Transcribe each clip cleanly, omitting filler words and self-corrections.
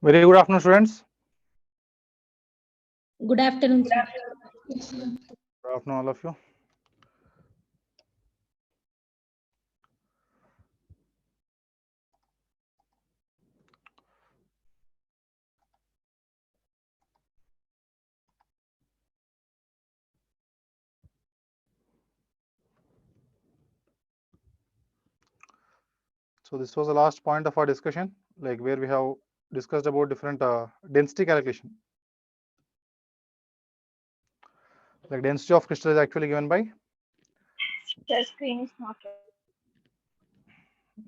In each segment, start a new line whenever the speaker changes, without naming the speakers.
Very good afternoon, students.
Good afternoon, sir.
Good afternoon, all of you. So this was the last point of our discussion, like where we have discussed about different density calculation. Like density of crystal is actually given by,
The screen is not.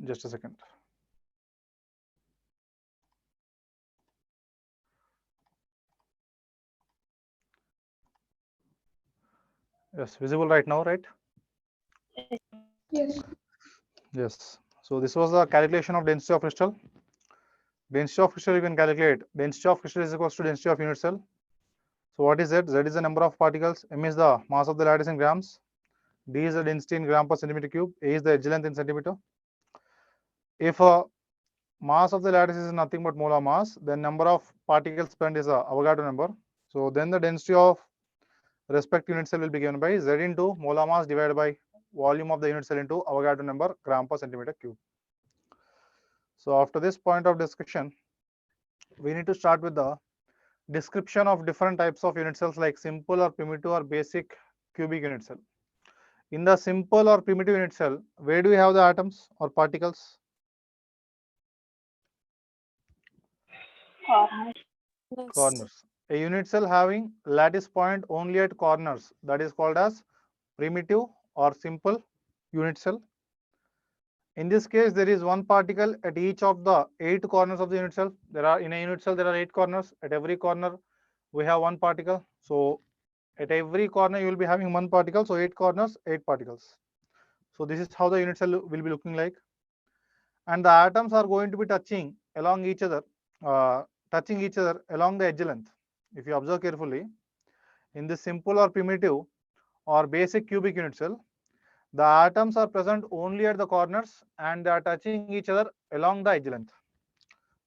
just a second. Yes, visible right now, right?
Yes.
Yes. So this was the calculation of density of crystal. Density of crystal you can calculate. Density of crystal is equals to density of unit cell. So what is Z? Z is the number of particles. M is the mass of the lattice in grams. D is the density in gram per centimeter cube. A is the edge length in centimeter. If mass of the lattice is nothing but molar mass, then number of particles present is a Avogadro number. So then the density of respective unit cell will be given by Z into molar mass divided by volume of the unit cell into Avogadro number gram per centimeter cube. So after this point of discussion, we need to start with the description of different types of unit cells like simple or primitive or basic cubic unit cell. In the simple or primitive unit cell, where do we have the atoms or particles? Corners. A unit cell having lattice point only at corners, that is called as primitive or simple unit cell. In this case, there is one particle at each of the 8 corners of the unit cell. There are in a unit cell there are 8 corners. At every corner we have one particle. So at every corner you will be having one particle. So 8 corners, 8 particles. So this is how the unit cell will be looking like. And the atoms are going to be touching along each other, along the edge length. If you observe carefully, in this simple or primitive or basic cubic unit cell, the atoms are present only at the corners and they are touching each other along the edge length.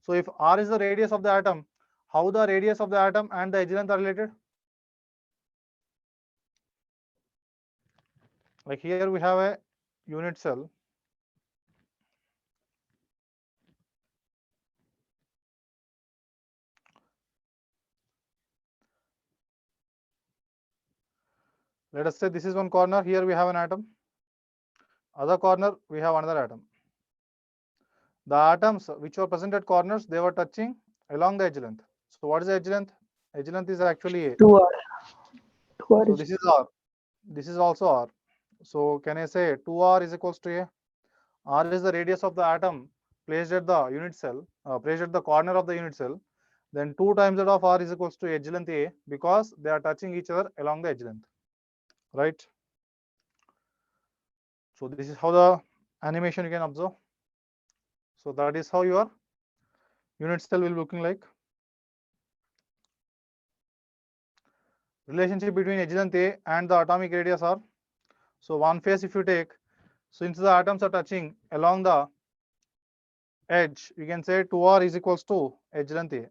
So if R is the radius of the atom, how the radius of the atom and the edge length are related? Like here we have a unit cell. Let us say this is one corner, here we have an atom. Other corner, we have another atom. The atoms which were present at corners, they were touching along the edge length. So what is the edge length? Edge length is actually A.
2R.
So this is R. This is also R. So can I say 2R is equals to A? R is the radius of the atom placed at the unit cell, placed at the corner of the unit cell. Then 2 times that of R is equals to edge length A, because they are touching each other along the edge length, right? So this is how the animation you can observe. So that is how your unit cell will be looking like. Relationship between edge length A and the atomic radius R. So one phase if you take, since the atoms are touching along the edge, we can say 2R is equals to edge length A.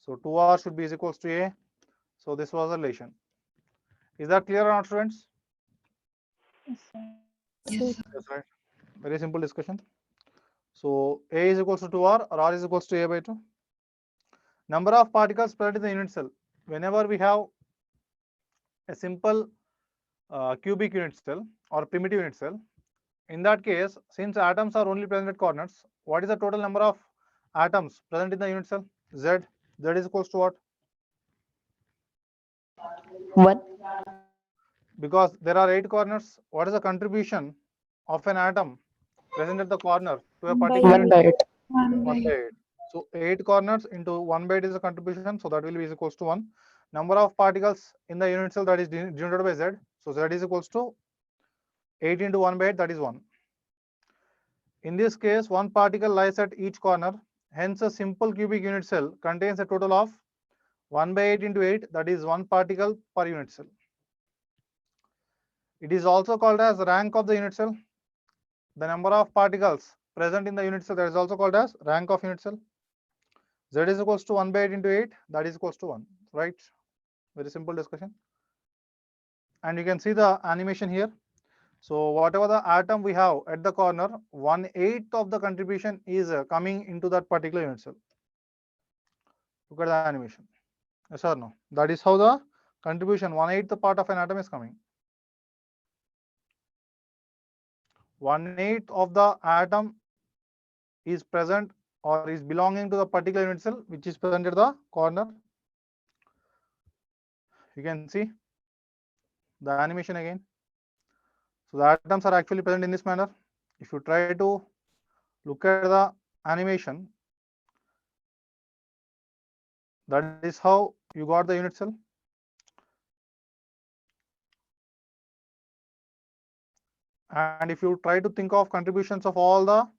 So 2R should be is equals to A. So this was the relation. Is that clear or not, students?
Yes.
Yes, right. Very simple discussion. So A is equals to 2R or R is equals to A by 2. Number of particles present in the unit cell. Whenever we have a simple cubic unit cell or primitive unit cell, in that case, since atoms are only present at corners, what is the total number of atoms present in the unit cell? Z. Z is equals to what?
1.
Because there are 8 corners, what is the contribution of an atom present at the corner to a particular
1 by 8.
1 by 8. So 8 corners into 1 by 8 is the contribution, so that will be is equals to 1. Number of particles in the unit cell, that is denoted by Z. So Z is equals to 8 into 1 by 8, that is 1. In this case, one particle lies at each corner. Hence, a simple cubic unit cell contains a total of 1 by 8 into 8, that is 1 particle per unit cell. It is also called as rank of the unit cell. The number of particles present in the unit cell, that is also called as rank of unit cell. Z is equals to 1 by 8 into 8, that is equals to 1, right? Very simple discussion. And you can see the animation here. So whatever the atom we have at the corner, 1/8 of the contribution is coming into that particular unit cell. Look at the animation. Yes or no? That is how the contribution, 1/8 the part of an atom is coming. 1/8 of the atom is present or is belonging to the particular unit cell which is present at the corner. You can see the animation again. So the atoms are actually present in this manner. If you try to look at the animation, that is how you got the unit cell. And if you try to think of contributions of all the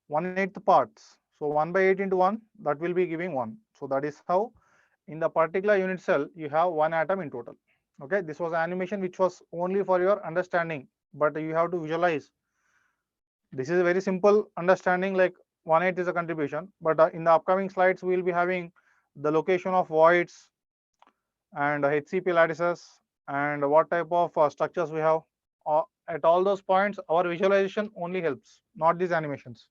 1/8 parts, so 1 by 8 into 1, that will be giving 1. So that is how in the particular unit cell you have one atom in total. Okay, this was an animation which was only for your understanding, but you have to visualize. This is a very simple understanding, like 1/8 is a contribution, but in the upcoming slides we will be having the location of voids and HCP lattices and what type of structures we have. At all those points, our visualization only helps, not these animations.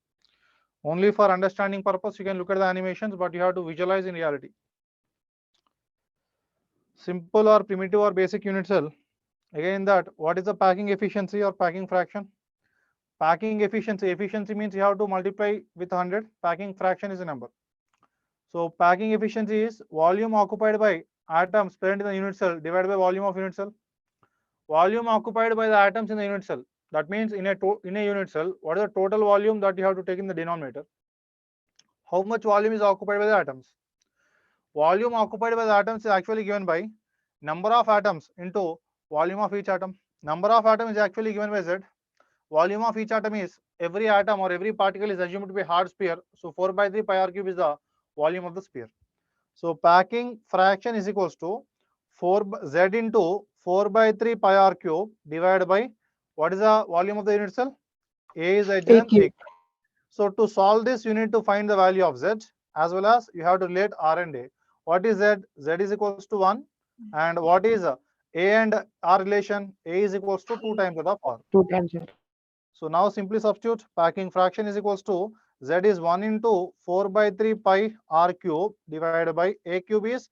Only for understanding purpose, you can look at the animations, but you have to visualize in reality. Simple or primitive or basic unit cell. Again, that what is the packing efficiency or packing fraction? Packing efficiency. Efficiency means you have to multiply with 100. Packing fraction is a number. So packing efficiency is volume occupied by atoms present in the unit cell divided by volume of unit cell. Volume occupied by the atoms in the unit cell. That means in a unit cell, what is the total volume that you have to take in the denominator? How much volume is occupied by the atoms? Volume occupied by the atoms is actually given by number of atoms into volume of each atom. Number of atoms is actually given by Z. Volume of each atom is, every atom or every particle is assumed to be a hard sphere. So 4 by 3 pi r cube is the volume of the sphere. So packing fraction is equals to Z into 4 by 3 pi r cube divided by what is the volume of the unit cell? A is adjoint A. So to solve this, you need to find the value of Z as well as you have to relate R and A. What is Z? Z is equals to 1. And what is A and R relation? A is equals to 2 times that of R.
2 times it.
So now simply substitute. Packing fraction is equals to Z is 1 into 4 by 3 pi R cube divided by A cube is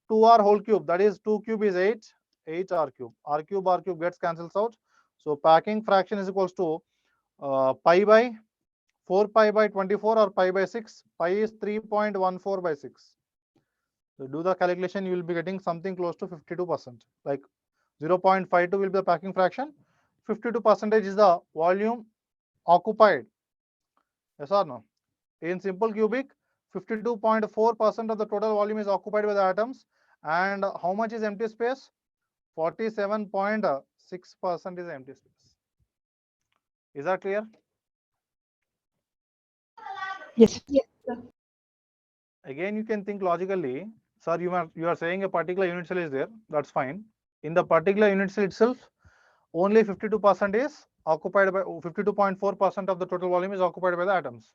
2R whole cube. That is 2 cube is 8 R cube. R cube gets cancels out. So packing fraction is equals to pi by 4 pi by 24 or pi by 6. Pi is 3.14 by 6. So do the calculation, you will be getting something close to 52%. Like 0.52 will be the packing fraction. 52% is the volume occupied. Yes or no? In simple cubic, 52.4% of the total volume is occupied by the atoms. And how much is empty space? 47.6% is empty space. Is that clear?
Yes.
Yes, sir.
Again, you can think logically. Sir, you are saying a particular unit cell is there. That's fine. In the particular unit cell itself, only 52% is occupied by 52.4% of the total volume is occupied by the atoms,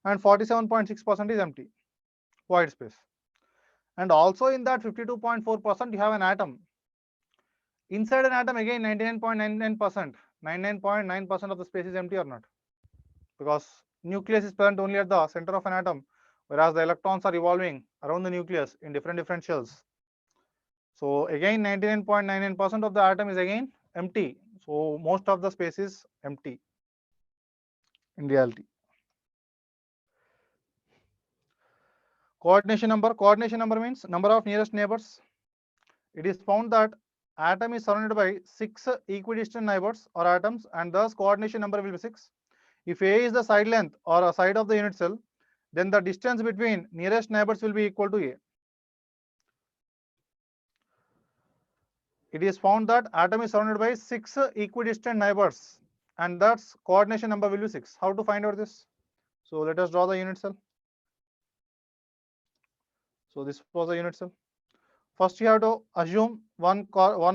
and 47.6% is empty, void space. And also in that 52.4%, you have an atom. Inside an atom, again 99.99%, 99.9% of the space is empty or not, because nucleus is present only at the center of an atom, whereas the electrons are evolving around the nucleus in different shells. So again 99.99% of the atom is again empty. So most of the space is empty in reality. Coordination number means number of nearest neighbors. It is found that atom is surrounded by 6 equidistant neighbors or atoms, and thus coordination number will be 6. If A is the side length or a side of the unit cell, then the distance between nearest neighbors will be equal to A. It is found that atom is surrounded by 6 equidistant neighbors, and thus coordination number will be 6. How to find out this? So let us draw the unit cell. So this was the unit cell. First, you have to assume one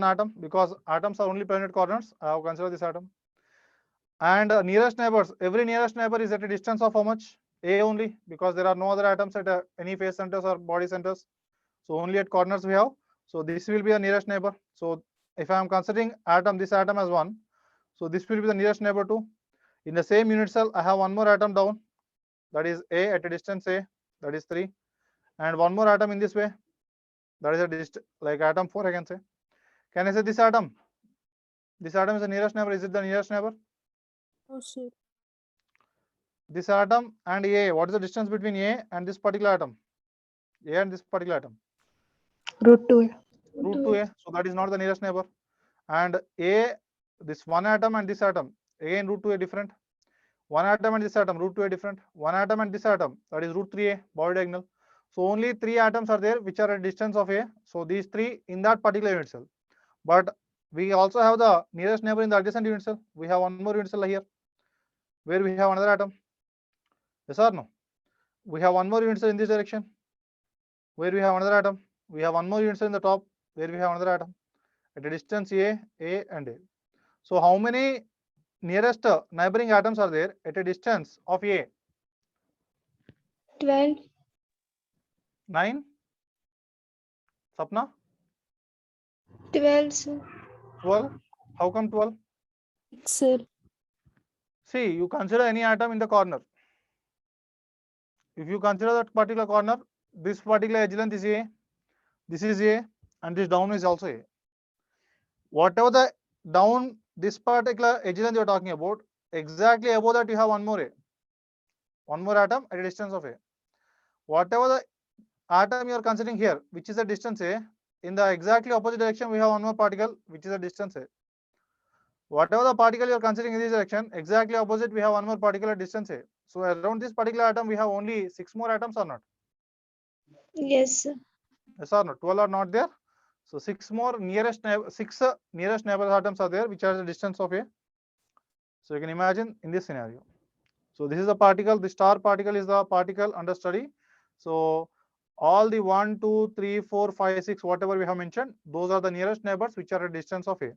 atom, because atoms are only present at corners. I have considered this atom. And nearest neighbors, every nearest neighbor is at a distance of how much? A only, because there are no other atoms at any face centers or body centers. So only at corners we have. So this will be the nearest neighbor. So if I am considering this atom as 1, so this will be the nearest neighbor 2. In the same unit cell, I have one more atom down, that is A at a distance A, that is 3, and one more atom in this way, that is a like atom 4, I can say. Can I say this atom? This atom is the nearest neighbor. Is it the nearest neighbor?
Oh, sir.
This atom and A, what is the distance between A and this particular atom? A and this particular atom?
Root 2.
Root 2A. So that is not the nearest neighbor. And A, this one atom and this atom, again root 2A different. One atom and this atom, root 2A different. One atom and this atom, that is root 3A, body diagonal. So only 3 atoms are there which are at distance of A. So these 3 in that particular unit cell. But we also have the nearest neighbor in the adjacent unit cell. We have one more unit cell here, where we have another atom. Yes or no? We have one more unit cell in this direction, where we have another atom. We have one more unit cell in the top, where we have another atom. At a distance A, and A. So how many nearest neighboring atoms are there at a distance of A?
12.
9? Sapna?
12, sir.
12? How come 12?
Sir.
See, you consider any atom in the corner. If you consider that particular corner, this particular edge length is A, this is A, and this down is also A. Whatever the down, this particular edge length you are talking about, exactly above that you have one more A. One more atom at a distance of A. Whatever the atom you are considering here, which is a distance A, in the exactly opposite direction we have one more particle which is a distance A. Whatever the particle you are considering in this direction, exactly opposite we have one more particle at distance A. So around this particular atom we have only 6 more atoms or not?
Yes, sir.
Yes or no? 12 are not there. So 6 nearest neighbor atoms are there which are the distance of A. So you can imagine in this scenario. So this is the particle, the star particle is the particle under study. So all the 1, 2, 3, 4, 5, 6, whatever we have mentioned, those are the nearest neighbors which are at a distance of A.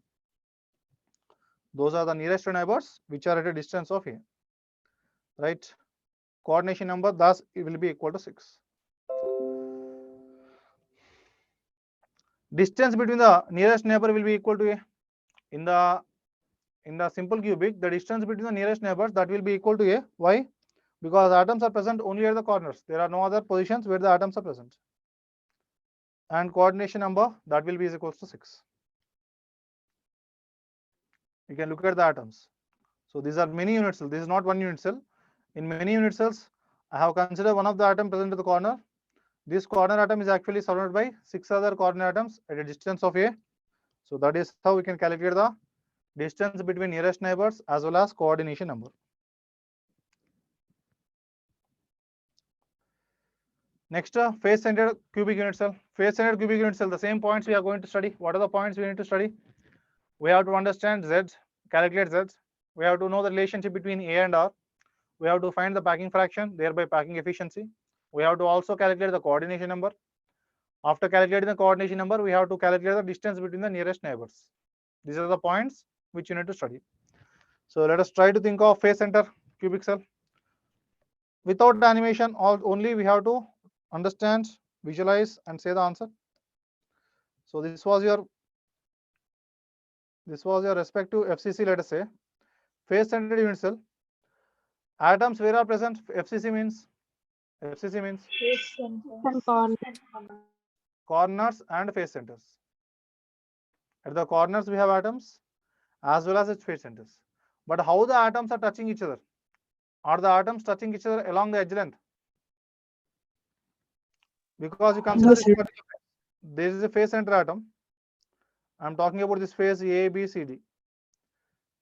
Those are the nearest neighbors which are at a distance of A. Right? Coordination number thus it will be equal to 6. Distance between the nearest neighbor will be equal to A. In the simple cubic, the distance between the nearest neighbors that will be equal to A. Why? Because atoms are present only at the corners. There are no other positions where the atoms are present. And coordination number that will be is equals to 6. You can look at the atoms. So these are many unit cells. This is not one unit cell. In many unit cells, I have considered one of the atom present at the corner. This corner atom is actually surrounded by 6 other corner atoms at a distance of A. So that is how we can calculate the distance between nearest neighbors as well as coordination number. Next, face-centered cubic unit cell. Face-centered cubic unit cell, the same points we are going to study. What are the points we need to study? We have to understand Z, calculate Z. We have to know the relationship between A and R. We have to find the packing fraction, thereby packing efficiency. We have to also calculate the coordination number. After calculating the coordination number, we have to calculate the distance between the nearest neighbors. These are the points which you need to study. So let us try to think of face-center cubic cell. Without animation, only we have to understand, visualize, and say the answer. So this was your respective FCC, let us say, face-centered unit cell. Atoms where are present? FCC means
Face center.
corners and face centers. At the corners we have atoms as well as its face centers. But how the atoms are touching each other? Are the atoms touching each other along the edge length? Because you consider this particular, there is a face center atom. I am talking about this face A, B, C, D.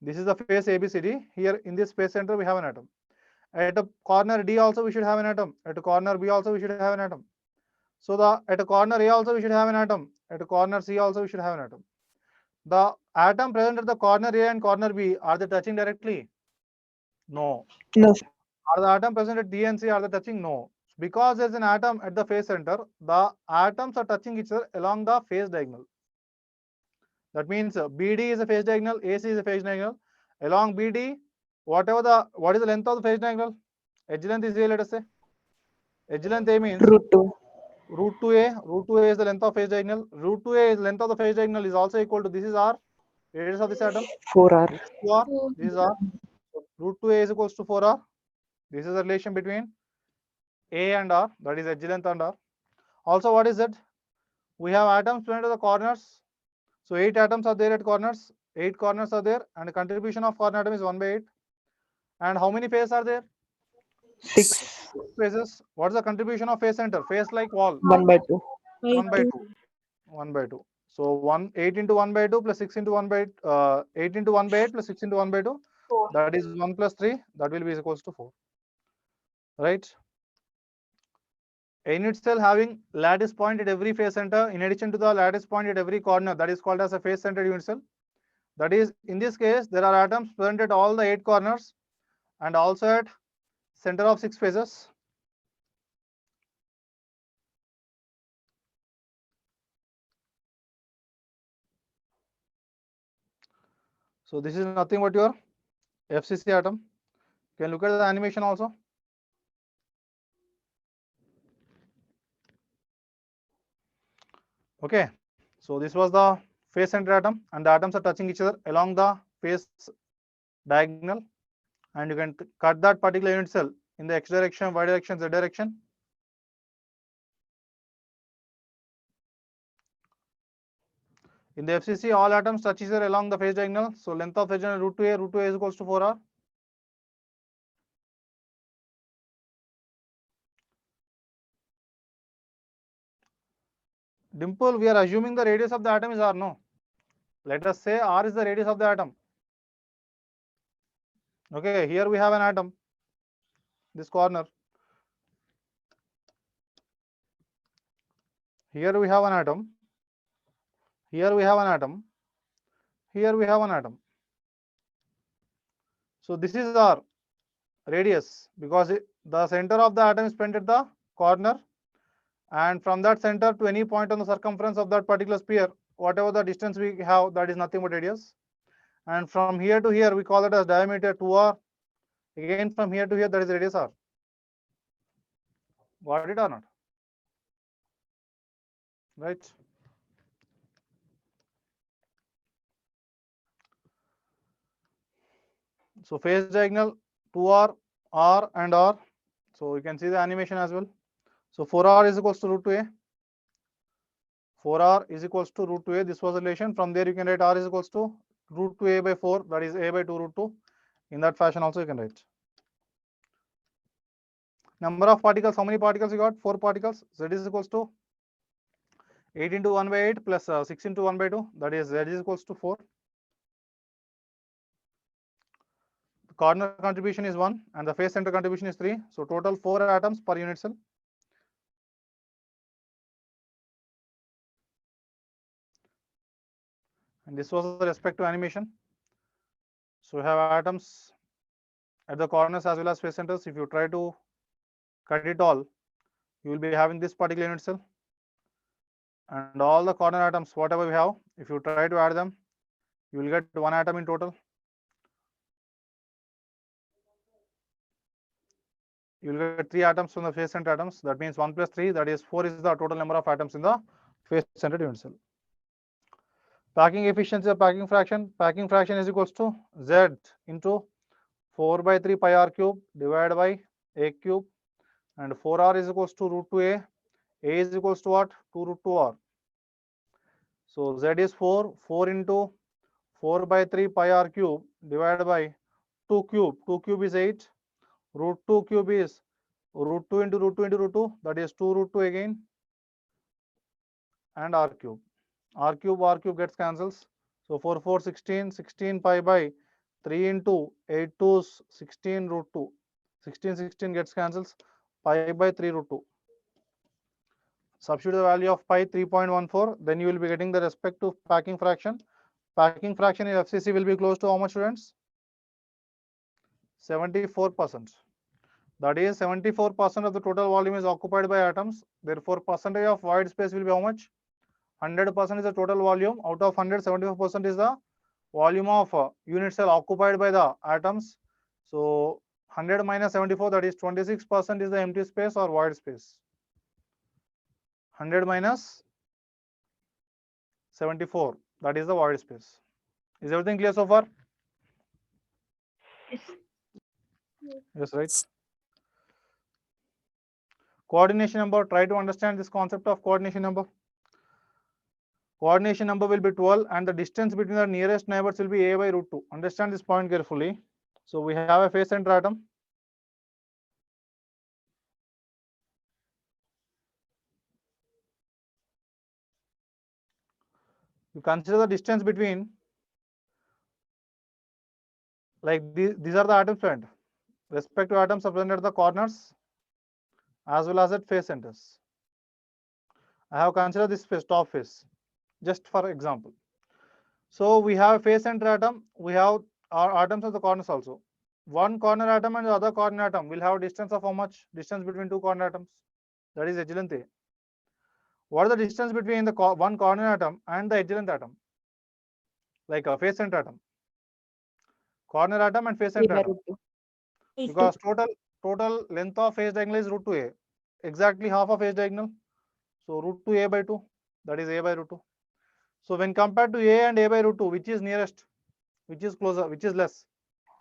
This is the face A, B, C, D. Here in this face center we have an atom. At a corner D also we should have an atom. At a corner B also we should have an atom. So at a corner A also we should have an atom. At a corner C also we should have an atom. The atom present at the corner A and corner B, are they touching directly? No.
No.
Are the atom present at D and C, are they touching? No. Because there is an atom at the face center, the atoms are touching each other along the phase diagonal. That means BD is a phase diagonal, AC is a phase diagonal. Along BD, what is the length of the phase diagonal? Edge length is A, let us say. Edge length A means
Root 2.
root 2A. Root 2A is the length of phase diagonal. Root 2A is length of the phase diagonal is also equal to, this is R, radius of this atom.
4R.
This is 2R, this is R. So root 2A is equals to 4R. This is the relation between A and R, that is edge length and R. Also, what is that? We have atoms present at the corners. So 8 atoms are there at corners. 8 corners are there, and the contribution of corner atom is 1 by 8. And how many faces are there?
6.
6 faces. What is the contribution of face center? Face like wall.
1 by 2.
1 by 2. 1 by 2. So 8 into 1 by 2 plus 6 into 1 by 8 into 1 by 8 plus 6 into 1 by 2.
4.
That is 1 plus 3. That will be equals to 4. Right? A unit cell having lattice point at every face center, in addition to the lattice point at every corner, that is called as a face centered unit cell. That is, in this case, there are atoms present at all the 8 corners and also at center of 6 faces. So this is nothing but your FCC atom. You can look at the animation also. Okay, so this was the face center atom, and the atoms are touching each other along the face diagonal, and you can cut that particular unit cell in the x direction, y direction, z direction. In the FCC, all atoms touch each other along the phase diagonal. So length of phase diagonal root 2A, root 2A is equals to 4R. Dimple, we are assuming the radius of the atom is R, no? Let us say R is the radius of the atom. Okay, here we have an atom, this corner. Here we have an atom. Here we have an atom. Here we have an atom. So this is our radius, because the center of the atom is spent at the corner, and from that center to any point on the circumference of that particular sphere, whatever the distance we have, that is nothing but radius. And from here to here, we call it as diameter 2R. Again, from here to here, that is radius R. Got it or not? Right? So phase diagonal 2R, R and R. So you can see the animation as well. So 4R is equals to root 2A. 4R is equals to root 2A. This was the relation. From there, you can write R is equals to root 2A by 4. That is A by 2 root 2. In that fashion also you can write. Number of particles, how many particles you got? 4 particles. Z is equals to 8 into 1 by 8 plus 6 into 1 by 2. That is Z is equals to 4. The corner contribution is 1 and the face center contribution is 3. So total 4 atoms per unit cell. And this was the respective animation. So we have atoms at the corners as well as face centers. If you try to cut it all, you will be having this particular unit cell. And all the corner atoms, whatever we have, if you try to add them, you will get 1 atom in total. You will get 3 atoms from the face center atoms. That means 1 plus 3, that is 4 is the total number of atoms in the face centered unit cell. Packing efficiency of packing fraction. Packing fraction is equals to Z into 4 by 3 pi R cube divided by A cube, and 4R is equals to root 2A. A is equals to what? 2 root 2R. So Z is 4. 4 into 4 by 3 pi R cube divided by 2 cube. 2 cube is 8. Root 2 cube is root 2 into root 2 into root 2. That is 2 root 2 again. And R cube. R cube gets cancels. So 4 4 16. 16 pi by 3 into 8 2's 16 root 2. 16 16 gets cancels. Pi by 3 root 2. Substitute the value of pi 3.14. Then you will be getting the respective packing fraction. Packing fraction in FCC will be close to how much, students? 74%. That is 74% of the total volume is occupied by atoms. Therefore, percentage of void space will be how much? 100% is the total volume. Out of 100, 74% is the volume of unit cell occupied by the atoms. So 100 minus 74, that is 26% is the empty space or void space. 100 minus 74, that is the void space. Is everything clear so far? Yes, right. Coordination number, try to understand this concept of coordination number. Coordination number will be 12 and the distance between the nearest neighbors will be a by root 2. Understand this point carefully. So we have a face center atom. You consider the distance between, like these are the atoms friend. Respective atoms are presented at the corners as well as at face centers. I have considered this face, top face, just for example. So we have a face center atom, we have our atoms at the corners also. One corner atom and the other corner atom will have a distance of how much? Distance between two corner atoms. That is adjacent A. What is the distance between the one corner atom and the adjacent atom? Like a face center atom. Corner atom and face
A
center
by
atom.
root 2.
Because total length of face diagonal is root 2a. Exactly half of face diagonal. So root 2a by 2. That is a by root 2. So when compared to a and a by root 2, which is nearest? Which is closer? Which is less?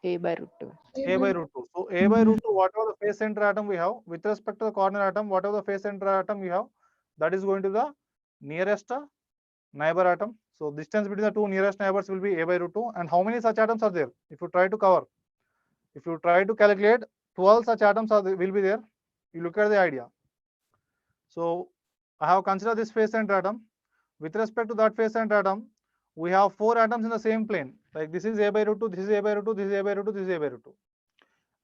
A by root 2.
A by root 2. So a by root 2, whatever the face center atom we have, with respect to the corner atom, whatever the face center atom we have, that is going to the nearest neighbor atom. So distance between the two nearest neighbors will be a by root 2. And how many such atoms are there? If you try to cover, if you try to calculate, 12 such atoms will be there. You look at the idea. So I have considered this face center atom. With respect to that face center atom, we have 4 atoms in the same plane. Like this is a by root 2, this is a by root 2, this is a by root 2, this is a by root 2.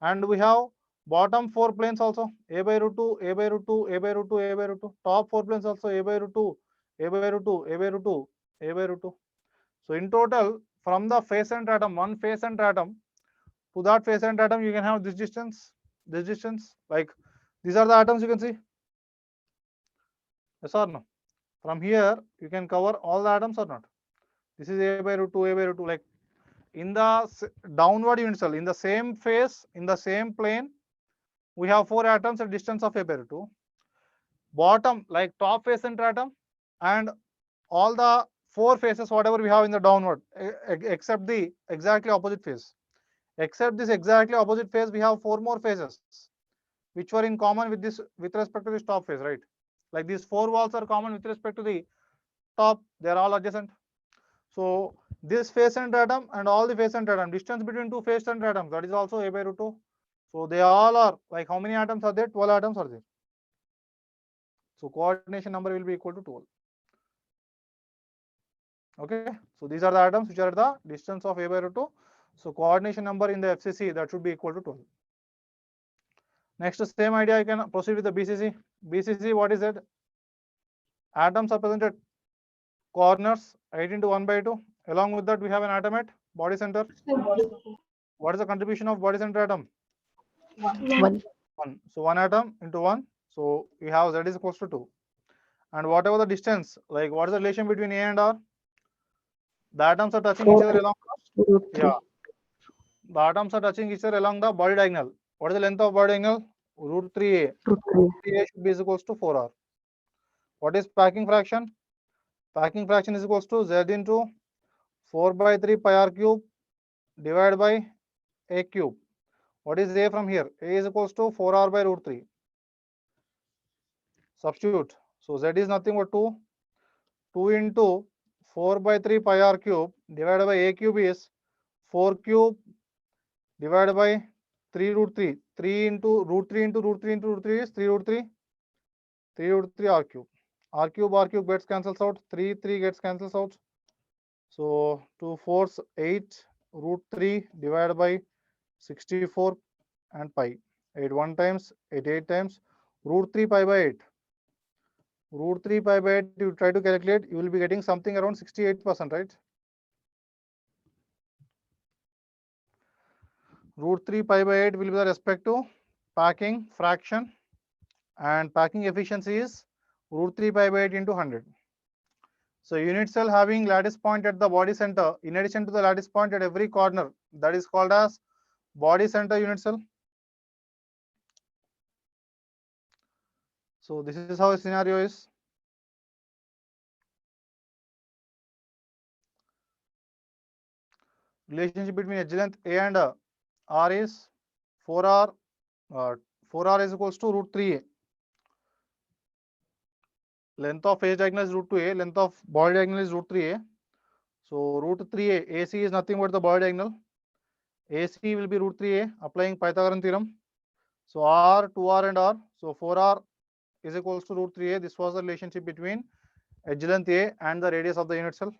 And we have bottom 4 planes also, a by root 2, a by root 2, a by root 2, a by root 2. Top 4 planes also, a by root 2, a by root 2, a by root 2, a by root 2. So in total, from the face center atom, one face center atom to that face center atom, you can have this distance, like these are the atoms you can see. Yes or no? From here, you can cover all the atoms or not. This is a by root 2, a by root 2, like in the downward unit cell, in the same face, in the same plane, we have 4 atoms at distance of a by root 2. Bottom, like top face center atom, and all the 4 faces, whatever we have in the downward, except the exactly opposite face. Except this exactly opposite face, we have 4 more faces, which were in common with this, with respect to this top face, right? Like these 4 walls are common with respect to the top, they are all adjacent. So this face center atom and all the face center atom, distance between two face center atoms, that is also a by root 2. So they all are, like how many atoms are there? 12 atoms are there. So coordination number will be equal to 12. Okay, so these are the atoms which are at the distance of a by root 2. So coordination number in the FCC, that should be equal to 12. Next, same idea, I can proceed with the BCC. BCC, what is it? Atoms are presented corners 8 into 1 by 2. Along with that, we have an atom at body center. What is the contribution of body center atom?
1.
1. So 1 atom into 1. So we have Z is equals to 2. And whatever the distance, like what is the relation between A and R? The atoms are touching each other along.
Root 3.
Yeah. The atoms are touching each other along the body diagonal. What is the length of body diagonal? Root 3A.
Root 3.
Root 3A should be equals to 4R. What is packing fraction? Packing fraction is equals to Z into 4 by 3 pi R cube divided by A cube. What is A from here? A is equals to 4R by root 3. Substitute. So Z is nothing but 2. 2 into 4 by 3 pi R cube divided by A cube is 4 cube divided by 3 root 3. 3 into root 3 into root 3 into root 3 is 3 root 3. 3 root 3 R cube. R cube gets cancels out. 3 gets cancels out. So 2 4s 8 root 3 divided by 64 and pi. 8 1 times, 8 times, root 3 pi by 8. Root 3 pi by 8, you try to calculate, you will be getting something around 68%, right? Root 3 pi by 8 will be the respect to packing fraction, and packing efficiency is root 3 pi by 8 into 100. So unit cell having lattice point at the body center, in addition to the lattice point at every corner, that is called as body center unit cell. So this is how a scenario is. Relationship between edge length A and R is 4R. 4R is equals to root 3A. Length of edge diagonal is root 2A. Length of body diagonal is root 3A. So root 3A, AC is nothing but the body diagonal. AC will be root 3A, applying Pythagorean theorem. So R, 2R and R. So 4R is equals to root 3A. This was the relationship between edge length A and the radius of the unit cell.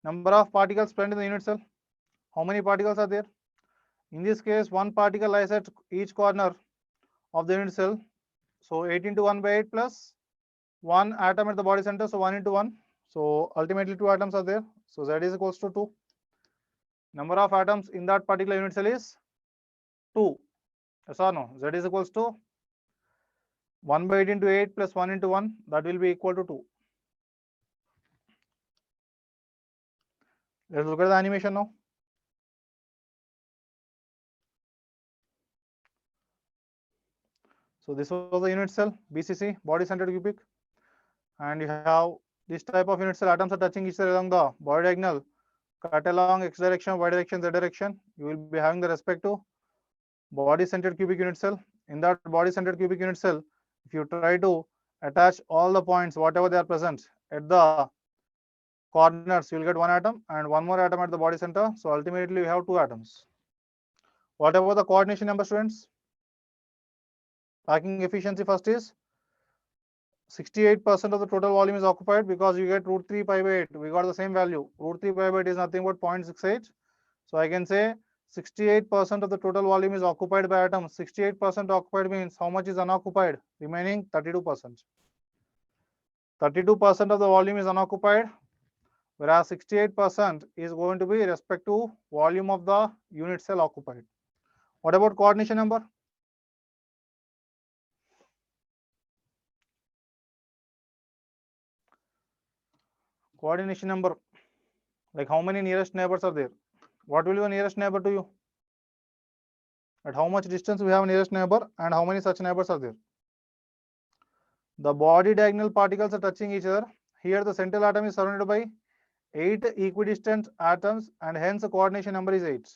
Number of particles present in the unit cell. How many particles are there? In this case, one particle lies at each corner of the unit cell. So 8 into 1 by 8 plus 1 atom at the body center. So 1 into 1. So ultimately 2 atoms are there. So Z is equals to 2. Number of atoms in that particular unit cell is 2. Yes or no? Z is equals to 1 by 8 into 8 plus 1 into 1. That will be equal to 2. Let's look at the animation now. So this was the unit cell, BCC, body centered cubic. And you have this type of unit cell, atoms are touching each other along the body diagonal, cut along x direction, y direction, z direction. You will be having the respective body centered cubic unit cell. In that body centered cubic unit cell, if you try to attach all the points, whatever they are present at the corners, you will get one atom and one more atom at the body center. So ultimately, we have two atoms. What about the coordination number, students? Packing efficiency first is 68% of the total volume is occupied because you get root 3 pi by 8. We got the same value. Root 3 pi by 8 is nothing but 0.68. So I can say 68% of the total volume is occupied by atoms. 68% occupied means how much is unoccupied? Remaining 32%. 32% of the volume is unoccupied, whereas 68% is going to be respective volume of the unit cell occupied. What about coordination number? Coordination number, like how many nearest neighbors are there? What will be the nearest neighbor to you? At how much distance we have nearest neighbor and how many such neighbors are there? The body diagonal particles are touching each other. Here the central atom is surrounded by 8 equidistant atoms and hence the coordination number is 8.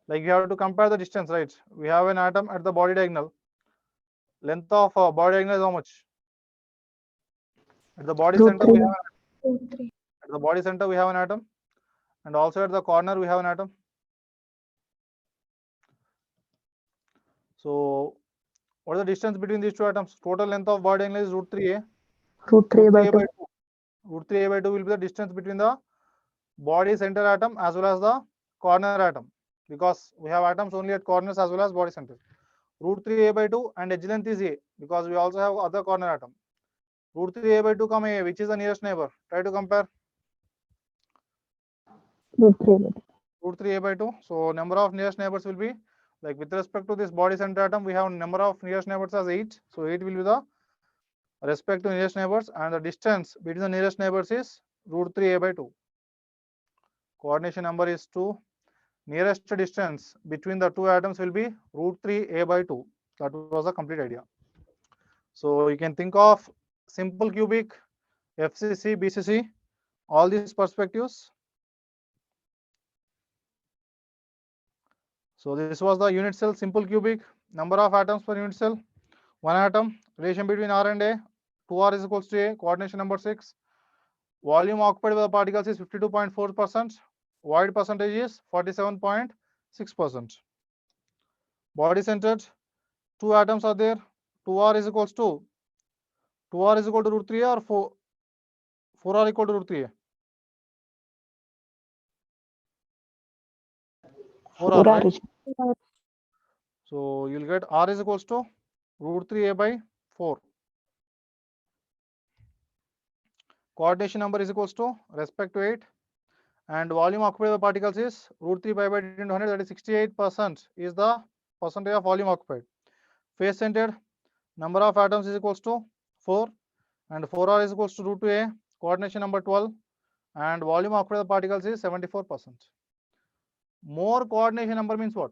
Like you have to compare the distance, right? We have an atom at the body diagonal. Length of body diagonal is how much? At the body
Root
center we
3.
have
Root 3.
at the body center we have an atom, and also at the corner we have an atom. So what is the distance between these two atoms? Total length of body diagonal is root 3a.
Root 3 by 2.
Root 3a by 2 will be the distance between the body center atom as well as the corner atom, because we have atoms only at corners as well as body center. Root 3a by 2 and edge length is a, because we also have other corner atom. Root 3a by 2 comma a, which is the nearest neighbor? Try to compare.
Root 3 by 2.
Root 3a by 2. So number of nearest neighbors will be, like with respect to this body center atom, we have number of nearest neighbors as 8. So 8 will be the respect to nearest neighbors, and the distance between the nearest neighbors is root 3a by 2. Coordination number is 2. Nearest distance between the two atoms will be root 3a by 2. That was the complete idea. So you can think of simple cubic, FCC, BCC, all these perspectives. So this was the unit cell, simple cubic, number of atoms per unit cell, one atom, relation between R and A, 2R is equals to A, coordination number 6. Volume occupied by the particles is 52.4%, void percentage is 47.6%. Body centered, two atoms are there, 2R is equals to, 2R is equal to root 3A or 4R equal to root 3A? 4R, right?
4R is
So you'll get R is equals to root 3A by 4. Coordination number is equals to respect to 8, and volume occupied by the particles is root 3 pi by 10 into 100, that is 68% is the percentage of volume occupied. Face centered, number of atoms is equals to 4, and 4R is equals to root 2A, coordination number 12, and volume occupied by the particles is 74%. More coordination number means what?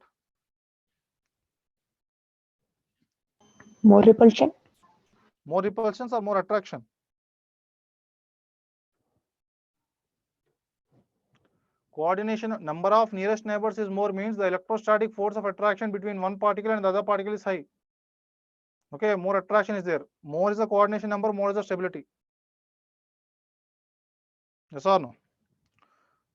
More repulsion.
More repulsions or more attraction? Coordination, number of nearest neighbors is more means the electrostatic force of attraction between one particle and the other particle is high. Okay, more attraction is there. More is the coordination number, more is the stability. Yes or no?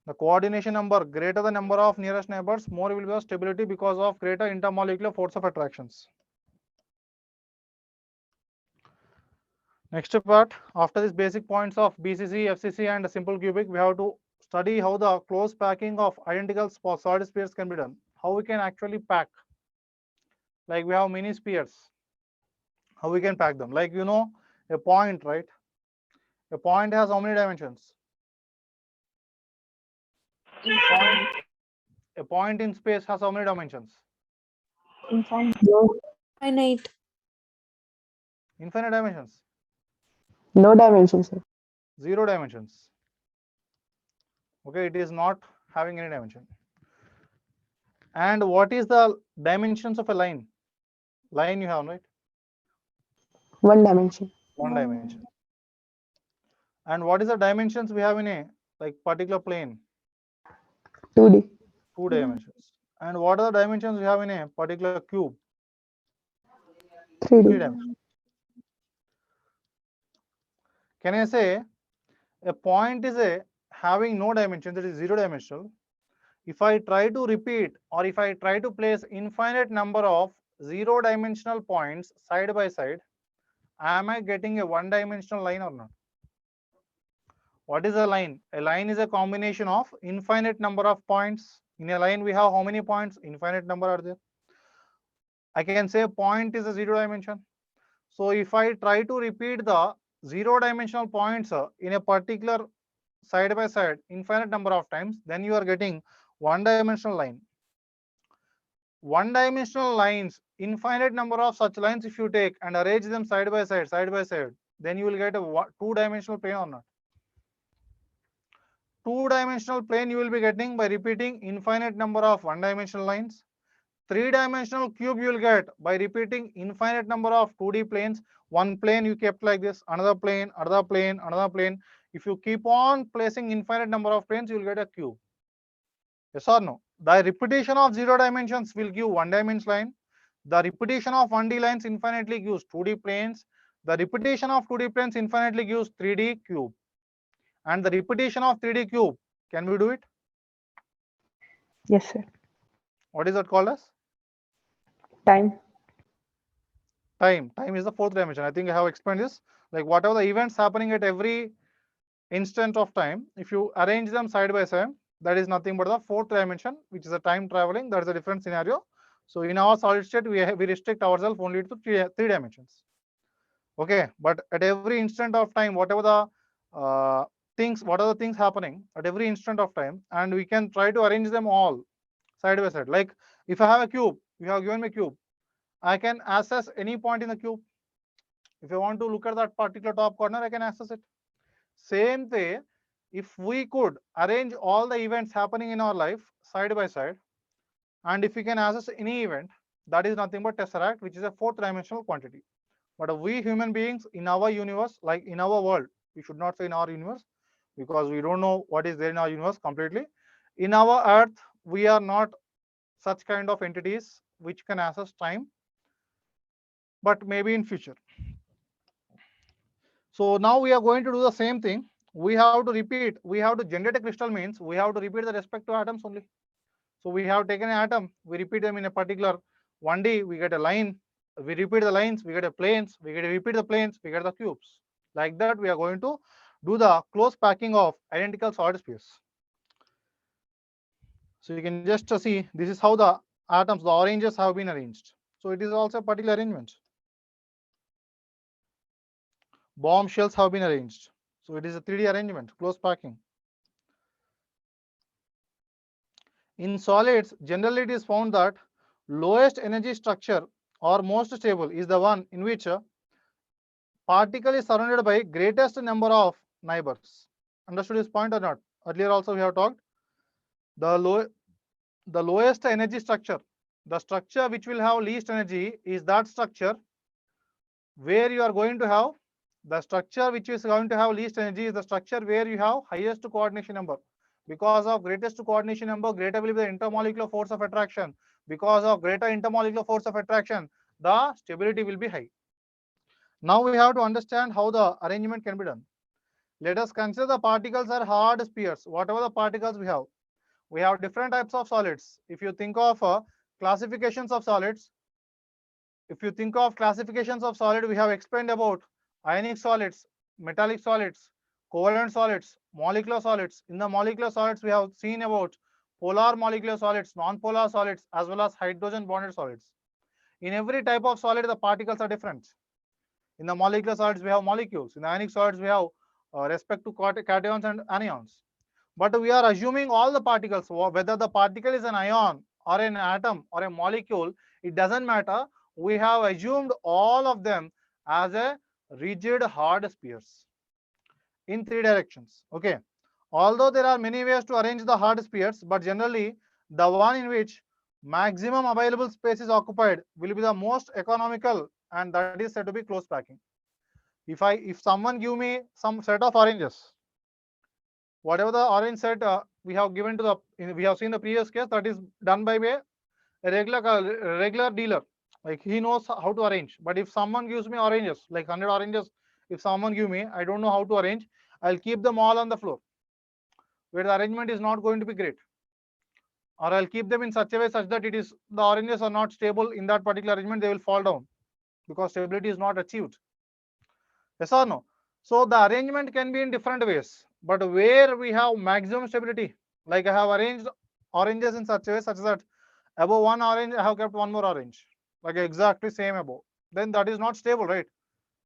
The coordination number greater the number of nearest neighbors, more will be the stability because of greater intermolecular force of attractions. Next part, after these basic points of BCC, FCC and simple cubic, we have to study how the close packing of identical solid spheres can be done. How we can actually pack. Like we have many spheres. How we can pack them? Like you know, a point, right? A point has how many dimensions? A point in space has how many dimensions?
Finite.
Infinite dimensions.
No dimension, sir.
0 dimensions. Okay, it is not having any dimension. And what is the dimensions of a line? Line you have, right?
One dimension.
One dimension. And what is the dimensions we have in a like particular plane?
2D.
2 dimensions. And what are the dimensions we have in a particular cube? 3
3D.
dimensions. Can I say a point is a having no dimension, that is 0 dimensional. If I try to repeat or if I try to place infinite number of 0 dimensional points side by side, am I getting a 1 dimensional line or not? What is a line? A line is a combination of infinite number of points. In a line we have how many points? Infinite number are there. I can say a point is a 0 dimension. So if I try to repeat the 0 dimensional points in a particular side by side infinite number of times, then you are getting 1 dimensional line. 1 dimensional lines, infinite number of such lines if you take and arrange them side by side, then you will get a 2 dimensional plane or not. 2 dimensional plane you will be getting by repeating infinite number of 1 dimensional lines. 3 dimensional cube you will get by repeating infinite number of 2D planes. One plane you kept like this, another plane, another plane, another plane. If you keep on placing infinite number of planes, you will get a cube. Yes or no? The repetition of 0 dimensions will give 1 dimension line. The repetition of 1D lines infinitely gives 2D planes. The repetition of 2D planes infinitely gives 3D cube. And the repetition of 3D cube, can we do it?
Yes, sir.
What is that called as?
Time.
Time. Time is the 4th dimension. I think I have explained this. Like whatever the events happening at every instant of time, if you arrange them side by side, that is nothing but the 4th dimension, which is a time traveling. That is a different scenario. So in our solid state, we restrict ourselves only to 3 dimensions. Okay, but at every instant of time, whatever the what are the things happening at every instant of time, and we can try to arrange them all side by side. Like if I have a cube, you have given me a cube, I can access any point in the cube. If I want to look at that particular top corner, I can access it. Same way, if we could arrange all the events happening in our life side by side, and if we can access any event, that is nothing but tesseract, which is a 4th dimensional quantity. But we human beings in our universe, like in our world, we should not say in our universe, because we don't know what is there in our universe completely. In our earth, we are not such kind of entities which can access time, but maybe in future. So now we are going to do the same thing. We have to repeat, we have to generate a crystal means we have to repeat the respective atoms only. So we have taken an atom, we repeat them in a particular 1D, we get a line, we repeat the lines, we get a planes, we get to repeat the planes, we get the cubes. Like that, we are going to do the close packing of identical solid spheres. So you can just see this is how the atoms, the oranges have been arranged. So it is also a particular arrangement. Bomb shells have been arranged. So it is a 3D arrangement, close packing. In solids, generally it is found that lowest energy structure or most stable is the one in which a particle is surrounded by greatest number of neighbors. Understood this point or not? Earlier also we have talked. The lowest energy structure, the structure which will have least energy is that structure where you are going to have the structure which is going to have least energy is the structure where you have highest coordination number. Because of greatest coordination number, greater will be the intermolecular force of attraction. Because of greater intermolecular force of attraction, the stability will be high. Now we have to understand how the arrangement can be done. Let us consider the particles are hard spheres. Whatever the particles we have different types of solids. If you think of classifications of solids, we have explained about ionic solids, metallic solids, covalent solids, molecular solids. In the molecular solids, we have seen about polar molecular solids, non-polar solids, as well as hydrogen bonded solids. In every type of solid, the particles are different. In the molecular solids, we have molecules. In the ionic solids, we have respect to cations and anions. But we are assuming all the particles, whether the particle is an ion or an atom or a molecule, it doesn't matter. We have assumed all of them as a rigid hard spheres in three directions. Okay. Although there are many ways to arrange the hard spheres, but generally the one in which maximum available space is occupied will be the most economical, and that is said to be close packing. If someone give me some set of oranges, whatever the orange set we have given to we have seen the previous case, that is done by a regular dealer, like he knows how to arrange. But if someone gives me oranges, like 100 oranges, if someone give me, I don't know how to arrange, I'll keep them all on the floor where the arrangement is not going to be great, or I'll keep them in such a way such that the oranges are not stable in that particular arrangement, they will fall down because stability is not achieved. Yes or no? So the arrangement can be in different ways, but where we have maximum stability, like I have arranged oranges in such a way such that above one orange I have kept one more orange, like exactly same above, then that is not stable, right?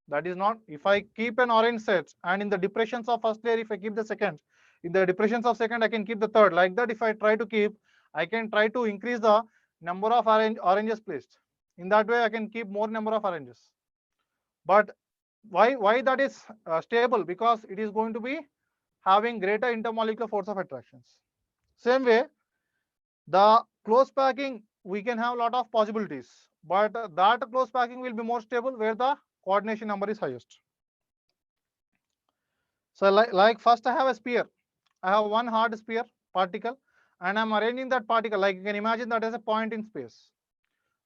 That is not. If I keep an orange set and in the depressions of first layer, if I keep the second, in the depressions of second I can keep the third. Like that, if I try to keep, I can try to increase the number of oranges placed. In that way I can keep more number of oranges. But why that is stable? Because it is going to be having greater intermolecular force of attractions. Same way, the close packing, we can have a lot of possibilities, but that close packing will be more stable where the coordination number is highest. So like first I have a sphere, I have one hard sphere particle, and I'm arranging that particle, like you can imagine that as a point in space.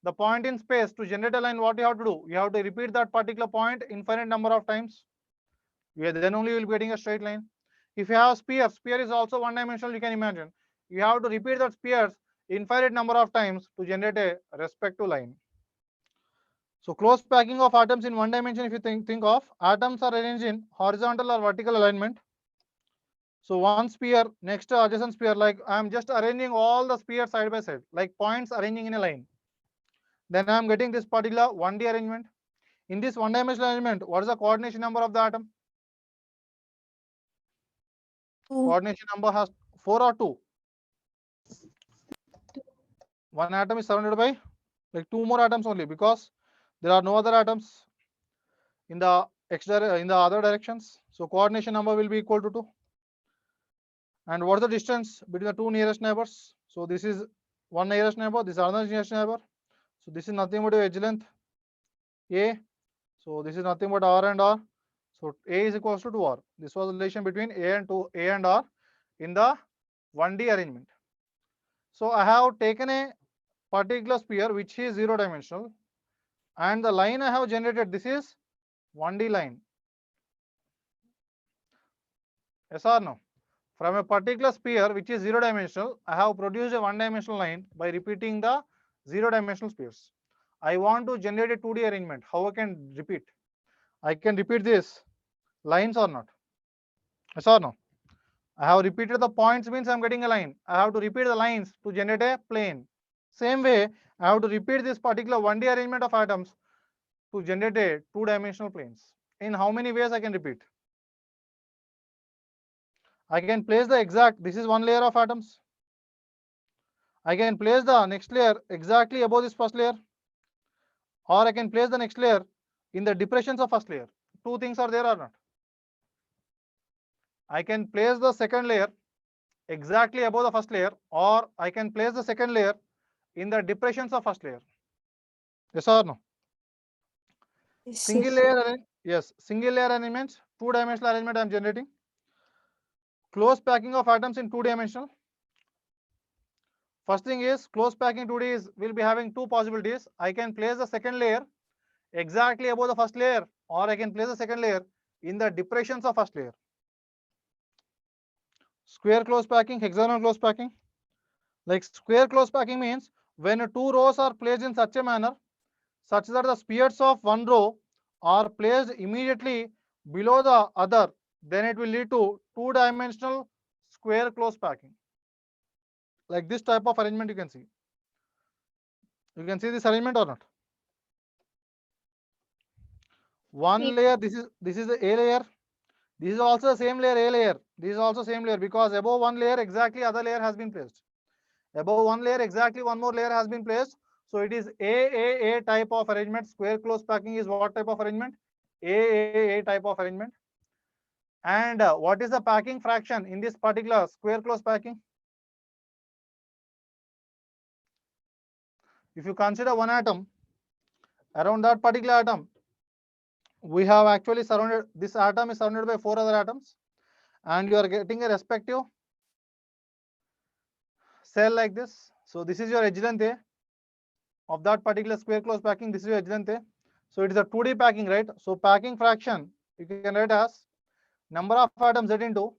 The point in space, to generate a line, what you have to do? You have to repeat that particular point infinite number of times. Then only you will be getting a straight line. If you have sphere is also one dimensional, you can imagine. You have to repeat that spheres infinite number of times to generate a respective line. So close packing of atoms in one dimension, if you think of, atoms are arranged in horizontal or vertical alignment. So one sphere next to adjacent sphere, like I am just arranging all the spheres side by side, like points arranging in a line. Then I am getting this particular 1D arrangement. In this one dimensional arrangement, what is the coordination number of the atom? Coordination number has 4 or 2. One atom is surrounded by like 2 more atoms only, because there are no other atoms in the other directions. So coordination number will be equal to 2. And what is the distance between the two nearest neighbors? So this is one nearest neighbor, this is another nearest neighbor. So this is nothing but a edge length A. So this is nothing but R and R. So A is equals to 2R. This was the relation between A and R in the 1D arrangement. So I have taken a particular sphere which is 0 dimensional, and the line I have generated, this is 1D line. Yes or no? From a particular sphere which is 0 dimensional, I have produced a 1 dimensional line by repeating the 0 dimensional spheres. I want to generate a 2D arrangement. How I can repeat? I can repeat this lines or not? Yes or no? I have repeated the points, means I am getting a line. I have to repeat the lines to generate a plane. Same way, I have to repeat this particular 1D arrangement of atoms to generate a 2-dimensional planes. In how many ways I can repeat? I can place the exact, this is one layer of atoms. I can place the next layer exactly above this first layer, or I can place the next layer in the depressions of first layer. Two things are there or not? I can place the second layer exactly above the first layer, or I can place the second layer in the depressions of first layer. Yes or no? Single layer yes, single layer arrangements, two-dimensional arrangement I am generating. Close packing of atoms in two-dimensional. First thing is close packing 2D is will be having two possibilities. I can place the second layer exactly above the first layer, or I can place the second layer in the depressions of first layer. Square close packing, hexagonal close packing. Like square close packing means when two rows are placed in such a manner such that the spheres of one row are placed immediately below the other, then it will lead to two-dimensional square close packing. Like this type of arrangement you can see. You can see this arrangement or not? One layer, this is the A layer. This is also the same layer, A layer. This is also same layer because above one layer exactly other layer has been placed. Above one layer exactly one more layer has been placed. So it is A type of arrangement. Square close packing is what type of arrangement? A type of arrangement. And what is the packing fraction in this particular square close packing? If you consider one atom, around that particular atom, we have actually surrounded, this atom is surrounded by four other atoms, and you are getting a respective cell like this. So this is your edge length A of that particular square close packing. This is your edge length A. So it is a 2D packing, right? So packing fraction you can write as number of atoms Z into.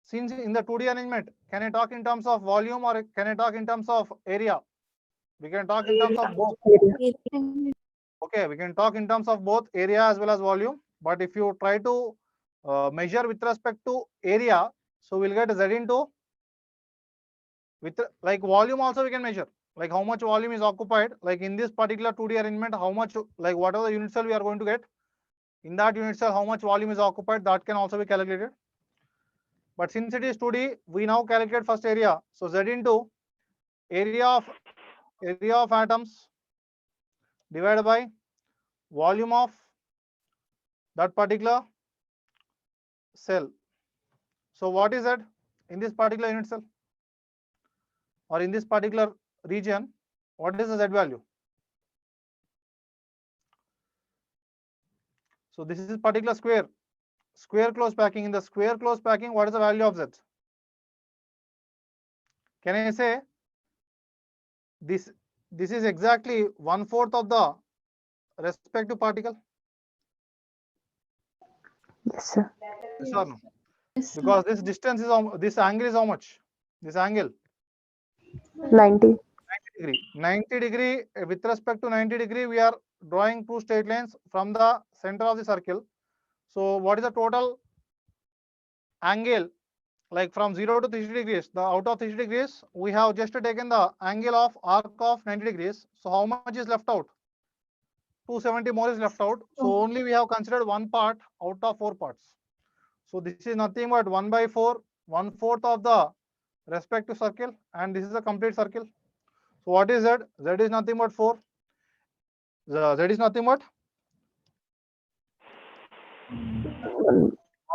Since in the 2D arrangement, can I talk in terms of volume or can I talk in terms of area? We can talk in terms of both. Okay, we can talk in terms of both area as well as volume. But if you try to measure with respect to area, so we'll get Z into with like volume also we can measure. Like how much volume is occupied. Like in this particular 2D arrangement, how much, like what are the unit cell we are going to get? In that unit cell, how much volume is occupied, that can also be calculated. But since it is 2D, we now calculate first area. So Z into area of atoms divided by volume of that particular cell. So what is that in this particular unit cell or in this particular region? What is the Z value? So this is particular square close packing. In the square close packing, what is the value of Z? Can I say this is exactly 1/4 of the respective particle?
Yes, sir.
Yes or no? Because this distance is this angle is how much? This angle
90.
90 degree. 90 degree with respect to 90 degree, we are drawing two straight lines from the center of the circle. So what is the total angle? Like from 0 to 30 degrees, the out of 30 degrees, we have just taken the angle of arc of 90 degrees. So how much is left out? 270 more is left out. So only we have considered one part out of four parts. So this is nothing but 1/4, 1/4 of the respective circle, and this is a complete circle. So what is Z? Z is nothing but 4. Z is nothing but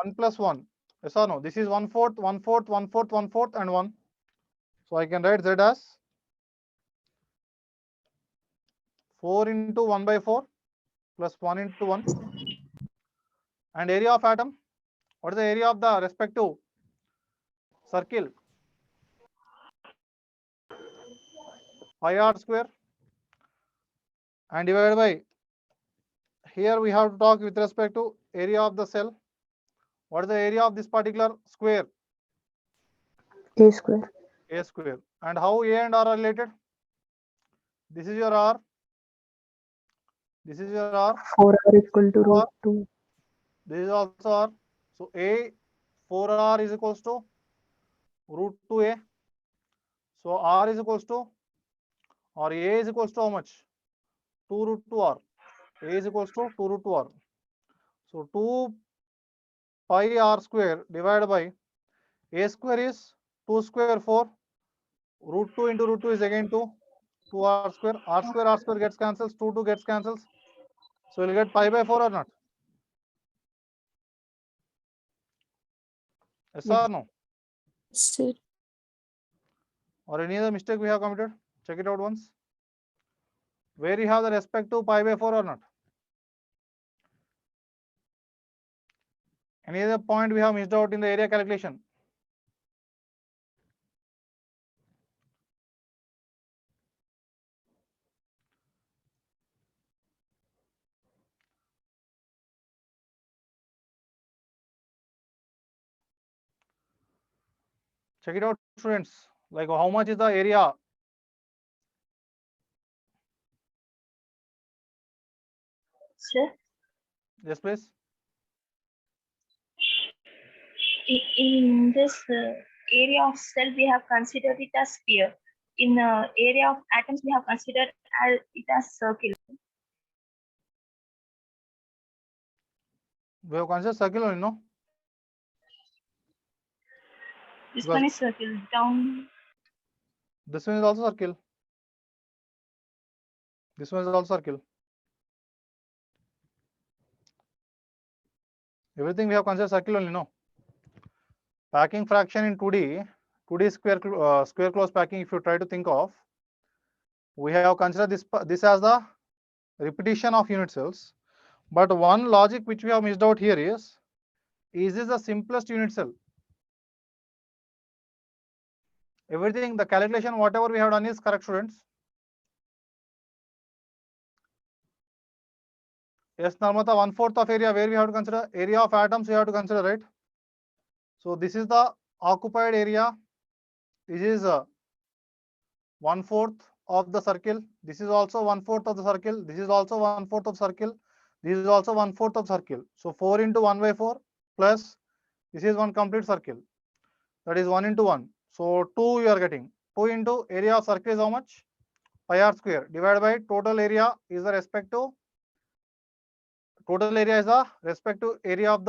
1 plus 1. Yes or no? This is 1/4, 1/4, 1/4, 1/4, and 1. So I can write Z as 4 into 1/4 plus 1 into 1. And area of atom. What is the area of the respective circle? Pi r square. And divided by, here we have to talk with respect to area of the cell. What is the area of this particular square?
A square.
A square. And how A and R are related? This is your R. This is your R.
4R equal to root 2.
This is also R. So A 4R is equals to root 2A. So R is equals to, or A is equals to how much? 2 root 2R. A is equals to 2 root 2R. So 2 pi R square divided by A square is 2 square 4. Root 2 into root 2 is again 2 R square. R square gets cancels. 2 gets cancels. So we'll get pi by 4 or not? Yes or no?
Sir.
Or any other mistake we have committed? Check it out once. Where you have the respect to pi by 4 or not? Any other point we have missed out in the area calculation? Check it out, students. Like how much is the area?
Sir,
Yes, please.
in this area of cell, we have considered it as sphere. In area of atoms, we have considered it as circle.
We have considered circle only, no?
This
Because-
one is circle down.
This one is also circle. This one is also circle. Everything we have considered circle only, no? Packing fraction in 2D square close packing, if you try to think of, we have considered this as the repetition of unit cells. But one logic which we have missed out here is this the simplest unit cell? Everything, the calculation, whatever we have done is correct, students. Yes, Narmata, 1/4 of area where we have to consider area of atoms, we have to consider, right? So this is the occupied area. This is 1/4 of the circle. This is also 1/4 of the circle. This is also 1/4 of circle. This is also 1/4 of circle. So 4 into 1/4 plus this is one complete circle. That is 1 into 1. So 2 you are getting. 2 into area of circle is how much? Pi r square divided by total area is the respective area of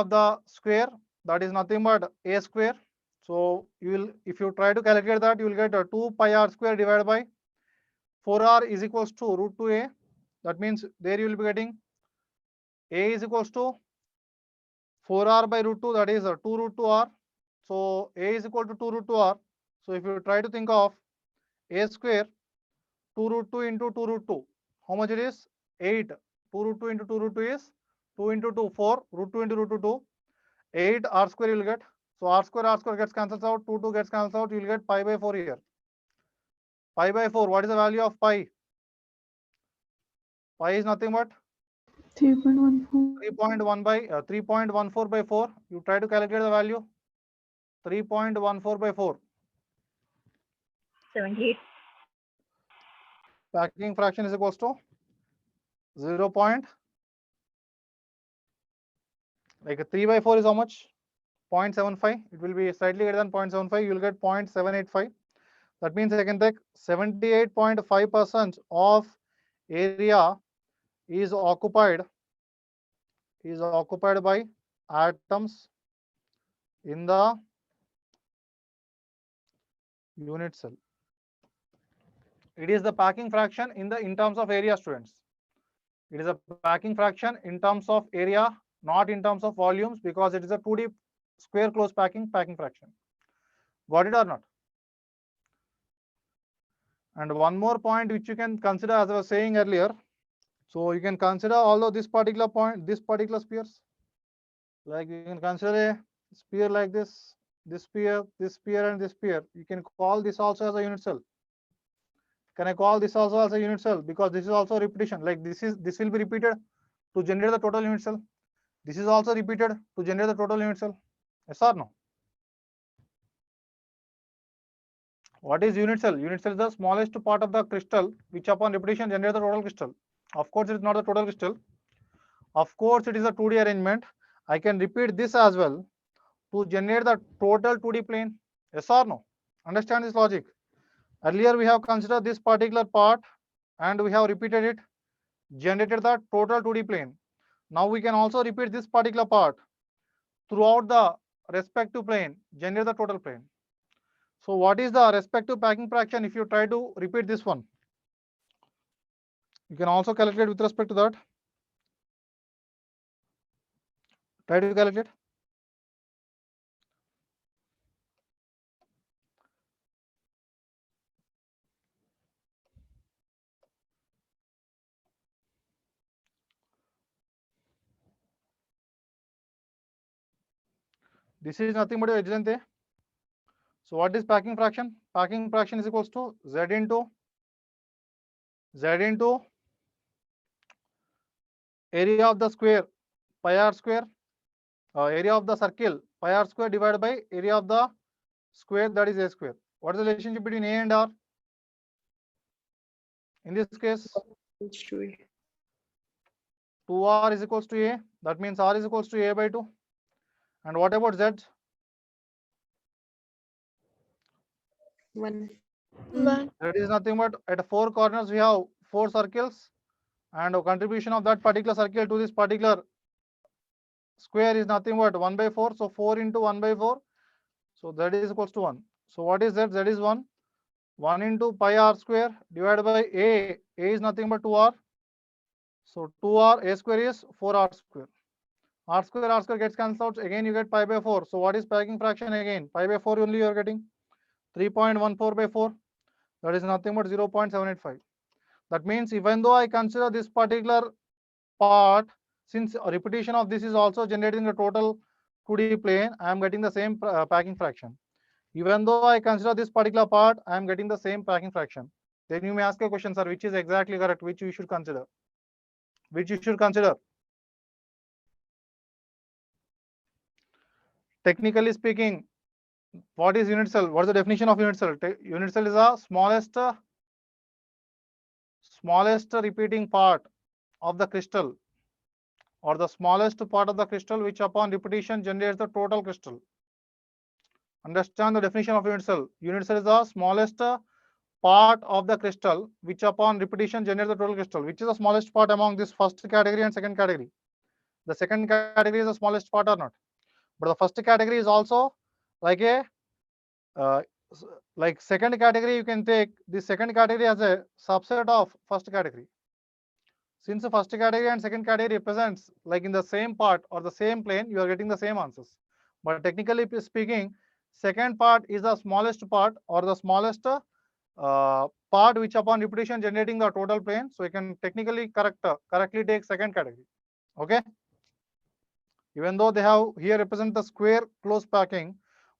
the square, that is nothing but a square. So you will, if you try to calculate that, you will get 2 pi r square divided by 4r is equals to root 2a. That means there you will be getting a is equals to 4r by root 2, that is 2 root 2r. So a is equal to 2 root 2r. So if you try to think of a square, 2 root 2 into 2 root 2, how much it is? 8. 2 root 2 into 2 root 2 is 2 into 2, 4. Root 2 into root 2, 2. 8 r square you will get. So r square gets cancelled out. 2 gets cancelled out. You will get pi by 4 here. Pi by 4. What is the value of pi? Pi is nothing but
3.14.
3.14 by 4. You try to calculate the value. 3.14 by 4.
78.
Packing fraction is equals to 0. Like 3 by 4 is how much? 0.75. It will be slightly greater than 0.75. You will get 0.785. That means I can take 78.5% of area is occupied by atoms in the unit cell. It is the packing fraction in terms of area, students. It is a packing fraction in terms of area, not in terms of volumes, because it is a 2D square close packing fraction. Got it or not? And one more point which you can consider, as I was saying earlier. So you can consider, although this particular spheres, like you can consider a sphere like this sphere, and this sphere. You can call this also as a unit cell. Can I call this also as a unit cell? Because this is also repetition. Like this will be repeated to generate the total unit cell. This is also repeated to generate the total unit cell. Yes or no? What is unit cell? Unit cell is the smallest part of the crystal which upon repetition generates the total crystal. Of course, it is not the total crystal. Of course, it is a 2D arrangement. I can repeat this as well to generate the total 2D plane. Yes or no? Understand this logic? Earlier, we have considered this particular part and we have repeated it, generated the total 2D plane. Now we can also repeat this particular part throughout the respective plane, generate the total plane. So what is the respective packing fraction if you try to repeat this one? You can also calculate with respect to that. Try to calculate. This is nothing but your edge length A. So what is packing fraction? Packing fraction is equals to Z into area of the square pi r square, area of the circle pi r square divided by area of the square, that is A square. What is the relationship between A and R? In this case, 2R is equals to A. That means R is equals to A by 2. And what about Z?
1.
One.
That is nothing but at 4 corners we have 4 circles, and a contribution of that particular circle to this particular square is nothing but 1 by 4. So 4 into 1 by 4. So that is equals to 1. So what is Z? Z is 1. 1 into pi r square divided by A. A is nothing but 2R. So 2R, A square is 4R square. R square gets cancelled out. Again you get pi by 4. So what is packing fraction again? Pi by 4 only you are getting. 3.14 by 4. That is nothing but 0.785. That means even though I consider this particular part, since a repetition of this is also generating the total 2D plane, I am getting the same packing fraction. Even though I consider this particular part, I am getting the same packing fraction. Then you may ask a question, sir, which is exactly correct, which you should consider? Which you should consider? Technically speaking, what is unit cell? What is the definition of unit cell? Unit cell is the smallest repeating part of the crystal, or the smallest part of the crystal which upon repetition generates the total crystal. Understand the definition of unit cell. Unit cell is the smallest part of the crystal which upon repetition generates the total crystal. Which is the smallest part among this first category and second category? The second category is the smallest part or not? But the first category is also like a like second category. You can take this second category as a subset of first category. Since the first category and second category represents like in the same part or the same plane, you are getting the same answers. But technically speaking, second part is the smallest part or the smallest part which upon repetition generating the total plane. So you can technically correctly take second category. Okay. Even though they have here represent the square close packing,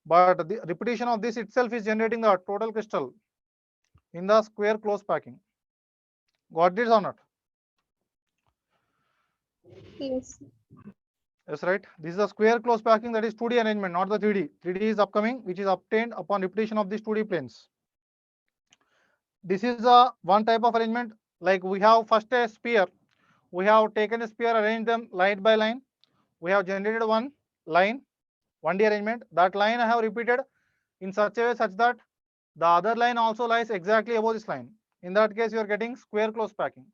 but the repetition of this itself is generating the total crystal in the square close packing. Got this or not?
Yes.
Yes, right. This is a square close packing, that is 2D arrangement, not the 3D. 3D is upcoming, which is obtained upon repetition of these 2D planes. This is a one type of arrangement. Like we have first a sphere. We have taken a sphere, arranged them line by line. We have generated one line, 1D arrangement. That line I have repeated in such a way such that the other line also lies exactly above this line. In that case, you are getting square close packing.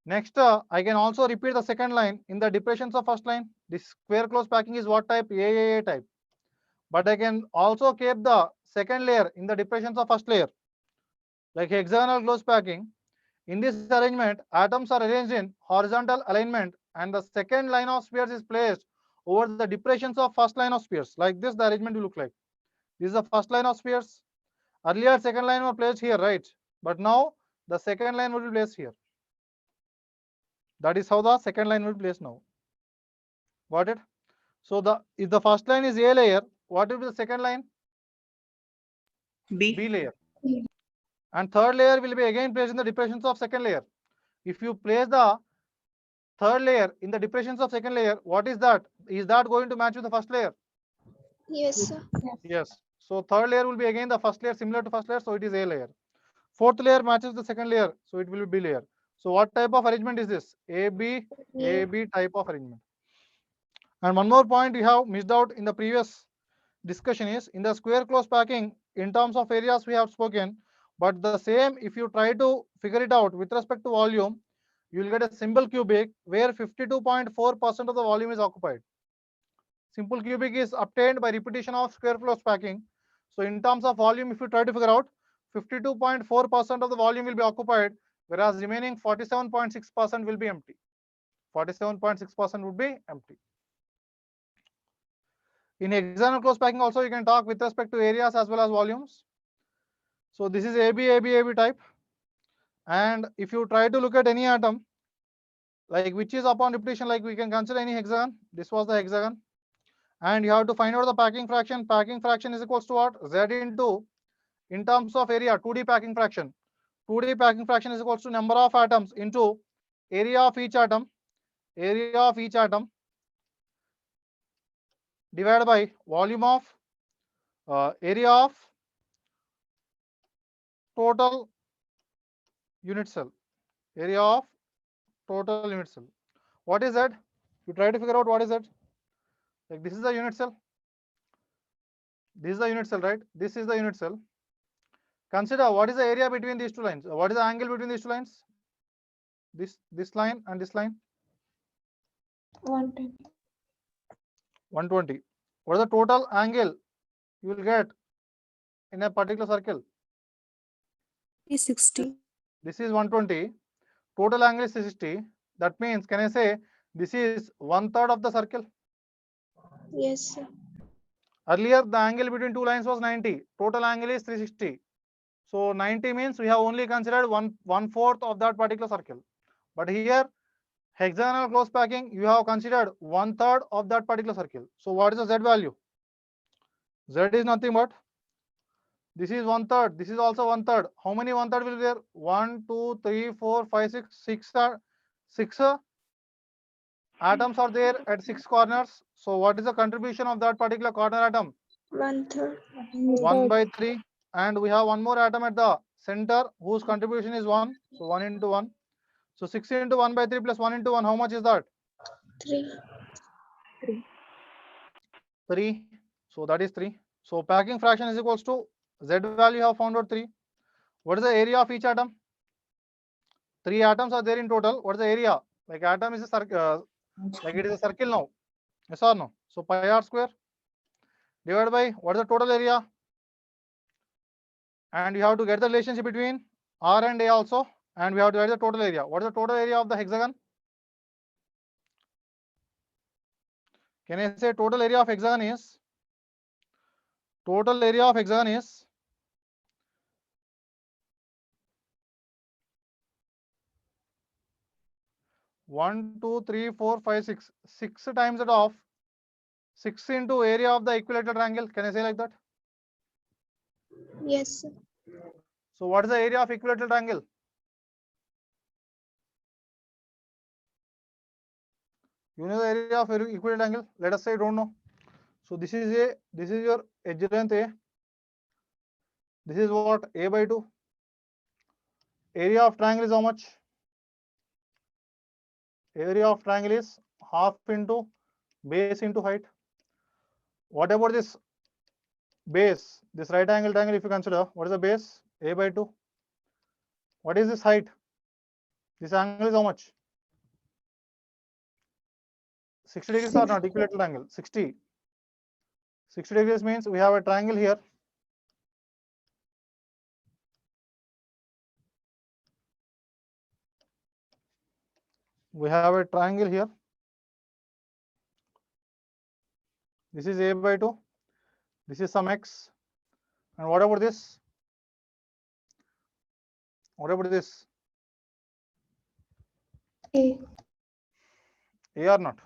Next, I can also repeat the second line in the depressions of first line. This square close packing is what type? AAA type. But I can also keep the second layer in the depressions of first layer, like hexagonal close packing. In this arrangement, atoms are arranged in horizontal alignment, and the second line of spheres is placed over the depressions of first line of spheres. Like this, the arrangement will look like. This is the first line of spheres. Earlier, second line was placed here, right? But now the second line will be placed here. That is how the second line will be placed now. Got it? So if the first line is A layer, what will be the second line? B layer. And third layer will be again placed in the depressions of second layer. If you place the third layer in the depressions of second layer, what is that? Is that going to match with the first layer?
Yes, sir.
Yes. So third layer will be again the first layer, similar to first layer, so it is A layer. Fourth layer matches the second layer, so it will be B layer. So what type of arrangement is this? AB type of arrangement. And one more point you have missed out in the previous discussion is in the square close packing, in terms of areas we have spoken, but the same if you try to figure it out with respect to volume, you will get a simple cubic where 52.4% of the volume is occupied. Simple cubic is obtained by repetition of square close packing. So in terms of volume, if you try to figure out, 52.4% of the volume will be occupied, whereas remaining 47.6% will be empty. 47.6% would be empty. In hexagonal close packing also you can talk with respect to areas as well as volumes. So this is AB type. And if you try to look at any atom, like which is upon repetition, like we can consider any hexagon. This was the hexagon. And you have to find out the packing fraction. Packing fraction is equals to what? Z into, in terms of area, 2D packing fraction. 2D packing fraction is equals to number of atoms into area of each atom. Area of each atom divided by volume of area of total unit cell. Area of total unit cell. What is that? You try to figure out what is that. Like this is the unit cell. This is the unit cell, right? This is the unit cell. Consider what is the area between these two lines. What is the angle between these two lines? This line and this line.
110.
120. What is the total angle you will get in a particular circle?
360.
This is 120. Total angle is 360. That means, can I say this is 1/3 of the circle?
Yes, sir.
Earlier, the angle between two lines was 90. Total angle is 360. So 90 means we have only considered 1/4 of that particular circle. But here, hexagonal close packing, you have considered 1/3 of that particular circle. So what is the Z value? Z is nothing but, this is 1/3. This is also 1/3. How many 1/3 will be there? 1, 2, 3, 4, 5, 6. Six atoms are there at 6 corners. So what is the contribution of that particular corner atom?
1/3.
1/3. And we have one more atom at the center whose contribution is 1. So 1 into 1. So 6 into 1/3 plus 1 into 1. How much is that?
3.
3. So that is 3. So packing fraction is equals to Z value you have found out 3. What is the area of each atom? 3 atoms are there in total. What is the area? Like atom is a circle, like it is a circle now. Yes or no? So pi r square divided by what is the total area? And you have to get the relationship between R and A also. And we have to write the total area. What is the total area of the hexagon? Can I say total area of hexagon is? Total area of hexagon is 1, 2, 3, 4, 5, 6. 6 times that of 6 into area of the equilateral triangle. Can I say like that?
Yes, sir.
So what is the area of equilateral triangle? You know the area of equilateral triangle? Let us say you don't know. So this is your edge length A. This is what? A by 2. Area of triangle is how much? Area of triangle is half into base into height. What about this base? This right angle triangle, if you consider, what is the base? A by 2. What is this height? This angle is how much? 60 degrees or not? Equilateral angle. 60. 60 degrees means we have a triangle here. We have a triangle here. This is A by 2. This is some X. And what about this? What about this?
A.
A or not?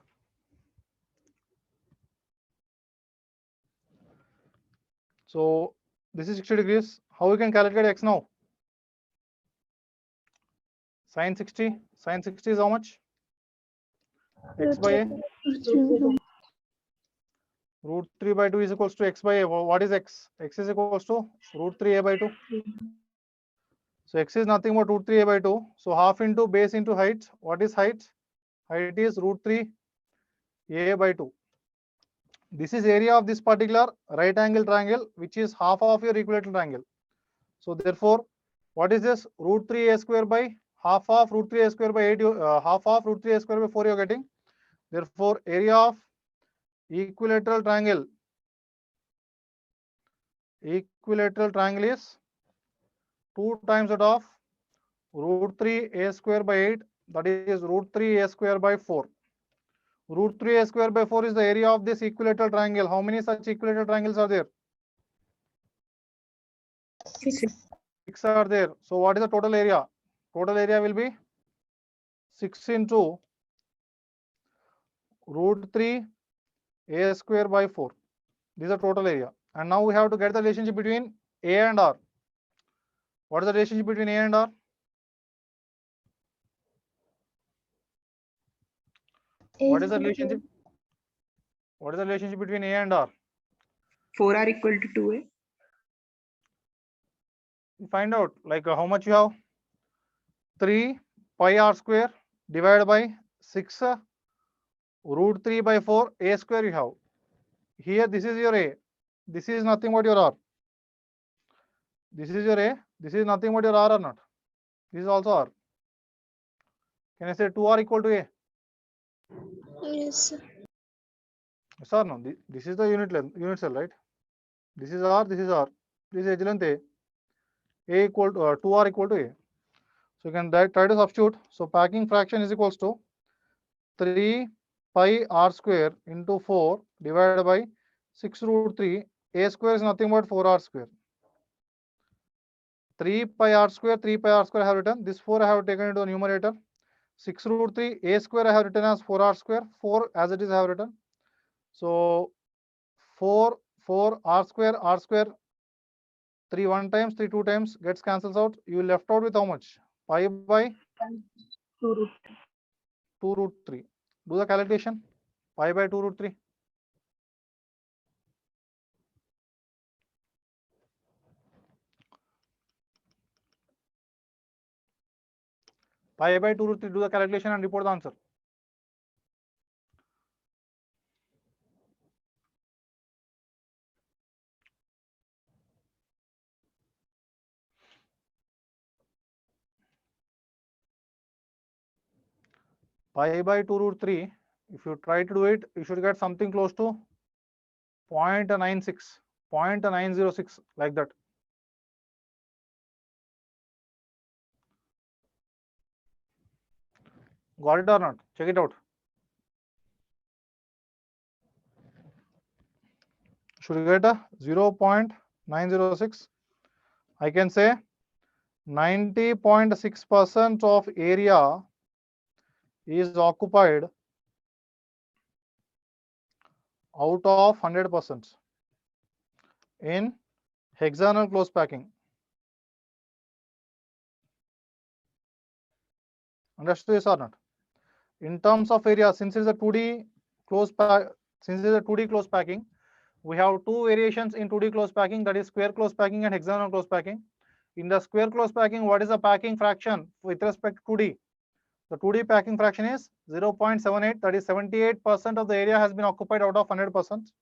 So this is 60 degrees. How we can calculate X now? Sin 60. Sin 60 is how much? X by A. Root 3 by 2 is equals to X by A. What is X? X is equals to root 3A by 2. So X is nothing but root 3A by 2. So half into base into height. What is height? Height is root 3A by 2. This is area of this particular right angle triangle, which is half of your equilateral triangle. So therefore, what is this? Root 3A square by half of root 3A square by 8, half of root 3A square by 4 you are getting. Therefore, area of equilateral triangle is 2 times that of root 3A square by 8, that is root 3A square by 4. Root 3A square by 4 is the area of this equilateral triangle. How many such equilateral triangles are there? 6 are there. So what is the total area? Total area will be 6 into root 3 A square by 4. This is the total area. And now we have to get the relationship between A and R. What is the relationship between A and R? What is the relationship? What is the relationship between A and R?
4R equal to 2A.
Find out like how much you have. 3 pi r square divided by 6 root 3 by 4 a square you have. Here this is your A. This is nothing but your R. This is your A. This is nothing but your R or not? This is also R. Can I say 2R equal to A?
Yes, sir.
Yes or no? This is the unit length, unit cell, right? This is R, this is R. This is edge length A. A equal to 2R equal to A. So you can try to substitute. So packing fraction is equals to 3 pi r square into 4 divided by 6 root 3. A square is nothing but 4R square. 3 pi r square I have written. This 4 I have taken into the numerator. 6 root 3 a square I have written as 4R square. 4 as it is I have written. So 4 r square 3 1 times 3 2 times gets cancels out. You will left out with how much? Pi by
2 root
2 root 3. Do the calculation. Pi by 2 root 3. Pi by 2 root 3. Do the calculation and report the answer. Pi by 2 root 3. If you try to do it, you should get something close to 0.96, 0.906, like that. Got it or not? Check it out. Should get a 0.906. I can say 90.6% of area is occupied out of 100% in hexagonal close packing. Understood this or not? In terms of area, since it is a 2D close packing, we have two variations in 2D close packing, that is square close packing and hexagonal close packing. In the square close packing, what is the packing fraction with respect to 2D? The 2D packing fraction is 0.78, that is 78% of the area has been occupied out of 100%.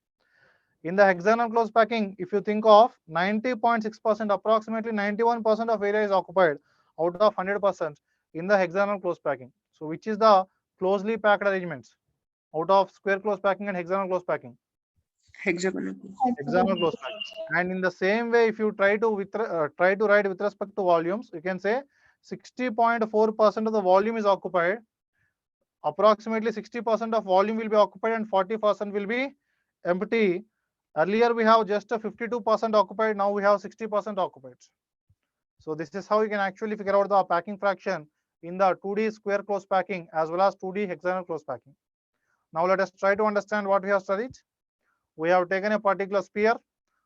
In the hexagonal close packing, if you think of 90.6%, approximately 91% of area is occupied out of 100% in the hexagonal close packing. So which is the closely packed arrangements out of square close packing and hexagonal close packing?
Hexagonal.
Hexagonal close packing. And in the same way, if you try to write with respect to volumes, you can say 60.4% of the volume is occupied. Approximately 60% of volume will be occupied and 40% will be empty. Earlier we have just a 52% occupied. Now we have 60% occupied. So this is how you can actually figure out the packing fraction in the 2D square close packing as well as 2D hexagonal close packing. Now let us try to understand what we have studied. We have taken a particular sphere.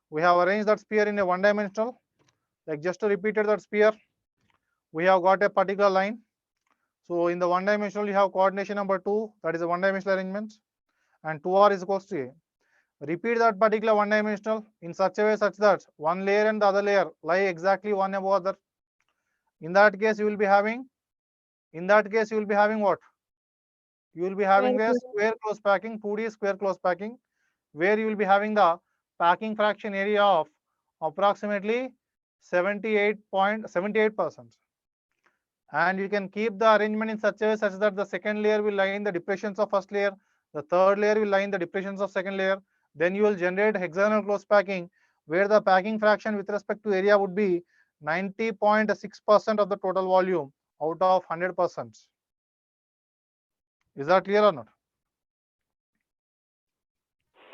We have arranged that sphere in a one-dimensional. Like just to repeat that sphere, we have got a particular line. So in the one-dimensional, you have coordination number 2, that is a one-dimensional arrangement, and 2R is equals to A. Repeat that particular one-dimensional in such a way such that one layer and the other layer lie exactly one above other. In that case, you will be having what? You will be having a square close packing, 2D square close packing, where you will be having the packing fraction area of approximately 78%. And you can keep the arrangement in such a way such that the second layer will lie in the depressions of first layer, the third layer will lie in the depressions of second layer. Then you will generate hexagonal close packing, where the packing fraction with respect to area would be 90.6% of the total volume out of 100%. Is that clear or not?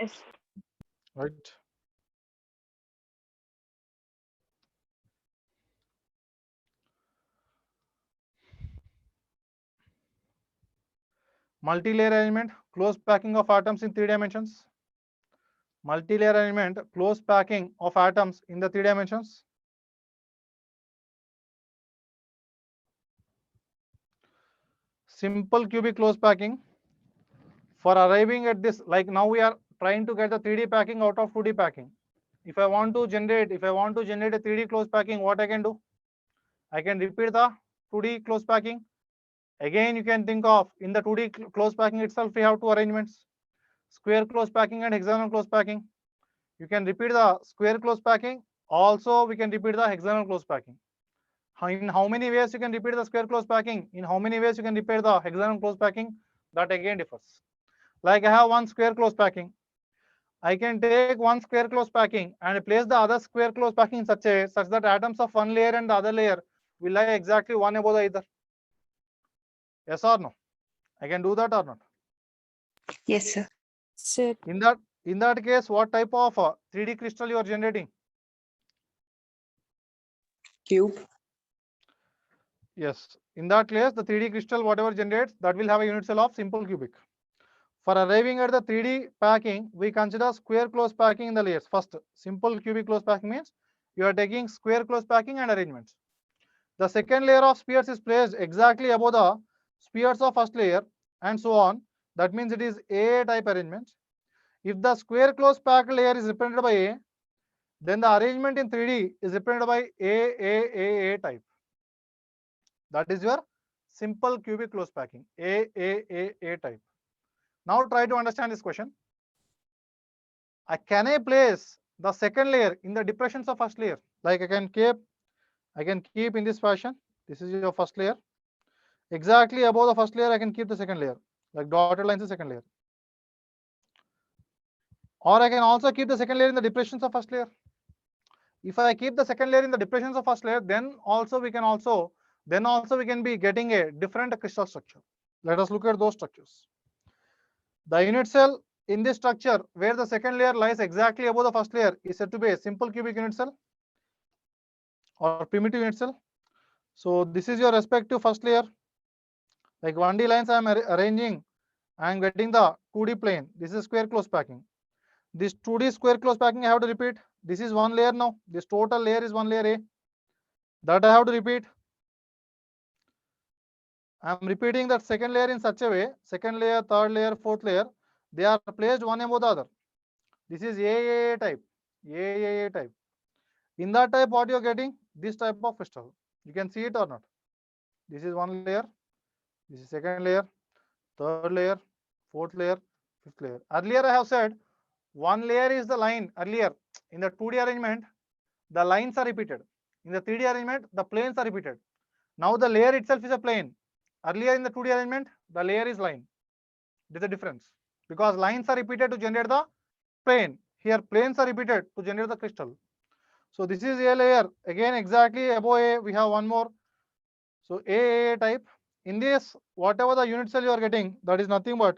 Yes.
Right. Multi-layer arrangement, close packing of atoms in 3 dimensions. Multi-layer arrangement, close packing of atoms in the 3 dimensions. Simple cubic close packing. For arriving at this, like now we are trying to get the 3D packing out of 2D packing. If I want to generate a 3D close packing, what I can do? I can repeat the 2D close packing. Again, you can think of in the 2D close packing itself, we have two arrangements: square close packing and hexagonal close packing. You can repeat the square close packing. Also, we can repeat the hexagonal close packing. In how many ways you can repeat the square close packing? In how many ways you can repeat the hexagonal close packing? That again differs. Like I have one square close packing. I can take one square close packing and place the other square close packing in such that atoms of one layer and the other layer will lie exactly one above the other. Yes or no? I can do that or not?
Yes, sir.
Sir.
In that case, what type of 3D crystal you are generating?
Cube.
Yes. In that case, the 3D crystal, whatever generates, that will have a unit cell of simple cubic. For arriving at the 3D packing, we consider square close packing in the layers. First, simple cubic close packing means you are taking square close packing and arrangements. The second layer of spheres is placed exactly above the spheres of first layer and so on. That means it is A type arrangement. If the square close packed layer is represented by A, then the arrangement in 3D is represented by A type. That is your simple cubic close packing, A type. Now try to understand this question. Can I place the second layer in the depressions of first layer? Like I can keep in this fashion. This is your first layer. Exactly above the first layer, I can keep the second layer. Like dotted lines is second layer. Or I can also keep the second layer in the depressions of first layer. If I keep the second layer in the depressions of first layer, then also we can be getting a different crystal structure. Let us look at those structures. The unit cell in this structure where the second layer lies exactly above the first layer is said to be a simple cubic unit cell or primitive unit cell. So this is your respective first layer. Like 1D lines I am arranging, I am getting the 2D plane. This is square close packing. This 2D square close packing I have to repeat. This is one layer now. This total layer is one layer A. That I have to repeat. I am repeating that second layer in such a way, second layer, third layer, fourth layer, they are placed one above the other. This is A type, A type. In that type, what you are getting? This type of crystal. You can see it or not? This is one layer, this is second layer, third layer, fourth layer, fifth layer. Earlier I have said one layer is the line. Earlier in the 2D arrangement, the lines are repeated. In the 3D arrangement, the planes are repeated. Now the layer itself is a plane. Earlier in the 2D arrangement, the layer is line. There is a difference because lines are repeated to generate the plane. Here planes are repeated to generate the crystal. So this is A layer. Again, exactly above A, we have one more. So A type. In this, whatever the unit cell you are getting, that is nothing but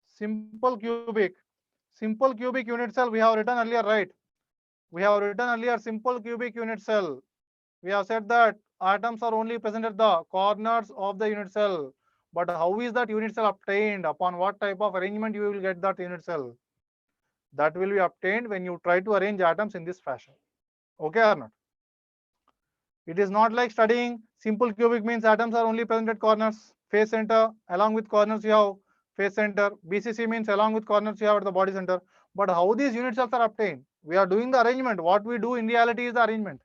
simple cubic. Simple cubic unit cell we have written earlier, right? We have written earlier simple cubic unit cell. We have said that atoms are only present at the corners of the unit cell. But how is that unit cell obtained? Upon what type of arrangement you will get that unit cell? That will be obtained when you try to arrange atoms in this fashion. Okay or not? It is not like studying simple cubic means atoms are only present at corners, face center, along with corners you have face center. BCC means along with corners you have at the body center. But how these unit cells are obtained? We are doing the arrangement. What we do in reality is the arrangement.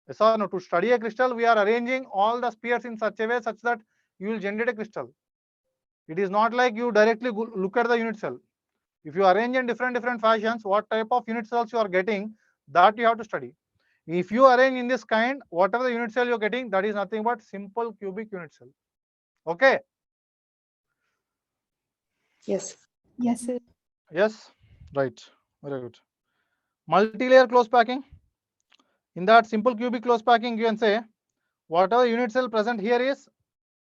Yes or no? To study a crystal, we are arranging all the spheres in such a way such that you will generate a crystal. It is not like you directly look at the unit cell. If you arrange in different fashions, what type of unit cells you are getting, that you have to study. If you arrange in this kind, whatever the unit cell you're getting, that is nothing but simple cubic unit cell. Okay?
Yes.
Yes, sir.
Yes? Right. Very good. Multi-layer close packing. In that simple cubic close packing, you can say whatever unit cell present here is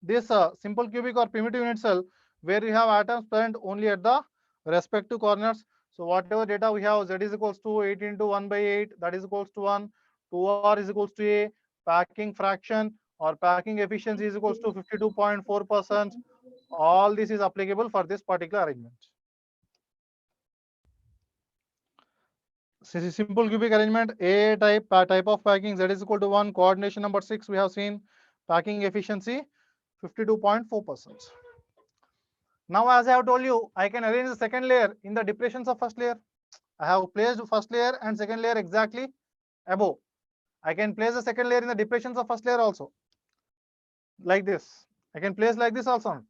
this simple cubic or primitive unit cell where you have atoms present only at the respective corners. So whatever data we have, Z is equals to 8 into 1 by 8, that is equals to 1. 2R is equals to A. Packing fraction or packing efficiency is equals to 52.4%. All this is applicable for this particular arrangement. simple cubic arrangement, A type of packing, Z is equal to 1. Coordination number 6, we have seen packing efficiency 52.4%. Now, as I have told you, I can arrange the second layer in the depressions of first layer. I have placed first layer and second layer exactly above. I can place the second layer in the depressions of first layer also. Like this. I can place like this also.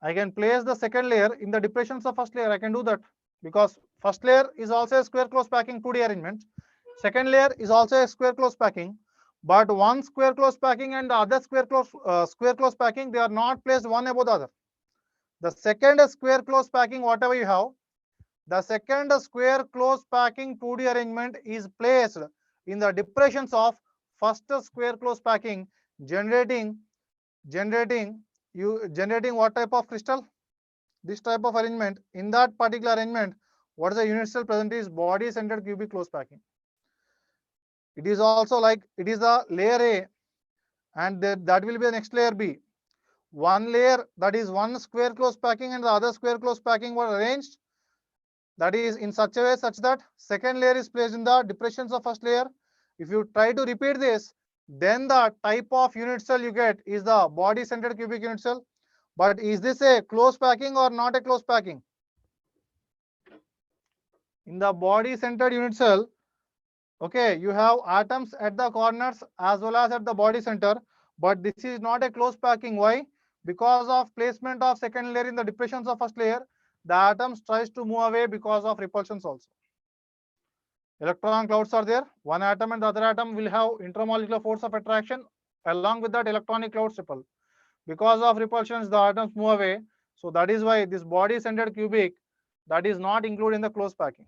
I can place the second layer in the depressions of first layer. I can do that because first layer is also a square close packing 2D arrangement. Second layer is also a square close packing, but one square close packing and the other square close packing, they are not placed one above the other. The second square close packing, whatever you have, the second square close packing 2D arrangement is placed in the depressions of first square close packing, generating what type of crystal? This type of arrangement. In that particular arrangement, what is the unit cell present is body centered cubic close packing. It is also like it is the layer A, and that will be the next layer B. One layer, that is one square close packing, and the other square close packing were arranged. That is in such a way such that second layer is placed in the depressions of first layer. If you try to repeat this, then the type of unit cell you get is the body centered cubic unit cell. But is this a close packing or not a close packing? In the body centered unit cell, okay, you have atoms at the corners as well as at the body center, but this is not a close packing. Why? Because of placement of second layer in the depressions of first layer, the atoms tries to move away because of repulsions also. Electron clouds are there. One atom and the other atom will have intermolecular force of attraction. Along with that, electronic clouds repel. Because of repulsions, the atoms move away. So that is why this body centered cubic, that is not included in the close packing.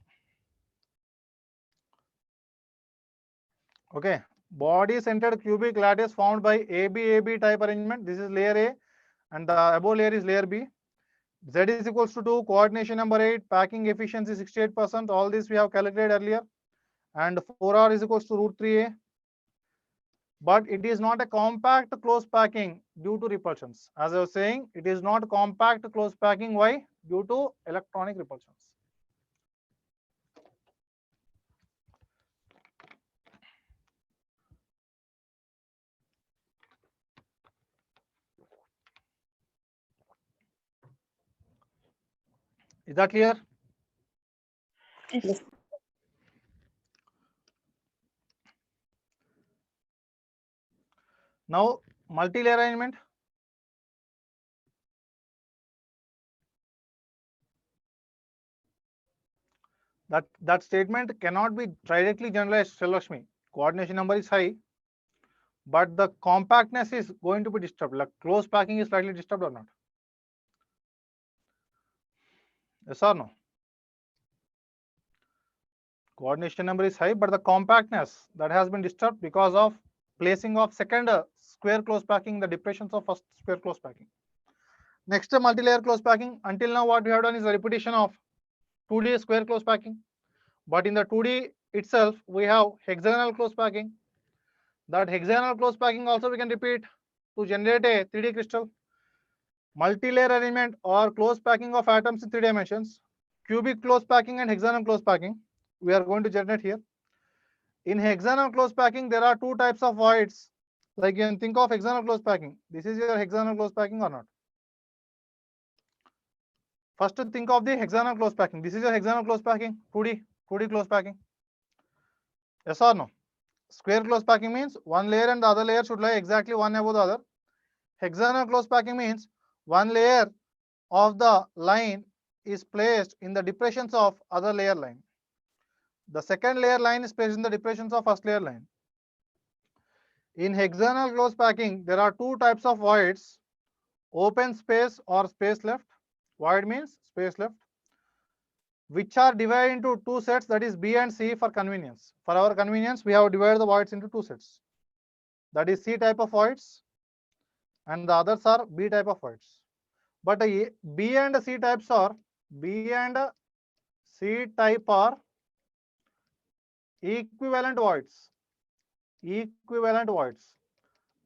Okay, body centered cubic lattice formed by AB type arrangement. This is layer A, and the above layer is layer B. Z is equals to 2. Coordination number 8. Packing efficiency 68%. All this we have calculated earlier. And 4R is equals to root 3A. But it is not a compact close packing due to repulsions. As I was saying, it is not compact close packing. Why? Due to electronic repulsions. Is that clear?
Yes.
Now, multi-layer arrangement. That statement cannot be directly generalized, Shalakshmi. Coordination number is high, but the compactness is going to be disturbed. Like close packing is slightly disturbed or not? Yes or no? Coordination number is high, but the compactness that has been disturbed because of placing of second square close packing, the depressions of first square close packing. Next, multi-layer close packing. Until now, what we have done is a repetition of 2D square close packing. But in the 2D itself, we have hexagonal close packing. That hexagonal close packing also we can repeat to generate a 3D crystal. Multi-layer arrangement or close packing of atoms in 3 dimensions. Cubic close packing and hexagonal close packing we are going to generate here. In hexagonal close packing, there are 2 types of voids. Like you can think of hexagonal close packing. This is your hexagonal close packing or not? First, to think of the hexagonal close packing. This is your hexagonal close packing, 2D close packing. Yes or no? Square close packing means one layer and the other layer should lie exactly one above the other. Hexagonal close packing means one layer of the line is placed in the depressions of other layer line. The second layer line is placed in the depressions of first layer line. In hexagonal close packing, there are 2 types of voids: open space or space left. Void means space left, which are divided into 2 sets, that is B and C for convenience. For our convenience, we have divided the voids into 2 sets. That is C type of voids, and the others are B type of voids. But B and C types are equivalent voids.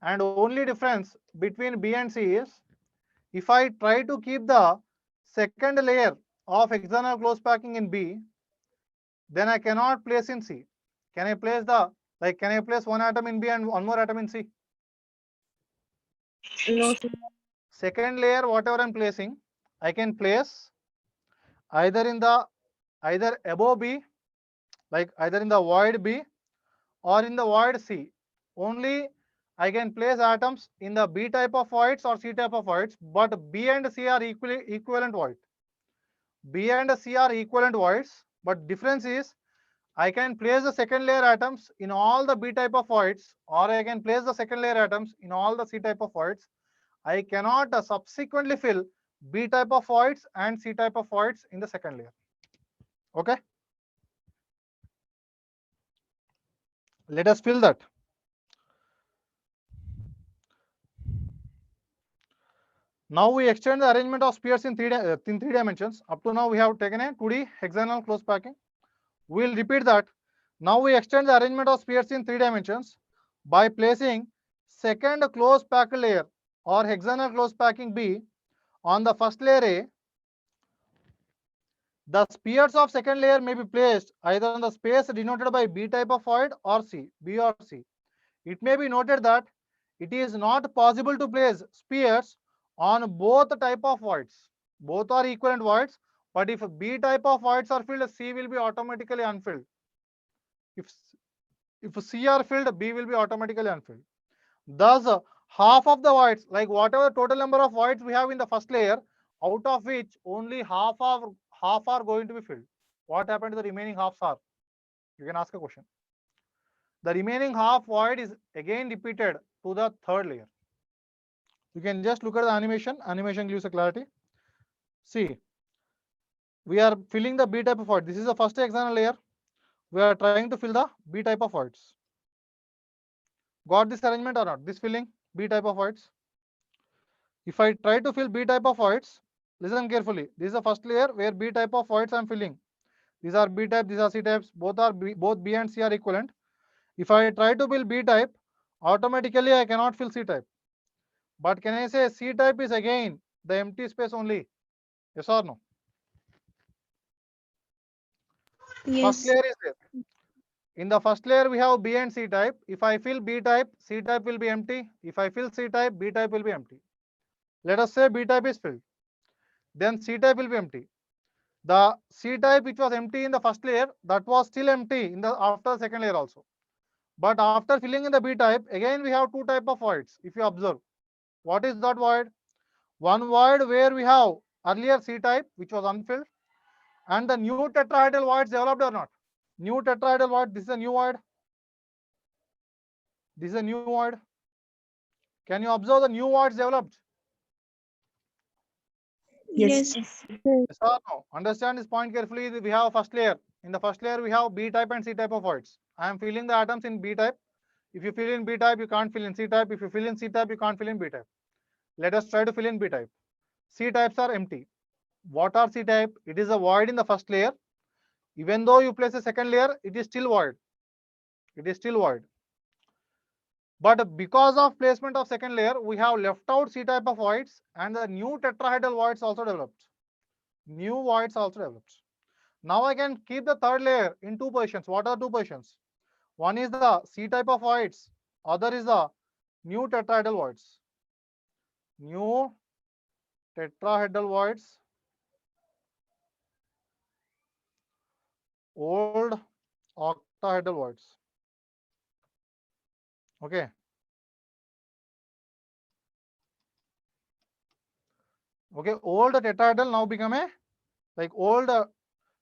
And only difference between B and C is, if I try to keep the second layer of hexagonal close packing in B, then I cannot place in C. Can I place can I place one atom in B and one more atom in C?
No, sir.
Second layer, whatever I'm placing, I can place either above B, like either in the void B or in the void C. Only I can place atoms in the B type of voids or C type of voids, but B and C are equivalent void. B and C are equivalent voids, but difference is I can place the second layer atoms in all the B type of voids, or I can place the second layer atoms in all the C type of voids. I cannot subsequently fill B type of voids and C type of voids in the second layer. Okay. Let us fill that. Now we extend the arrangement of spheres in three dimensions. Up to now we have taken a 2D hexagonal close packing. We will repeat that. Now we extend the arrangement of spheres in 3 dimensions by placing second close packed layer or hexagonal close packing B on the first layer A. The spheres of second layer may be placed either on the space denoted by B type of void or C, B or C. It may be noted that it is not possible to place spheres on both type of voids. Both are equivalent voids, but if B type of voids are filled, C will be automatically unfilled. If C are filled, B will be automatically unfilled. Thus, half of the voids, like whatever total number of voids we have in the first layer, out of which only half are going to be filled. What happened to the remaining halves are? You can ask a question. The remaining half void is again repeated to the third layer. You can just look at the animation. Animation gives a clarity. See, we are filling the B type of void. This is the first hexagonal layer. We are trying to fill the B type of voids. Got this arrangement or not? This filling B type of voids. If I try to fill B type of voids, listen carefully. This is the first layer where B type of voids I am filling. These are B type, these are C types. Both B and C are equivalent. If I try to fill B type, automatically I cannot fill C type. But can I say C type is again the empty space only? Yes or no? First
Yes.
layer is there. In the first layer, we have B and C type. If I fill B type, C type will be empty. If I fill C type, B type will be empty. Let us say B type is filled. Then C type will be empty. The C type which was empty in the first layer, that was still empty in the after second layer also. But after filling in the B type, again we have two type of voids. If you observe, what is that void? One void where we have earlier C type which was unfilled, and the new tetrahedral voids developed or not? New tetrahedral void. This is a new void. This is a new void. Can you observe the new voids developed?
Yes.
Yes.
Yes or no? Understand this point carefully. We have first layer. In the first layer, we have B type and C type of voids. I am filling the atoms in B type. If you fill in B type, you can't fill in C type. If you fill in C type, you can't fill in B type. Let us try to fill in B type. C types are empty. What are C type? It is a void in the first layer. Even though you place a second layer, it is still void. It is still void. But because of placement of second layer, we have left out C type of voids, and the new tetrahedral voids also developed. New voids also developed. Now I can keep the third layer in two positions. What are two positions? One is the C type of voids, other is the new tetrahedral voids. New tetrahedral voids, old octahedral voids. Okay. Okay, old tetrahedral now become a old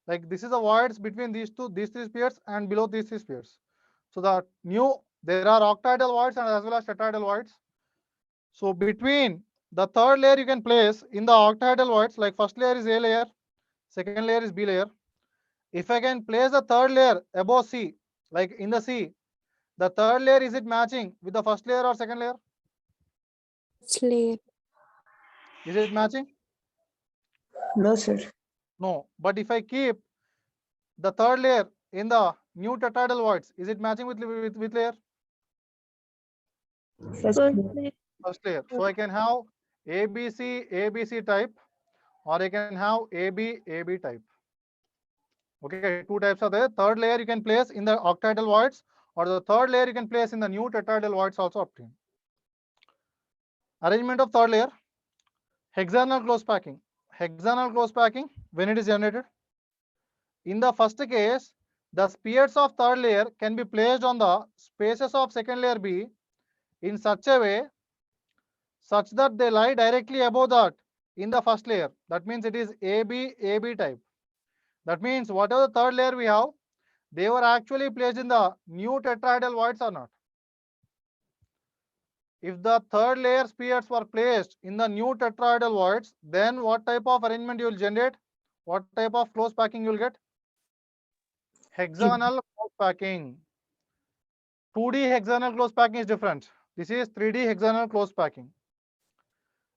this is the voids between these three spheres and below these three spheres. So the new, there are octahedral voids and as well as tetrahedral voids. So between the third layer you can place in the octahedral voids, like first layer is A layer, second layer is B layer. If I can place the third layer above C, like in the C, the third layer, is it matching with the first layer or second layer?
Layer.
Is it matching?
No, sir.
No. But if I keep the third layer in the new tetrahedral voids, is it matching with layer?
First layer.
First layer. So I can have ABC type, or I can have AB type. Okay, two types are there. Third layer you can place in the octahedral voids, or the third layer you can place in the new tetrahedral voids also obtained. Arrangement of third layer. Hexagonal close packing. Hexagonal close packing, when it is generated. In the first case, the spheres of third layer can be placed on the spaces of second layer B in such a way such that they lie directly above that in the first layer. That means it is AB type. That means whatever the third layer we have, they were actually placed in the new tetrahedral voids or not. If the third layer spheres were placed in the new tetrahedral voids, then what type of arrangement you will generate? What type of close packing you will get? Hexagonal close packing. 2D hexagonal close packing is different. This is 3D hexagonal close packing.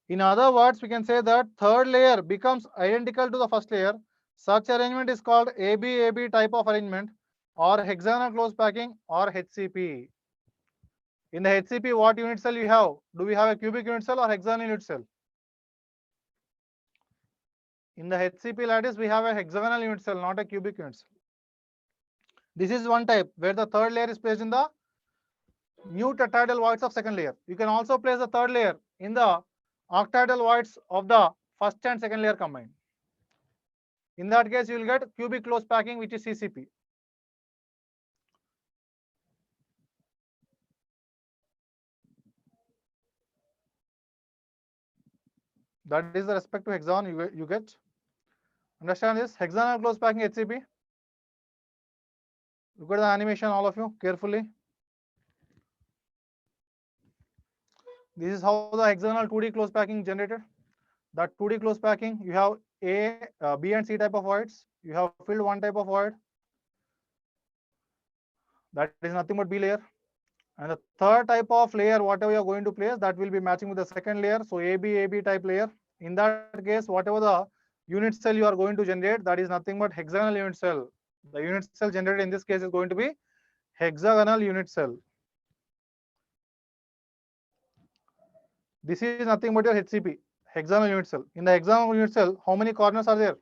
In other words, we can say that third layer becomes identical to the first layer. Such arrangement is called AB type of arrangement, or hexagonal close packing, or HCP. In the HCP, what unit cell you have? Do we have a cubic unit cell or hexagonal unit cell? In the HCP lattice, we have a hexagonal unit cell, not a cubic unit cell. This is one type where the third layer is placed in the new tetrahedral voids of second layer. You can also place the third layer in the octahedral voids of the first and second layer combined. In that case, you will get cubic close packing, which is CCP. That is the respect to hexagon you get. Understand this? Hexagonal close packing HCP. Look at the animation, all of you, carefully. This is how the hexagonal 2D close packing generated. That 2D close packing, you have B and C type of voids. You have filled one type of void. That is nothing but B layer. And the third type of layer, whatever you are going to place, that will be matching with the second layer. So AB type layer. In that case, whatever the unit cell you are going to generate, that is nothing but hexagonal unit cell. The unit cell generated in this case is going to be hexagonal unit cell. This is nothing but your HCP, hexagonal unit cell. In the hexagonal unit cell, how many corners are there?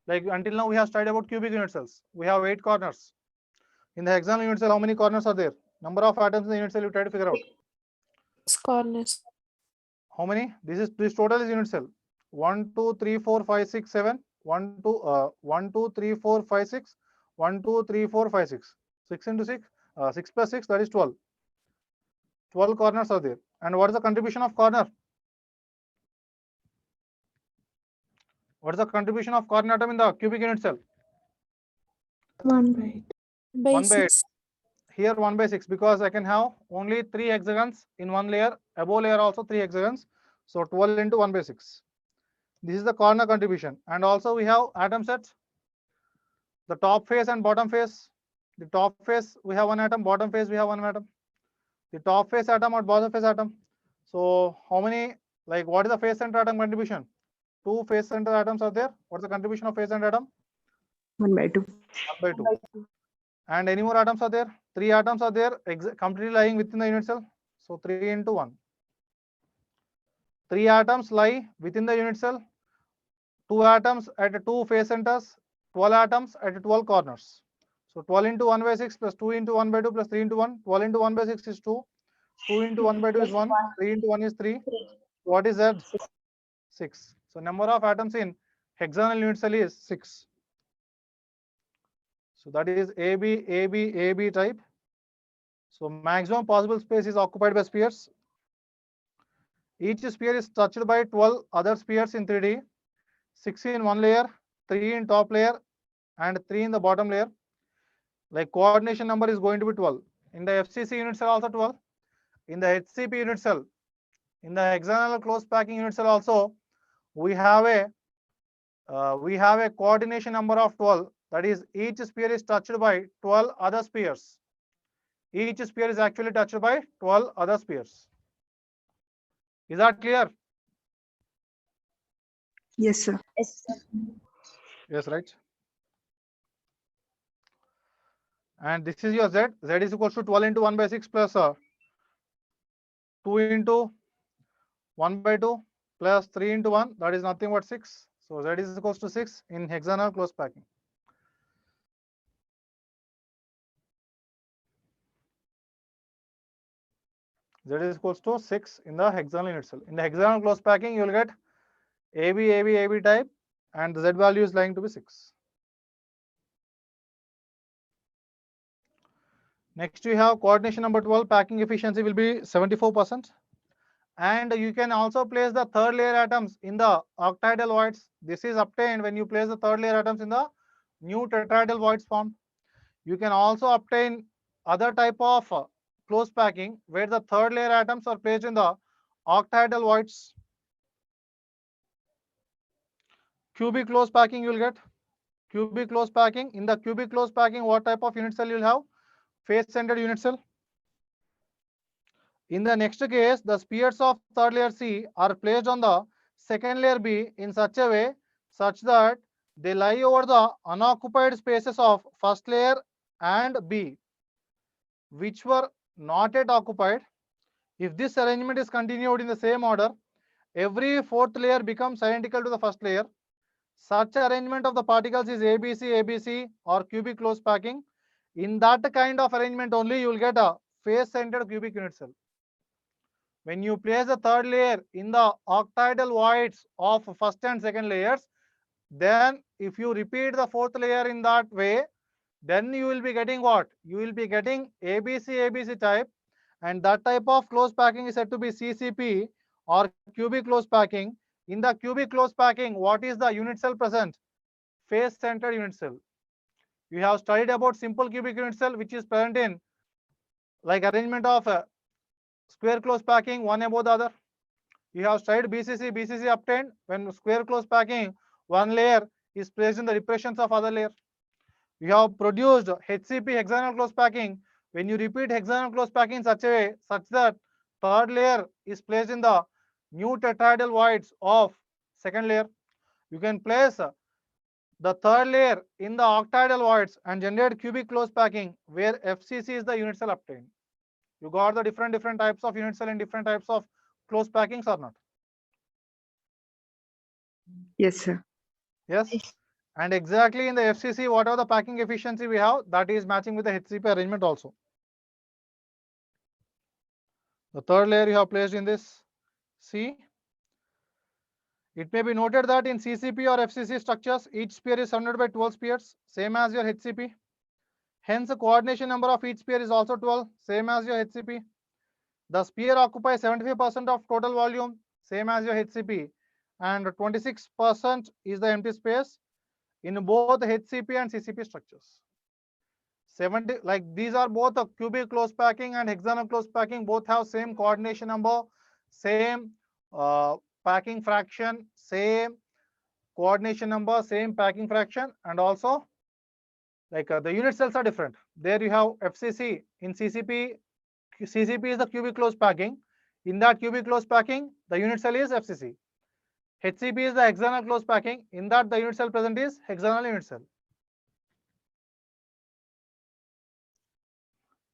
Like until now, we have studied about cubic unit cells. We have 8 corners. In the hexagonal unit cell, how many corners are there? Number of atoms in the unit cell, you try to figure out.
Corners.
How many? This total is unit cell. 1, 2, 3, 4, 5, 6, 7. 1, 2, 3, 4, 5, 6. 1, 2, 3, 4, 5, 6. 6 into 6. 6 plus 6, that is 12. 12 corners are there. And what is the contribution of corner? What is the contribution of corner atom in the cubic unit cell?
1 by 8.
By
1 by 8.
6.
Here 1 by 6, because I can have only 3 hexagons in one layer, above layer also 3 hexagons. So 12 into 1 by 6. This is the corner contribution. And also we have atom sets. The top face and bottom face. The top face we have one atom, bottom face we have one atom. The top face atom or bottom face atom. So how many, like what is the face center atom contribution? 2 face center atoms are there. What's the contribution of face center atom?
1 by 2.
1 by 2. And any more atoms are there? 3 atoms are there, completely lying within the unit cell. So 3 into 1. 3 atoms lie within the unit cell. 2 atoms at 2 face centers. 12 atoms at 12 corners. So 12 into 1 by 6 plus 2 into 1 by 2 plus 3 into 1. 12 into 1 by 6 is 2. 2 into 1 by 2 is 1. 3 into 1 is 3. What is that? 6. So number of atoms in hexagonal unit cell is 6. So that is AB type. So maximum possible space is occupied by spheres. Each sphere is touched by 12 other spheres in 3D. 6 in one layer, 3 in top layer, and 3 in the bottom layer. Like coordination number is going to be 12. In the FCC unit cell also 12. In the HCP unit cell, in the hexagonal close packing unit cell also, we have a coordination number of 12. That is, each sphere is touched by 12 other spheres. Each sphere is actually touched by 12 other spheres. Is that clear?
Yes, sir.
Yes, sir.
Yes, right. And this is your Z. Z is equals to 12 into 1 by 6 plus 2 into 1 by 2 plus 3 into 1. That is nothing but 6. So Z is equals to 6 in hexagonal close packing. Z is equals to 6 in the hexagonal unit cell. In the hexagonal close packing, you will get AB, AB, AB type, and the Z value is lying to be 6. Next, we have coordination number 12, packing efficiency will be 74%. And you can also place the third layer atoms in the octahedral voids. This is obtained when you place the third layer atoms in the new tetrahedral voids formed. You can also obtain other type of close packing where the third layer atoms are placed in the octahedral voids. Cubic close packing you will get. Cubic close packing. In the cubic close packing, what type of unit cell you will have? Face-centered unit cell. In the next case, the spheres of third layer C are placed on the second layer B in such a way such that they lie over the unoccupied spaces of first layer and B, which were not yet occupied. If this arrangement is continued in the same order, every fourth layer becomes identical to the first layer. Such arrangement of the particles is ABC, ABC or cubic close packing. In that kind of arrangement only, you will get a face-centered cubic unit cell. When you place the third layer in the octahedral voids of first and second layers, then if you repeat the fourth layer in that way, then you will be getting what? You will be getting ABC, ABC type, and that type of close packing is said to be CCP or cubic close packing. In the cubic close packing, what is the unit cell present? Face-centered unit cell. You have studied about simple cubic unit cell, which is present in like arrangement of square close packing, one above the other. You have studied BCC, BCC obtained when square close packing, one layer is placed in the depressions of other layer. You have produced HCP, hexagonal close packing, when you repeat hexagonal close packing in such a way such that third layer is placed in the new tetrahedral voids of second layer. You can place the third layer in the octahedral voids and generate cubic close packing where FCC is the unit cell obtained. You got the different types of unit cell and different types of close packings or not?
Yes, sir.
Yes.
Yes.
And exactly in the FCC, whatever the packing efficiency we have, that is matching with the HCP arrangement also. The third layer you have placed in this C. It may be noted that in CCP or FCC structures, each sphere is surrounded by 12 spheres, same as your HCP. Hence, the coordination number of each sphere is also 12, same as your HCP. The sphere occupies 75% of total volume, same as your HCP, and 26% is the empty space in both HCP and CCP structures. 70, like these are both a cubic close packing and hexagonal close packing, both have same coordination number, same packing fraction, same coordination number, same packing fraction, and also like the unit cells are different. There you have FCC. In CCP, CCP is the cubic close packing. In that cubic close packing, the unit cell is FCC. HCP is the hexagonal close packing. In that, the unit cell present is hexagonal unit cell.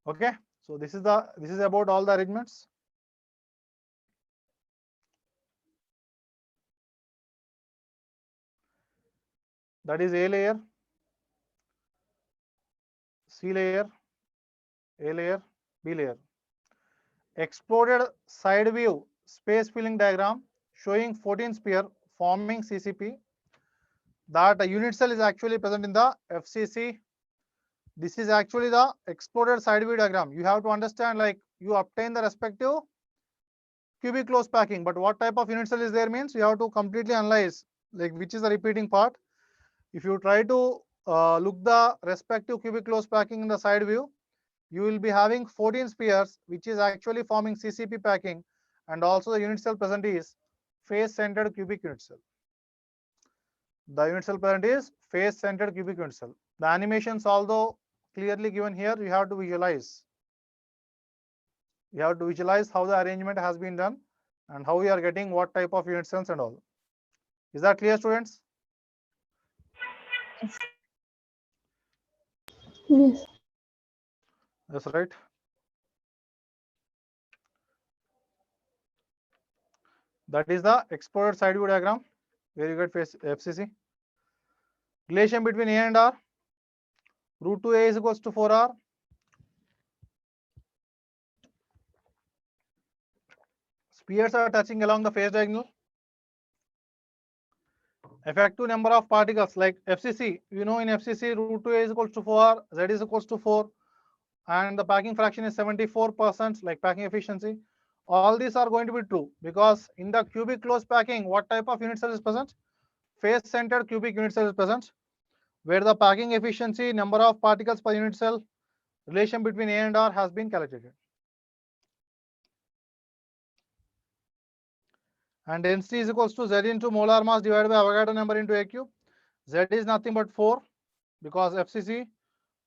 Okay, so this is about all the arrangements. That is A layer, C layer, A layer, B layer. Exploded side view space filling diagram showing 14 sphere forming CCP. That a unit cell is actually present in the FCC. This is actually the exploded side view diagram. You have to understand, like you obtain the respective cubic close packing, but what type of unit cell is there means you have to completely analyze like which is the repeating part. If you try to look the respective cubic close packing in the side view, you will be having 14 spheres, which is actually forming CCP packing, and also the unit cell present is face-centered cubic unit cell. The unit cell present is face-centered cubic unit cell. The animations, although clearly given here, you have to visualize. You have to visualize how the arrangement has been done and how we are getting what type of unit cells and all. Is that clear, students?
Yes.
Yes.
That's right. That is the exploded side view diagram where you get face FCC. Relation between A and R. Root 2A is equals to 4R. Piers are touching along the phase diagonal. Effective number of particles like FCC, you know in FCC root 2a is equals to 4, z is equals to 4, and the packing fraction is 74%, like packing efficiency. All these are going to be true because in the cubic close packing, what type of unit cell is present? Face centered cubic unit cell is present, where the packing efficiency, number of particles per unit cell, relation between A and R has been calculated. And density is equals to Z into molar mass divided by Avogadro number into A cube. Z is nothing but 4 because FCC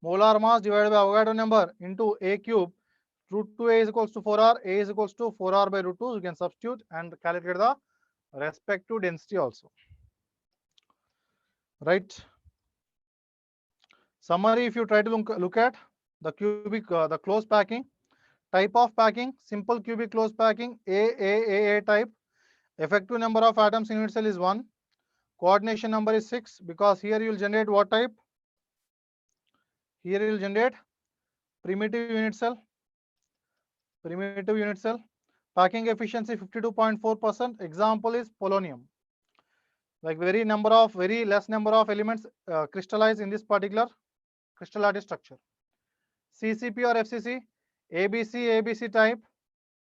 molar mass divided by Avogadro number into A cube. Root 2a is equals to 4r, a is equals to 4r by root 2. You can substitute and calculate the respective density also. Right? Summary, if you try to look at the cubic, the close packing, type of packing, simple cubic close packing, A type. Effective number of atoms in unit cell is 1. Coordination number is 6 because here you will generate what type? Here you will generate primitive unit cell. Primitive unit cell. Packing efficiency 52.4%. Example is polonium. Like very less number of elements crystallize in this particular crystal lattice structure. CCP or FCC, ABC type.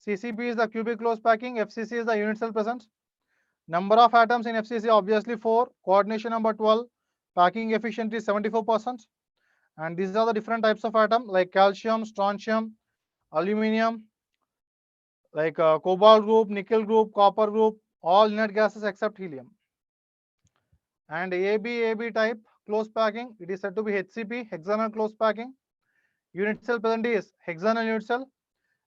CCP is the cubic close packing, FCC is the unit cell present. Number of atoms in FCC obviously 4, coordination number 12, packing efficiency 74%. And these are the different types of atom like calcium, strontium, aluminium, like cobalt group, nickel group, copper group, all inert gases except helium. And AB type close packing, it is said to be HCP, hexagonal close packing. Unit cell present is hexagonal unit cell.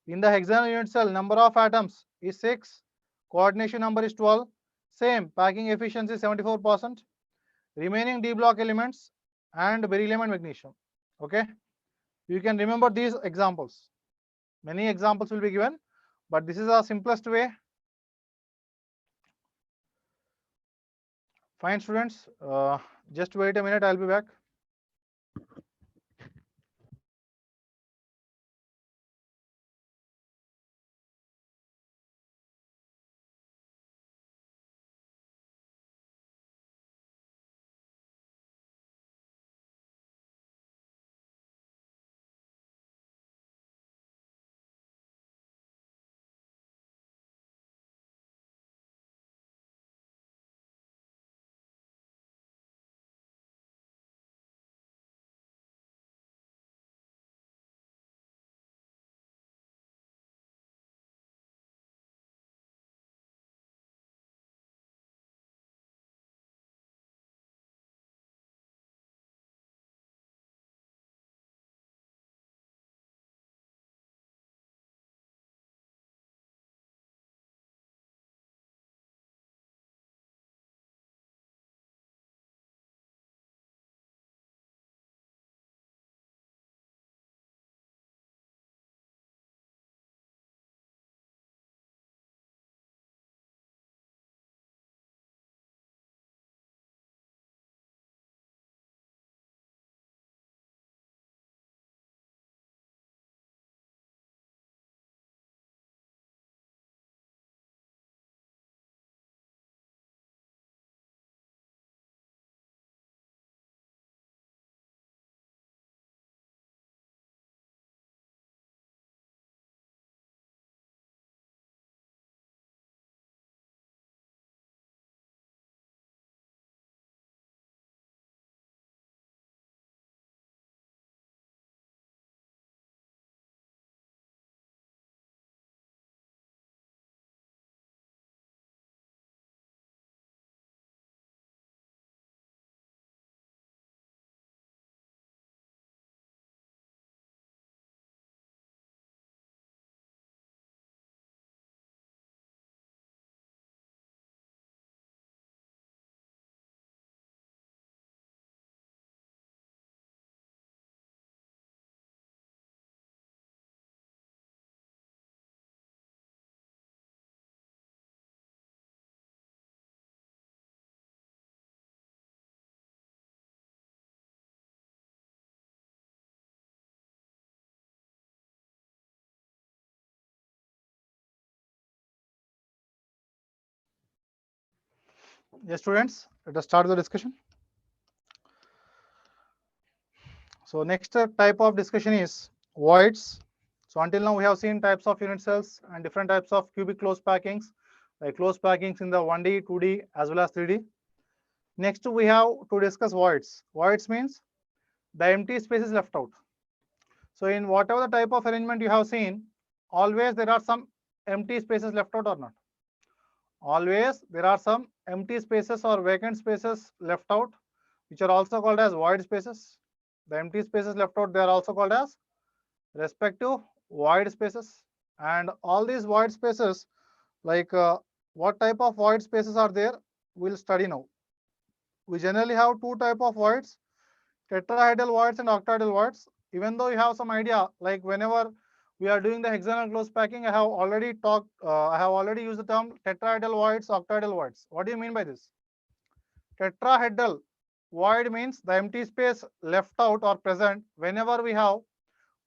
In the hexagonal unit cell, number of atoms is 6, coordination number is 12, same packing efficiency 74%. Remaining D block elements and beryllium and magnesium. Okay, you can remember these examples. Many examples will be given, but this is the simplest way. Fine, students. Just wait a minute, I'll be back. Yes, students, let us start the discussion. So next type of discussion is voids. So until now we have seen types of unit cells and different types of cubic close packings, like close packings in the 1D, 2D as well as 3D. Next we have to discuss voids. Voids means the empty space is left out. So in whatever the type of arrangement you have seen, always there are some empty spaces left out or not. Always there are some empty spaces or vacant spaces left out, which are also called as void spaces. The empty spaces left out, they are also called as respective void spaces. And all these void spaces, like what type of void spaces are there, we'll study now. We generally have two type of voids, tetrahedral voids and octahedral voids. Even though you have some idea, like whenever we are doing the hexagonal close packing, I have already used the term tetrahedral voids, octahedral voids. What do you mean by this? Tetrahedral void means the empty space left out or present whenever we have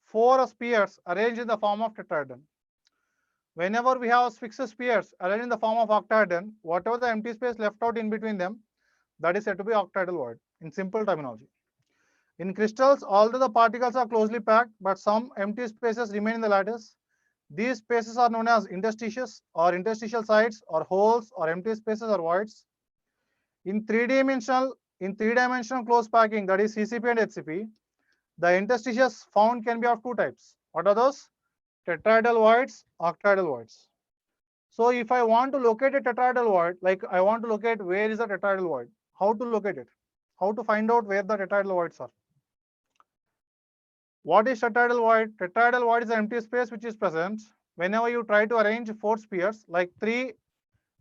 four spheres arranged in the form of tetrahedron. Whenever we have six spheres arranged in the form of octahedron, whatever the empty space left out in between them, that is said to be octahedral void in simple terminology. In crystals, although the particles are closely packed, but some empty spaces remain in the lattice. These spaces are known as interstices or interstitial sites or holes or empty spaces or voids. In three-dimensional close packing, that is CCP and HCP, the interstices found can be of two types. What are those? Tetrahedral voids, octahedral voids. So if I want to locate a tetrahedral void, like I want to locate where is the tetrahedral void, how to locate it? How to find out where the tetrahedral voids are? What is tetrahedral void? Tetrahedral void is an empty space which is present whenever you try to arrange four spheres, like three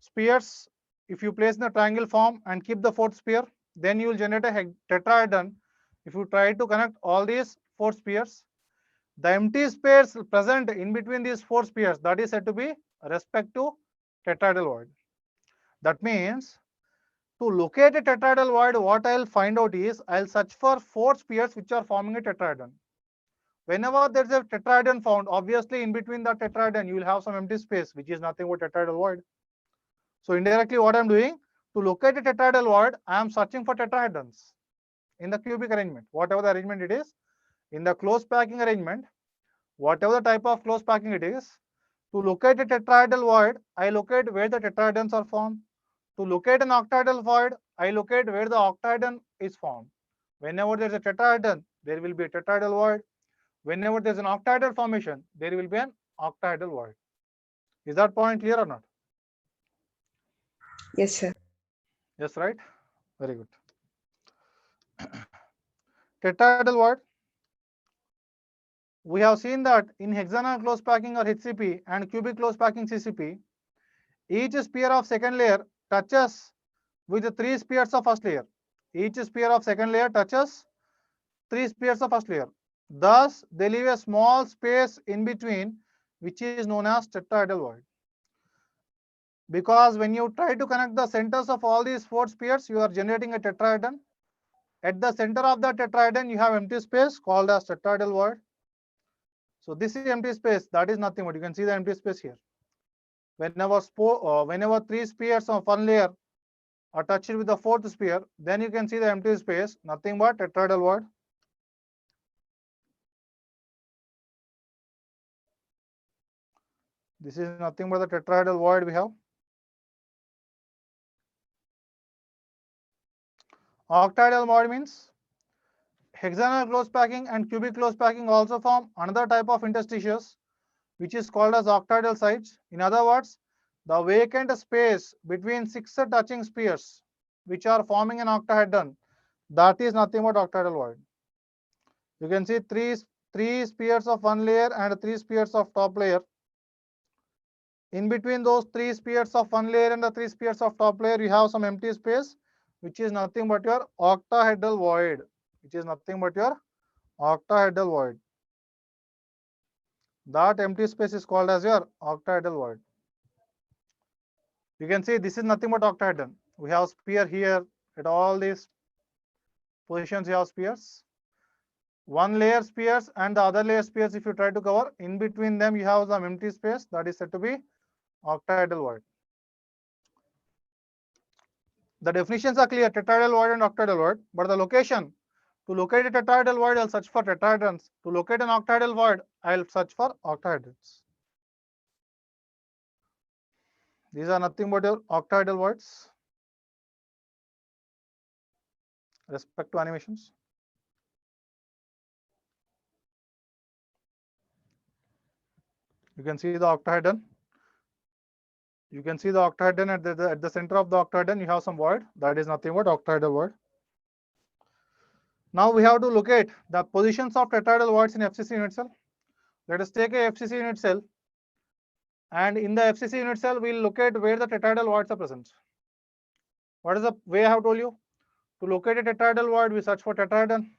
spheres. If you place in the triangle form and keep the fourth sphere, then you will generate a tetrahedron. If you try to connect all these four spheres, the empty space present in between these four spheres, that is said to be respective tetrahedral void. That means to locate a tetrahedral void, what I'll find out is I'll search for four spheres which are forming a tetrahedron. Whenever there's a tetrahedron found, obviously in between the tetrahedron you will have some empty space, which is nothing but tetrahedral void. So indirectly what I'm doing, to locate a tetrahedral void, I am searching for tetrahedrons in the cubic arrangement, whatever the arrangement it is. In the close packing arrangement, whatever the type of close packing it is, to locate a tetrahedral void, I locate where the tetrahedrons are found. To locate an octahedral void, I locate where the octahedron is found. Whenever there is a tetrahedron, there will be a tetrahedral void. Whenever there is an octahedral formation, there will be an octahedral void. Is that point clear or not?
Yes, sir.
Yes, right? Very good. Tetrahedral void. We have seen that in hexagonal close packing or HCP and cubic close packing CCP, each sphere of second layer touches with the three spheres of first layer. Each sphere of second layer touches three spheres of first layer. Thus, they leave a small space in between, which is known as tetrahedral void. Because when you try to connect the centers of all these four spheres, you are generating a tetrahedron. At the center of the tetrahedron, you have empty space called as tetrahedral void. So this is empty space. That is nothing but you can see the empty space here. Whenever three spheres of one layer are touched with the fourth sphere, then you can see the empty space, nothing but tetrahedral void. This is nothing but the tetrahedral void we have. Octahedral void means hexagonal close packing and cubic close packing also form another type of interstices, which is called as octahedral sites. In other words, the vacant space between six touching spheres, which are forming an octahedron, that is nothing but octahedral void. You can see three spheres of one layer and three spheres of top layer. In between those three spheres of one layer and the three spheres of top layer, you have some empty space, which is nothing but your octahedral void. Which is nothing but your octahedral void. That empty space is called as your octahedral void. You can see this is nothing but octahedron. We have sphere here at all these positions. You have spheres. One layer spheres and the other layer spheres. If you try to cover, in between them you have some empty space. That is said to be octahedral void. The definitions are clear, tetrahedral void and octahedral void, but the location, to locate a tetrahedral void, I'll search for tetrahedrons. To locate an octahedral void, I'll search for octahedrons. These are nothing but your octahedral voids. Respect to animations. You can see the octahedron. You can see the octahedron at the center of the octahedron. You have some void. That is nothing but octahedral void. Now we have to locate the positions of tetrahedral voids in FCC unit cell. Let us take a FCC unit cell, and in the FCC unit cell, we'll locate where the tetrahedral voids are present. What is the way I have told you? To locate a tetrahedral void, we search for tetrahedron.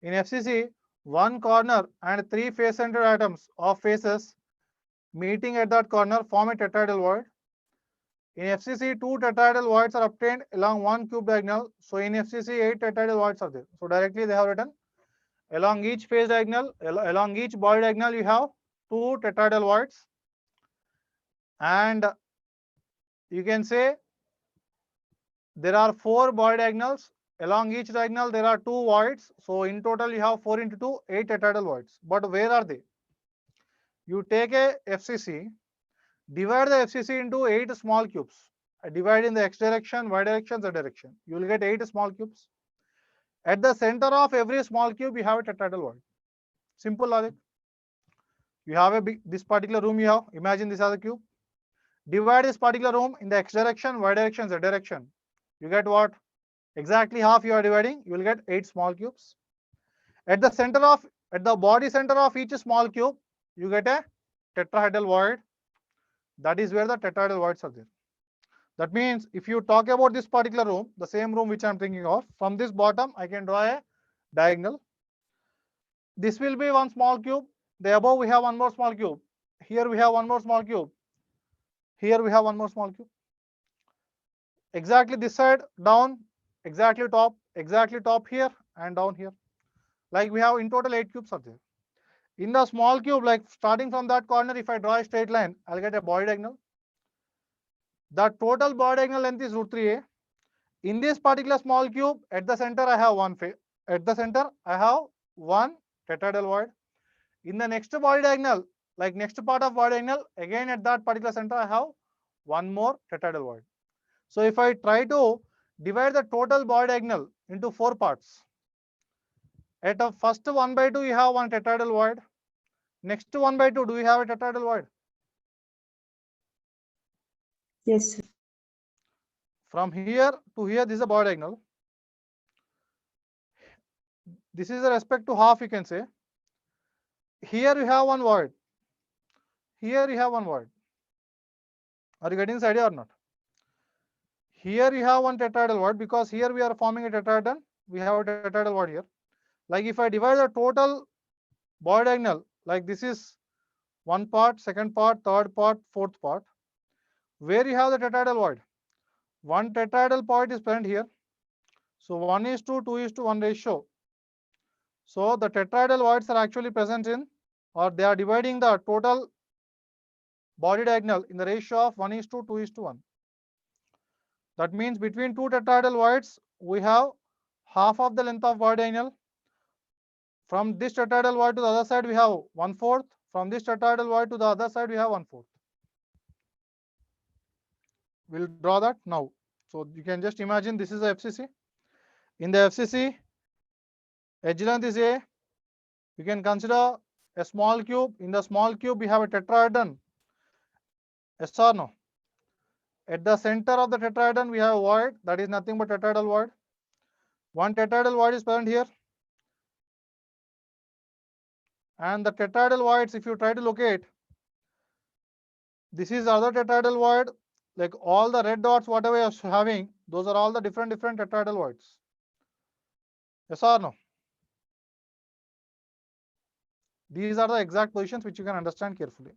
In FCC, one corner and three face-centered atoms of faces meeting at that corner form a tetrahedral void. In FCC, two tetrahedral voids are obtained along one cube diagonal. So in FCC, 8 tetrahedral voids are there. So directly they have written along each face diagonal, along each body diagonal, you have two tetrahedral voids. And you can say there are 4 body diagonals. Along each diagonal, there are 2 voids. So in total, you have 4 into 2, 8 tetrahedral voids. But where are they? You take a FCC, divide the FCC into 8 small cubes. Divide in the x direction, y direction, z direction. You will get 8 small cubes. At the center of every small cube, you have a tetrahedral void. Simple logic. You have this particular room you have. Imagine this as a cube. Divide this particular room in the x direction, y direction, z direction. You get what? Exactly half you are dividing. You will get 8 small cubes. At the body center of each small cube, you get a tetrahedral void. That is where the tetrahedral voids are there. That means if you talk about this particular room, the same room which I am thinking of, from this bottom, I can draw a diagonal. This will be one small cube. The above we have one more small cube. Here we have one more small cube. Here we have one more small cube. Exactly this side down, exactly top here and down here. Like we have in total 8 cubes are there. In the small cube, like starting from that corner, if I draw a straight line, I'll get a body diagonal. The total body diagonal length is √3a. In this particular small cube, at the center, I have one face. At the center, I have one tetrahedral void. In the next body diagonal, like next part of body diagonal, again at that particular center, I have one more tetrahedral void. So if I try to divide the total body diagonal into 4 parts, at the first 1/2, you have one tetrahedral void. Next 1/2, do we have a tetrahedral void?
Yes, sir.
From here to here, this is a body diagonal. This is the respect to half, you can say. Here you have one void. Here you have one void. Are you getting this idea or not? Here you have one tetrahedral void because here we are forming a tetrahedron. We have a tetrahedral void here. Like if I divide the total body diagonal, like this is one part, second part, third part, fourth part. Where you have the tetrahedral void? One tetrahedral point is present here. So 1:2:1 ratio. So the tetrahedral voids are actually present in, or they are dividing the total body diagonal in the ratio of 1:2:1. That means between two tetrahedral voids, we have half of the length of body diagonal. From this tetrahedral void to the other side, we have 1/4. From this tetrahedral void to the other side, we have 1/4. We'll draw that now. So you can just imagine this is the FCC. In the FCC, edge length is A. You can consider a small cube. In the small cube, we have a tetrahedron. Yes or no? At the center of the tetrahedron, we have a void. That is nothing but tetrahedral void. One tetrahedral void is present here. And the tetrahedral voids, if you try to locate, this is other tetrahedral void. Like all the red dots, whatever you are having, those are all the different tetrahedral voids. Yes or no? These are the exact positions which you can understand carefully.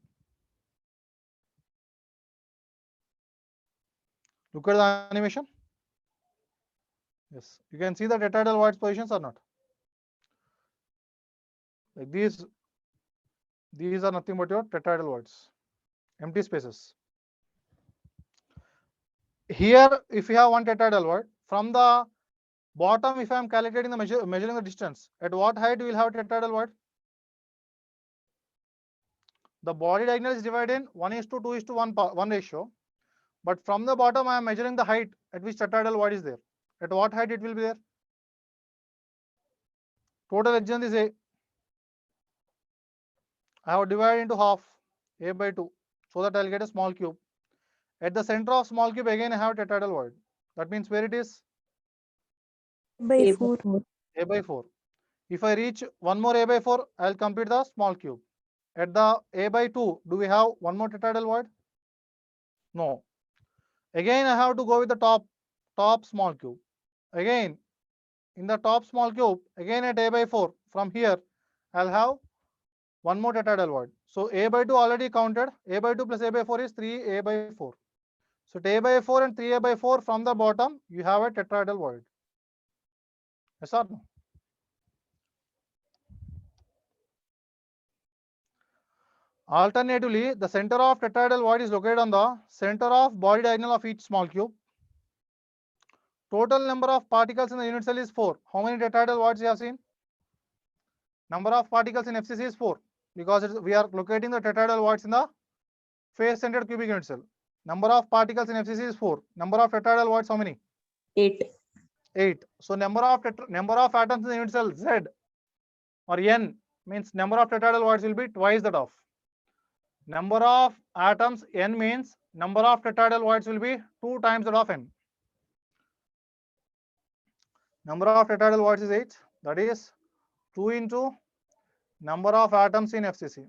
Look at the animation. Yes, you can see the tetrahedral voids positions or not. Like these are nothing but your tetrahedral voids, empty spaces. here if you have one tetrahedral void, from the bottom if I am calculating the measuring the distance, at what height we will have tetrahedral void? The body diagonal is divided in 1:2:1 ratio, but from the bottom I am measuring the height at which tetrahedral void is there. At what height it will be there? Total adjacent is A. I have divided into half, A by 2, so that I will get a small cube. At the center of small cube again I have tetrahedral void. That means where it is?
By
A
4.
A by 4. If I reach one more A by 4, I will complete the small cube. At the A by 2, do we have one more tetrahedral void? No. Again I have to go with the top small cube. Again, in the top small cube, again at A by 4, from here, I'll have one more tetrahedral void. So A by 2 already counted. A by 2 plus A by 4 is 3A by 4. So at A by 4 and 3A by 4 from the bottom, you have a tetrahedral void. Yes or no? Alternatively, the center of tetrahedral void is located on the center of body diagonal of each small cube. Total number of particles in the unit cell is 4. How many tetrahedral voids you have seen? Number of particles in FCC is 4 because we are locating the tetrahedral voids in the face-centered cubic unit cell. Number of particles in FCC is 4. Number of tetrahedral voids how many?
8.
8. So number of atoms in the unit cell Z or N means number of tetrahedral voids will be twice that of. Number of atoms N means number of tetrahedral voids will be 2 times that of N. Number of tetrahedral voids is 8. That is 2 into number of atoms in FCC.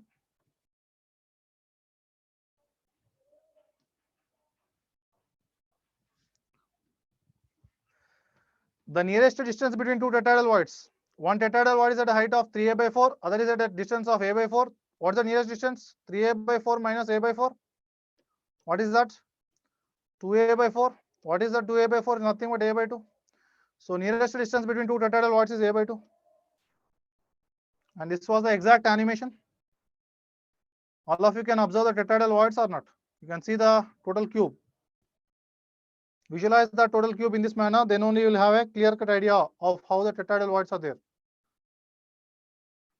The nearest distance between two tetrahedral voids. One tetrahedral void is at a height of 3A by 4, other is at a distance of A by 4. What is the nearest distance? 3A by 4 minus A by 4. What is that? 2A by 4. What is the 2A by 4? Nothing but A by 2. So nearest distance between two tetrahedral voids is A by 2. And this was the exact animation. All of you can observe the tetrahedral voids or not? You can see the total cube. Visualize the total cube in this manner, then only you will have a clear-cut idea of how the tetrahedral voids are there.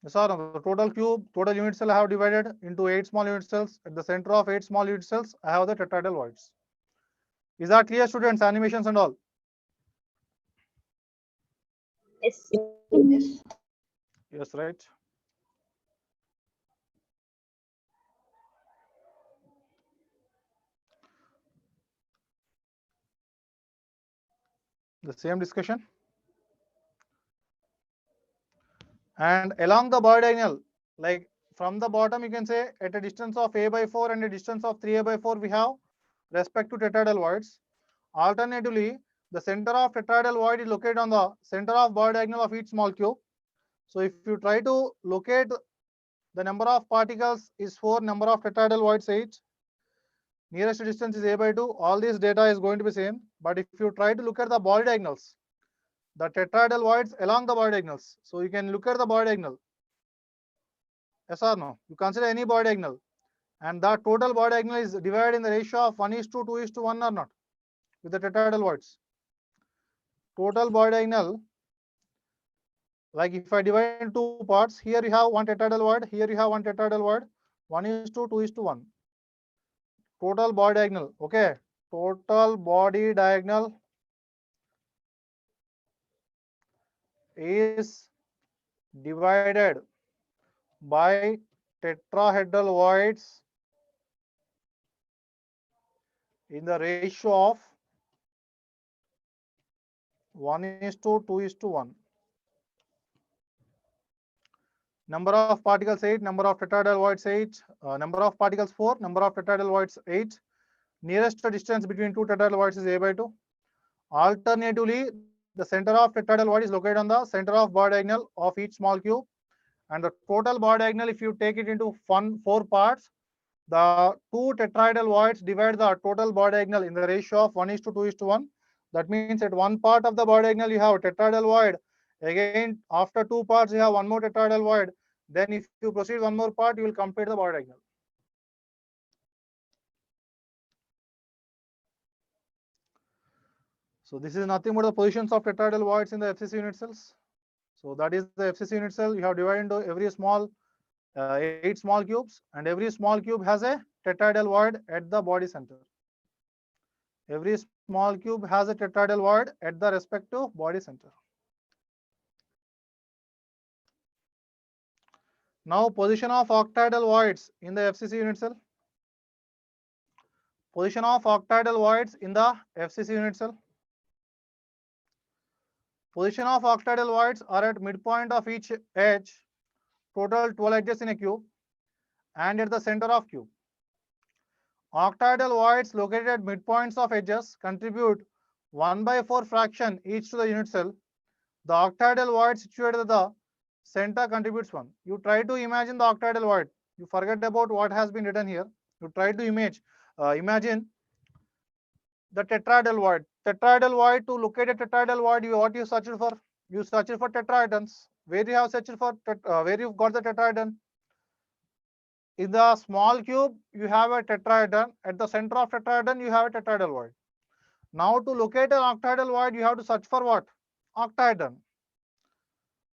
Yes or no? The total cube, total unit cell I have divided into 8 small unit cells. At the center of 8 small unit cells, I have the tetrahedral voids. Is that clear, students? Animations and all.
Yes.
Yes.
Yes, right. The same discussion. And along the body diagonal, like from the bottom, you can say at a distance of A by 4 and a distance of 3A by 4, we have respect to tetrahedral voids. Alternatively, the center of tetrahedral void is located on the center of body diagonal of each small cube. So if you try to locate the number of particles is 4, number of tetrahedral voids 8. Nearest distance is A by 2. All this data is going to be same. But if you try to look at the body diagonals, the tetrahedral voids along the body diagonals. So you can look at the body diagonal. Yes or no? You consider any body diagonal. And the total body diagonal is divided in the ratio of 1:2:1 or not? With the tetrahedral voids. Total body diagonal, like if I divide in two parts, here you have one tetrahedral void, here you have one tetrahedral void, 1:2:1. Total body diagonal, okay. Total body diagonal is divided by tetrahedral voids in the ratio of 1:2:1. Number of particles 8, number of tetrahedral voids 8, number of particles 4, number of tetrahedral voids 8. Nearest distance between two tetrahedral voids is A by 2. Alternatively, the center of tetrahedral void is located on the center of body diagonal of each small cube. And the total body diagonal, if you take it into 4 parts, the two tetrahedral voids divide the total body diagonal in the ratio of 1:2:1. That means at one part of the body diagonal you have tetrahedral void. Again, after 2 parts you have one more tetrahedral void. Then if you proceed one more part, you will complete the body diagonal. So this is nothing but the positions of tetrahedral voids in the FCC unit cells. So that is the FCC unit cell. You have divided into every small 8 small cubes, and every small cube has a tetrahedral void at the body center. Every small cube has a tetrahedral void at the respective body center. Now position of octahedral voids in the FCC unit cell. Position of octahedral voids in the FCC unit cell. Position of octahedral voids are at midpoint of each edge, total 12 edges in a cube, and at the center of cube. Octahedral voids located at midpoints of edges contribute 1/4 fraction each to the unit cell. The octahedral void situated at the center contributes 1. You try to imagine the octahedral void. You forget about what has been written here. You try to imagine the tetrahedral void. Tetrahedral void, to locate a tetrahedral void, what you search for? You search for tetrahedrons. Where you have searched for, where you've got the tetrahedron? In the small cube, you have a tetrahedron. At the center of tetrahedron, you have a tetrahedral void. Now to locate an octahedral void, you have to search for what? Octahedron.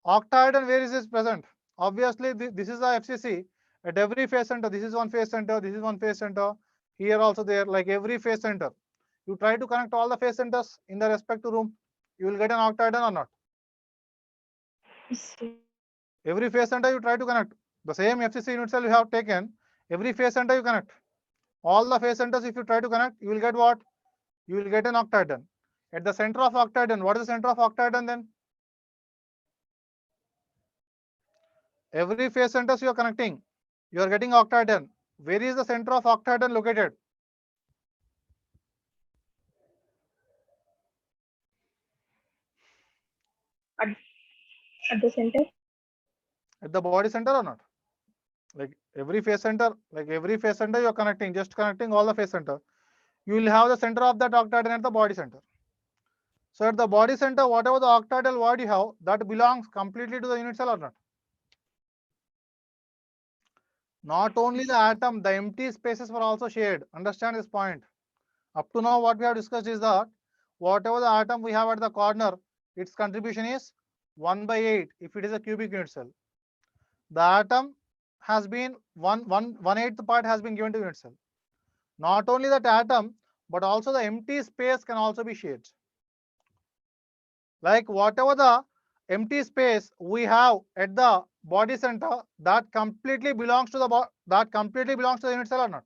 Octahedron, where is this present? Obviously, this is the FCC. At every face center, this is one face center, this is one face center. Here also there, like every face center. You try to connect all the face centers in the respective room. You will get an octahedron or not?
Yes, sir.
Every face center you try to connect. The same FCC unit cell you have taken. Every face center you connect. All the face centers, if you try to connect, you will get what? You will get an octahedron. At the center of octahedron, what is the center of octahedron then? Every face centers you are connecting, you are getting octahedron. Where is the center of octahedron located?
At the center.
At the body center or not? Like every face center you are connecting, just connecting all the face center. You will have the center of that octahedron at the body center. So at the body center, whatever the octahedral void you have, that belongs completely to the unit cell or not? Not only the atom, the empty spaces were also shared. Understand this point. Up to now, what we have discussed is that whatever the atom we have at the corner, its contribution is 1/8 if it is a cubic unit cell. The atom has been 1/8 part has been given to unit cell. Not only that atom, but also the empty space can also be shared. Like whatever the empty space we have at the body center, that completely belongs to the unit cell or not?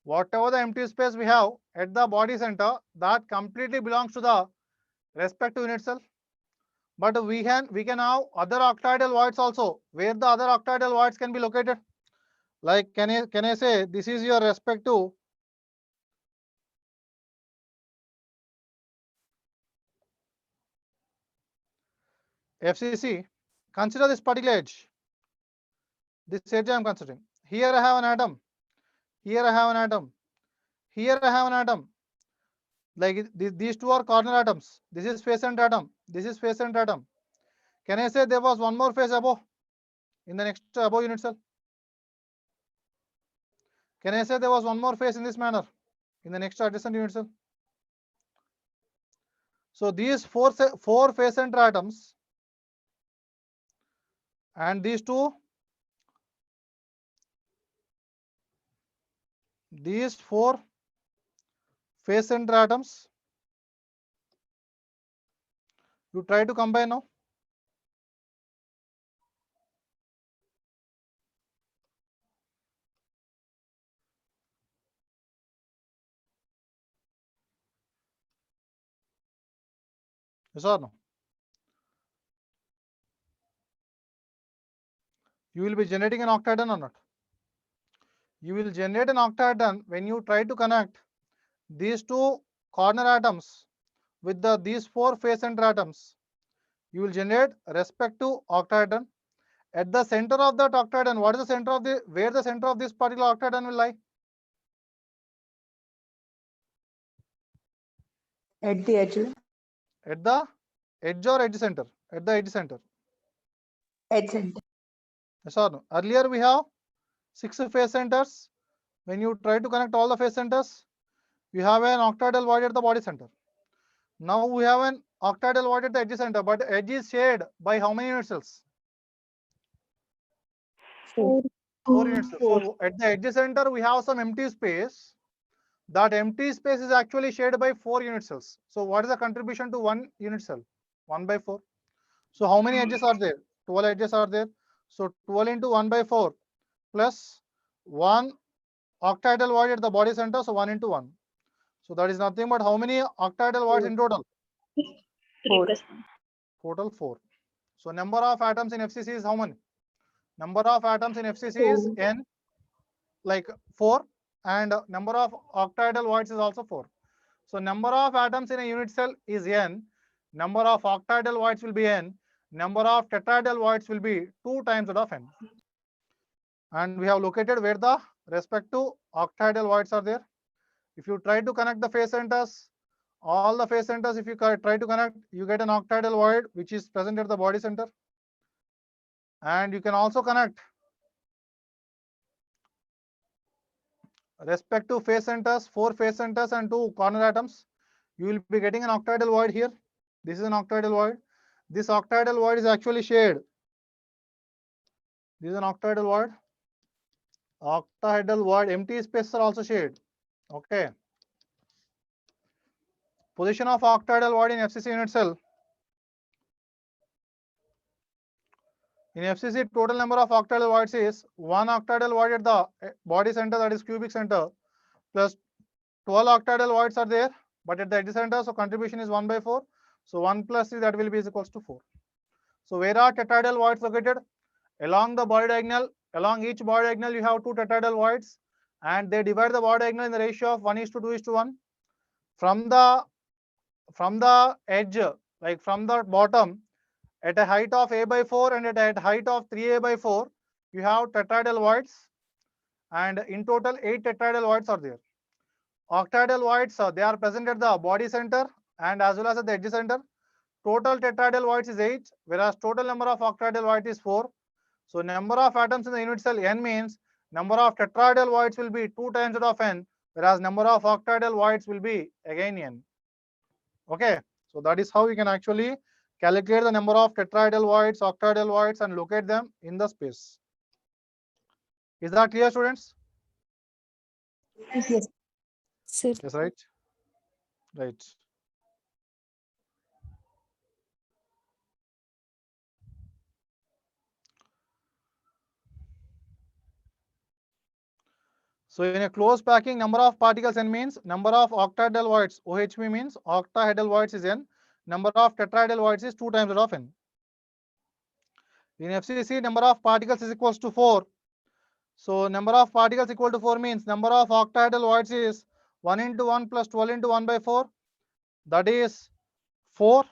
Whatever the empty space we have at the body center, that completely belongs to the respective unit cell. But we can have other octahedral voids also. Where the other octahedral voids can be located? Like can I say this is your respective FCC? Consider this particular edge. This edge I am considering. Here I have an atom. Here I have an atom. Here I have an atom. Like these two are corner atoms. This is face center atom. This is face center atom. Can I say there was one more face above in the next above unit cell? Can I say there was one more face in this manner in the next adjacent unit cell? So these four face center atoms and these four face center atoms, you try to combine now. Yes or no? You will be generating an octahedron or not? You will generate an octahedron when you try to connect these two corner atoms with these four face center atoms. You will generate respective octahedron. At the center of that octahedron, what is the center of where the center of this particular octahedron will lie?
At the edge.
At the edge or edge center? At the edge center.
Edge center.
Yes or no? Earlier we have 6 face centers. When you try to connect all the face centers, we have an octahedral void at the body center. Now we have an octahedral void at the edge center, but edge is shared by how many unit cells? 4 unit cells. So at the edge center, we have some empty space. That empty space is actually shared by 4 unit cells. So what is the contribution to 1 unit cell? 1 by 4. So how many edges are there? 12 edges are there. So 12 into 1 by 4 plus 1 octahedral void at the body center. So 1 into 1. So that is nothing but how many octahedral voids in total?
3 plus 1.
Total 4. So number of atoms in FCC is how many? Number of atoms in FCC is n, like 4, and number of octahedral voids is also 4. So number of atoms in a unit cell is n. Number of octahedral voids will be n. Number of tetrahedral voids will be 2 times that of n. And we have located where the respective octahedral voids are there. If you try to connect the phase centers, all the phase centers, if you try to connect, you get an octahedral void which is present at the body center. And you can also connect respective phase centers, 4 phase centers and 2 corner atoms. You will be getting an octahedral void here. This is an octahedral void. This octahedral void is actually shared. This is an octahedral void. Octahedral void, empty spaces are also shared. Okay. Position of octahedral void in FCC unit cell. In FCC, total number of octahedral voids is 1 octahedral void at the body center, that is cubic center, plus 12 octahedral voids are there, but at the edge center, so contribution is 1 by 4. So 1 plus 3, that will be is equals to 4. So where are tetrahedral voids located? Along the body diagonal, along each body diagonal, you have 2 tetrahedral voids, and they divide the body diagonal in the ratio of 1:2:1. From the edge, like from the bottom, at a height of a by 4 and at a height of 3a by 4, you have tetrahedral voids, and in total 8 tetrahedral voids are there. Octahedral voids, they are present at the body center and as well as at the edge center. Total tetrahedral voids is 8, whereas total number of octahedral voids is 4. So number of atoms in the unit cell n means number of tetrahedral voids will be 2 times that of n, whereas number of octahedral voids will be again n. Okay, so that is how we can actually calculate the number of tetrahedral voids, octahedral voids, and locate them in the space. Is that clear, students?
Yes. Sir.
Yes, right? Right. So in a closed packing, number of particles n means number of octahedral voids. OHV means octahedral voids is n. Number of tetrahedral voids is 2 times that of n. In FCC, number of particles is equals to 4. So number of particles equal to 4 means number of octahedral voids is 1 into 1 plus 12 into 1 by 4. That is 4.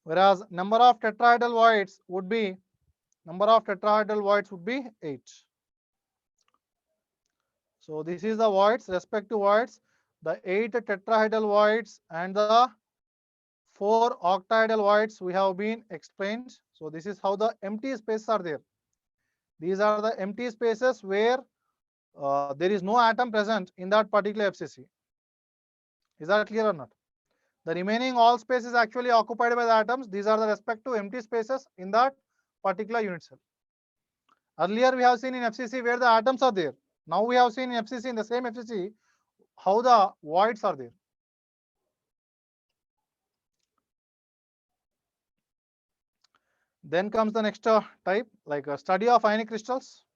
Whereas number of tetrahedral voids would be 8. So this is the voids, respective voids, the 8 tetrahedral voids and the 4 octahedral voids we have been explained. So this is how the empty spaces are there. These are the empty spaces where there is no atom present in that particular FCC. Is that clear or not? The remaining all space is actually occupied by the atoms. These are the respective empty spaces in that particular unit cell. Earlier we have seen in FCC where the atoms are there. Now we have seen in FCC, in the same FCC, how the voids are there. Then comes the next type, like a study of ionic crystals.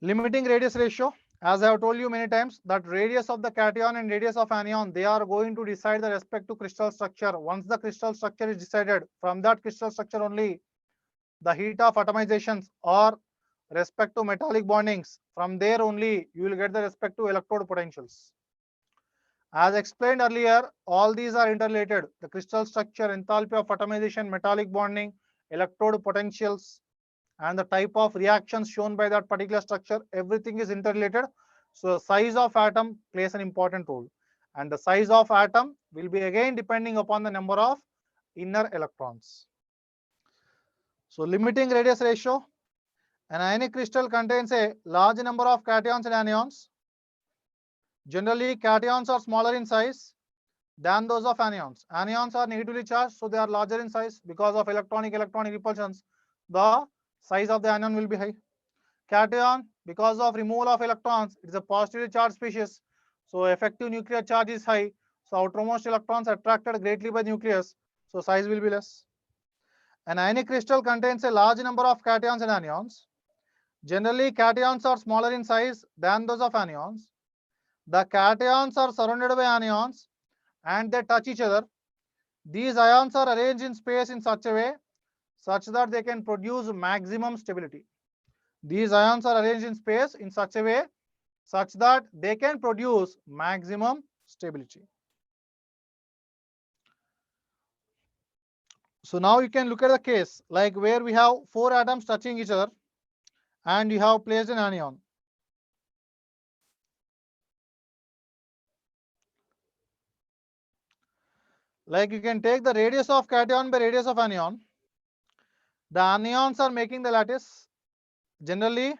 Limiting radius ratio. As I have told you many times, that radius of the cation and radius of anion, they are going to decide the respective crystal structure. Once the crystal structure is decided, from that crystal structure only, the heat of atomizations or respective metallic bondings, from there only you will get the respective electrode potentials. As explained earlier, all these are interrelated. The crystal structure, enthalpy of atomization, metallic bonding, electrode potentials, and the type of reactions shown by that particular structure, everything is interrelated. So size of atom plays an important role. And the size of atom will be again depending upon the number of inner electrons. So limiting radius ratio. An ionic crystal contains a large number of cations and anions. Generally, cations are smaller in size than those of anions. Anions are negatively charged, so they are larger in size because of electronic repulsions. The size of the anion will be high. Cation, because of removal of electrons, it is a positively charged species, so effective nuclear charge is high. So outermost electrons are attracted greatly by the nucleus, so size will be less. An ionic crystal contains a large number of cations and anions. Generally, cations are smaller in size than those of anions. The cations are surrounded by anions and they touch each other. These ions are arranged in space in such a way such that they can produce maximum stability. These ions are arranged in space in such a way such that they can produce maximum stability. So now you can look at the case like where we have 4 atoms touching each other and you have placed an anion. Like you can take the radius of cation by radius of anion. The anions are making the lattice. Generally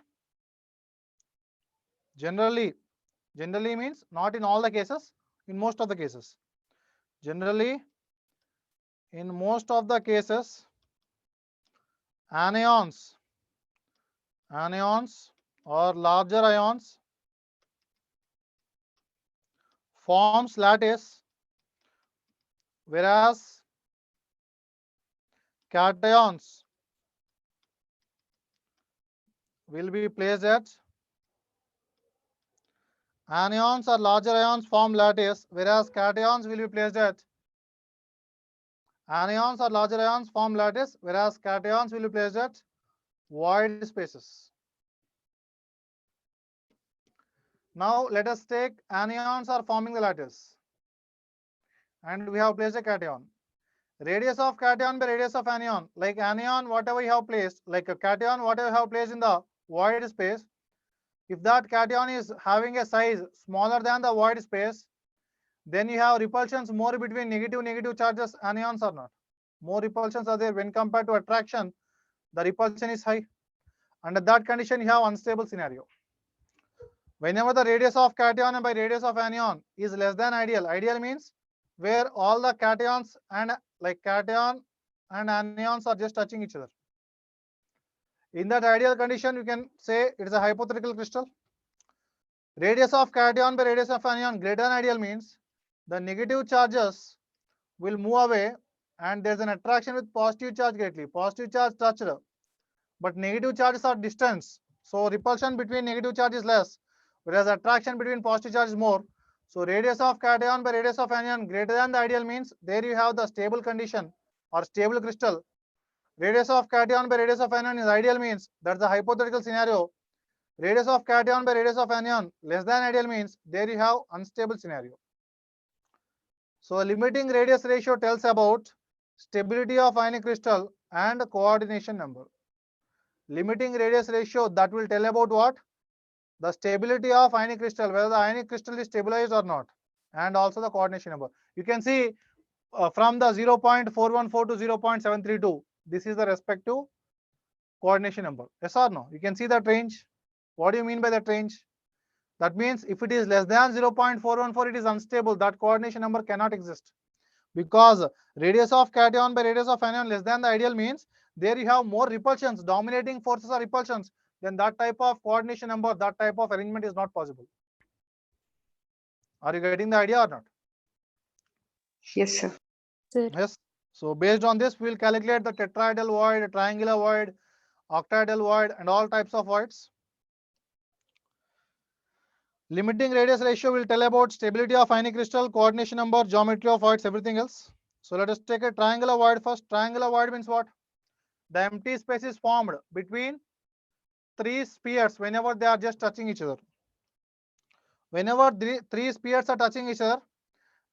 means not in all the cases, in most of the cases. Generally, in most of the cases, anions or larger ions forms lattice, whereas cations will be placed at anions or larger ions form lattice, whereas cations will be placed at anions or larger ions form lattice, whereas cations will be placed at void spaces. Now let us take anions are forming the lattice and we have placed a cation. Radius of cation by radius of anion, like anion whatever you have placed, like a cation whatever you have placed in the void space, if that cation is having a size smaller than the void space, then you have repulsions more between negative charges anions or not. More repulsions are there when compared to attraction, the repulsion is high. Under that condition, you have unstable scenario. Whenever the radius of cation by radius of anion is less than ideal, ideal means where all the cations and like cation and anions are just touching each other. In that ideal condition, you can say it is a hypothetical crystal. Radius of cation by radius of anion greater than ideal means the negative charges will move away and there is an attraction with positive charge greatly. Positive charge touched, but negative charges are distance. So repulsion between negative charge is less, whereas attraction between positive charge is more. So radius of cation by radius of anion greater than the ideal means there you have the stable condition or stable crystal. Radius of cation by radius of anion is ideal means that's the hypothetical scenario. Radius of cation by radius of anion less than ideal means there you have unstable scenario. So limiting radius ratio tells about stability of ionic crystal and coordination number. Limiting radius ratio that will tell about what? The stability of ionic crystal, whether the ionic crystal is stabilized or not, and also the coordination number. You can see from the 0.414 to 0.732, this is the respective coordination number. Yes or no? You can see that range. What do you mean by that range? That means if it is less than 0.414, it is unstable. That coordination number cannot exist. Because radius of cation by radius of anion less than the ideal means there you have more repulsions, dominating forces or repulsions, then that type of coordination number, that type of arrangement is not possible. Are you getting the idea or not?
Yes, sir.
Sir.
Yes. So based on this, we will calculate the tetrahedral void, triangular void, octahedral void, and all types of voids. Limiting radius ratio will tell about stability of ionic crystal, coordination number, geometry of voids, everything else. So let us take a triangular void first. Triangular void means what? The empty space is formed between 3 spheres whenever they are just touching each other. Whenever three spheres are touching each other,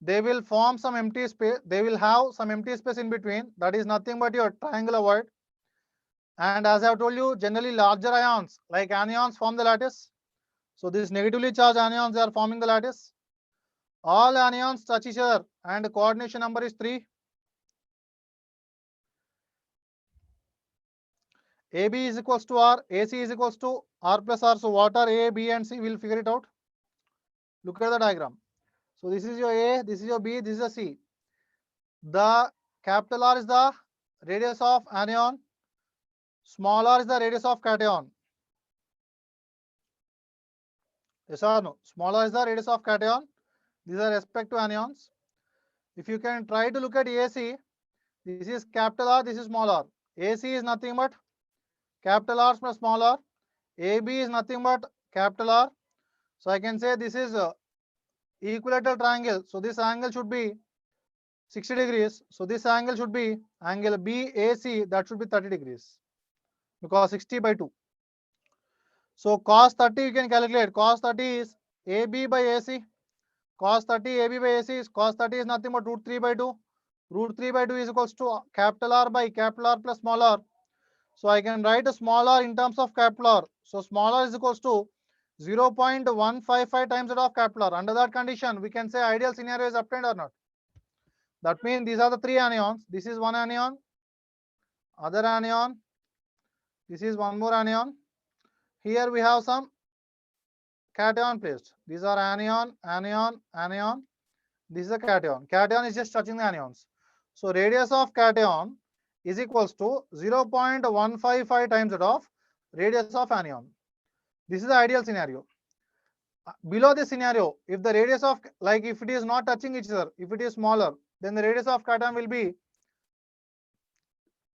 they will form some empty space. They will have some empty space in between. That is nothing but your triangular void. And as I have told you, generally larger ions like anions form the lattice. So these negatively charged anions, they are forming the lattice. All anions touch each other and the coordination number is 3. AB is equals to R, AC is equals to R plus R. So what are A, B and C? We'll figure it out. Look at the diagram. So this is your A, this is your B, this is a C. The capital R is the radius of anion, small r is the radius of cation. Yes or no? Small r is the radius of cation. These are respect to anions. If you can try to look at AC, this is capital R, this is small r. AC is nothing but capital R plus small r. AB is nothing but capital R. So I can say this is a equilateral triangle. So this angle should be 60 degrees. So this angle should be angle BAC, that should be 30 degrees because 60 by 2. So cos 30 you can calculate. Cos 30 is AB by AC. Cos 30 AB by AC is cos 30 is nothing but root 3 by 2. Root 3 by 2 is equals to capital R by capital R plus small r. So I can write a small r in terms of capital R. So small r is equals to 0.155 times that of capital R. Under that condition, we can say ideal scenario is obtained or not. That means these are the three anions. This is one anion, other anion. This is one more anion. Here we have some cation placed. These are anion, anion, anion. This is a cation. Cation is just touching the anions. So radius of cation is equals to 0.155 times that of radius of anion. This is the ideal scenario. Below this scenario, if the radius of, like if it is not touching each other, if it is smaller, then the radius of cation will be,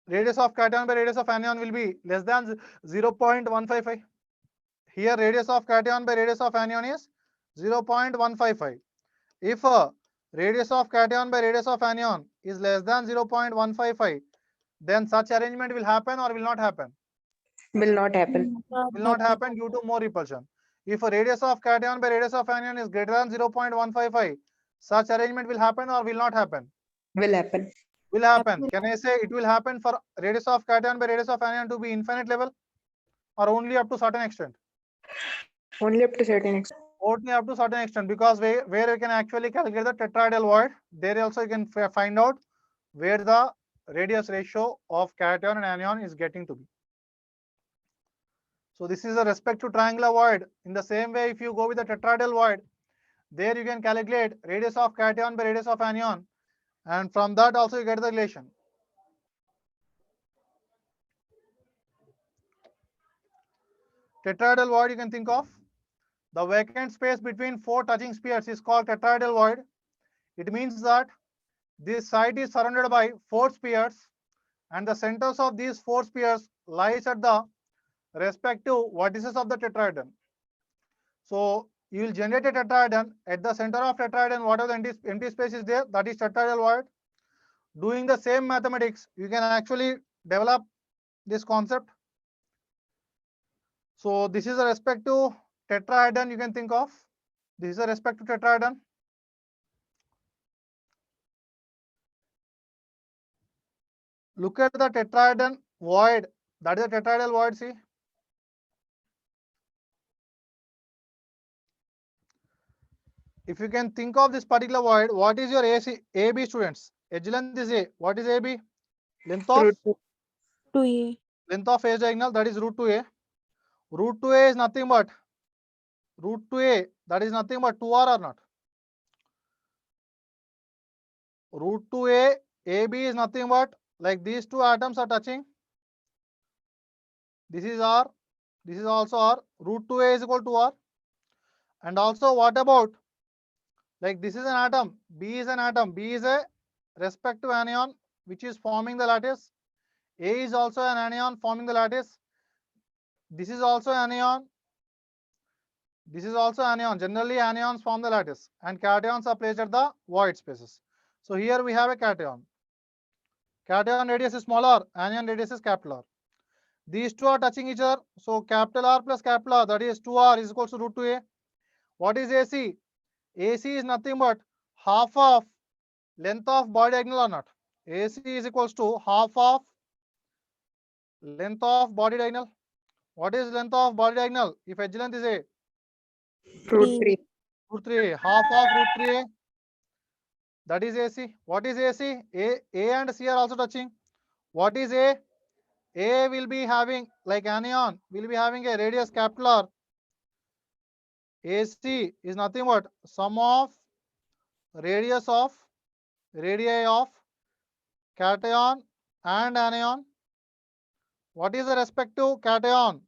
radius of cation by radius of anion will be less than 0.155. Here radius of cation by radius of anion is 0.155. If radius of cation by radius of anion is less than 0.155, then such arrangement will happen or will not happen?
Will not happen.
Will not happen due to more repulsion. If a radius of cation by radius of anion is greater than 0.155, such arrangement will happen or will not happen?
Will happen.
Will happen. Can I say it will happen for radius of cation by radius of anion to be infinite level or only up to certain extent?
Only up to certain extent.
Only up to certain extent, because where you can actually calculate the tetrahedral void, there also you can find out where the radius ratio of cation and anion is getting to be. So this is a respect to triangular void. In the same way, if you go with the tetrahedral void, there you can calculate radius of cation by radius of anion, and from that also you get the relation. Tetrahedral void you can think of. The vacant space between four touching spheres is called tetrahedral void. It means that this site is surrounded by four spheres and the centers of these four spheres lies at the respective vertices of the tetrahedron. So you will generate a tetrahedron. At the center of tetrahedron, whatever the empty space is there, that is tetrahedral void. Doing the same mathematics, you can actually develop this concept. So this is a respect to tetrahedron you can think of. This is a respect to tetrahedron. Look at the tetrahedron void. That is a tetrahedral void, see. If you can think of this particular void, what is your AB students? Edge length is A. What is AB? Length of
Root
2A.
length of edge diagonal, that is root 2A. Root 2A is nothing but root 2A, that is nothing but 2R or not? Root 2A, AB is nothing but, like these two atoms are touching. This is R, this is also R. Root 2A is equal to R. And also what about, like this is an atom, B is an atom, B is a respective anion which is forming the lattice. A is also an anion forming the lattice. This is also anion. This is also anion. Generally anions form the lattice and cations are placed at the void spaces. So here we have a cation. Cation radius is smaller, anion radius is capital R. These two are touching each other. So capital R plus capital R, that is 2R is equal to root 2A. What is AC? AC is nothing but half of length of body diagonal or not? AC is equals to half of length of body diagonal. What is length of body diagonal? If edge length is A,
root 3.
root 3A, half of root 3A, that is AC. What is AC? A and C are also touching. What is A? A will be having, like anion, will be having a radius capital R. AC is nothing but sum of radii of cation and anion. What is the respective cation?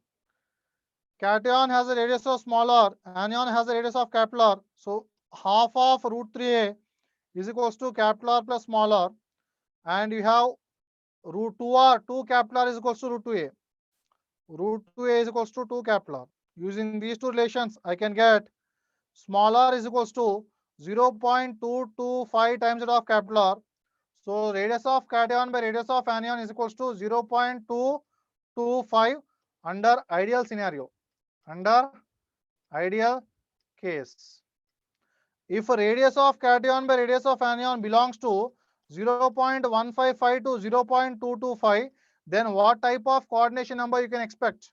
Cation has a radius of smaller, anion has a radius of capital. So half of root 3a is equals to capital plus smaller, and you have root 2r, 2 capital is equals to root 2a. Root 2a is equals to 2 capital. Using these two relations, I can get smaller is equals to 0.225 times that of capital. So radius of cation by radius of anion is equals to 0.225 under ideal scenario. Under ideal case. If radius of cation by radius of anion belongs to 0.155 to 0.225, then what type of coordination number you can expect?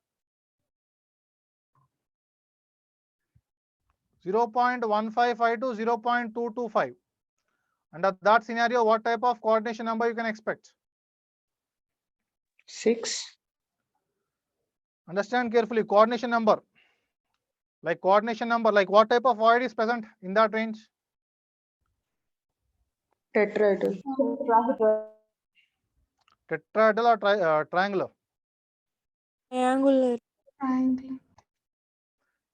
0.155 to 0.225. Under that scenario, what type of coordination number you can expect?
6.
Understand carefully. Coordination number. Like coordination number, like what type of void is present in that range?
Tetrahedral.
Tetrahedral or triangular?
Triangular.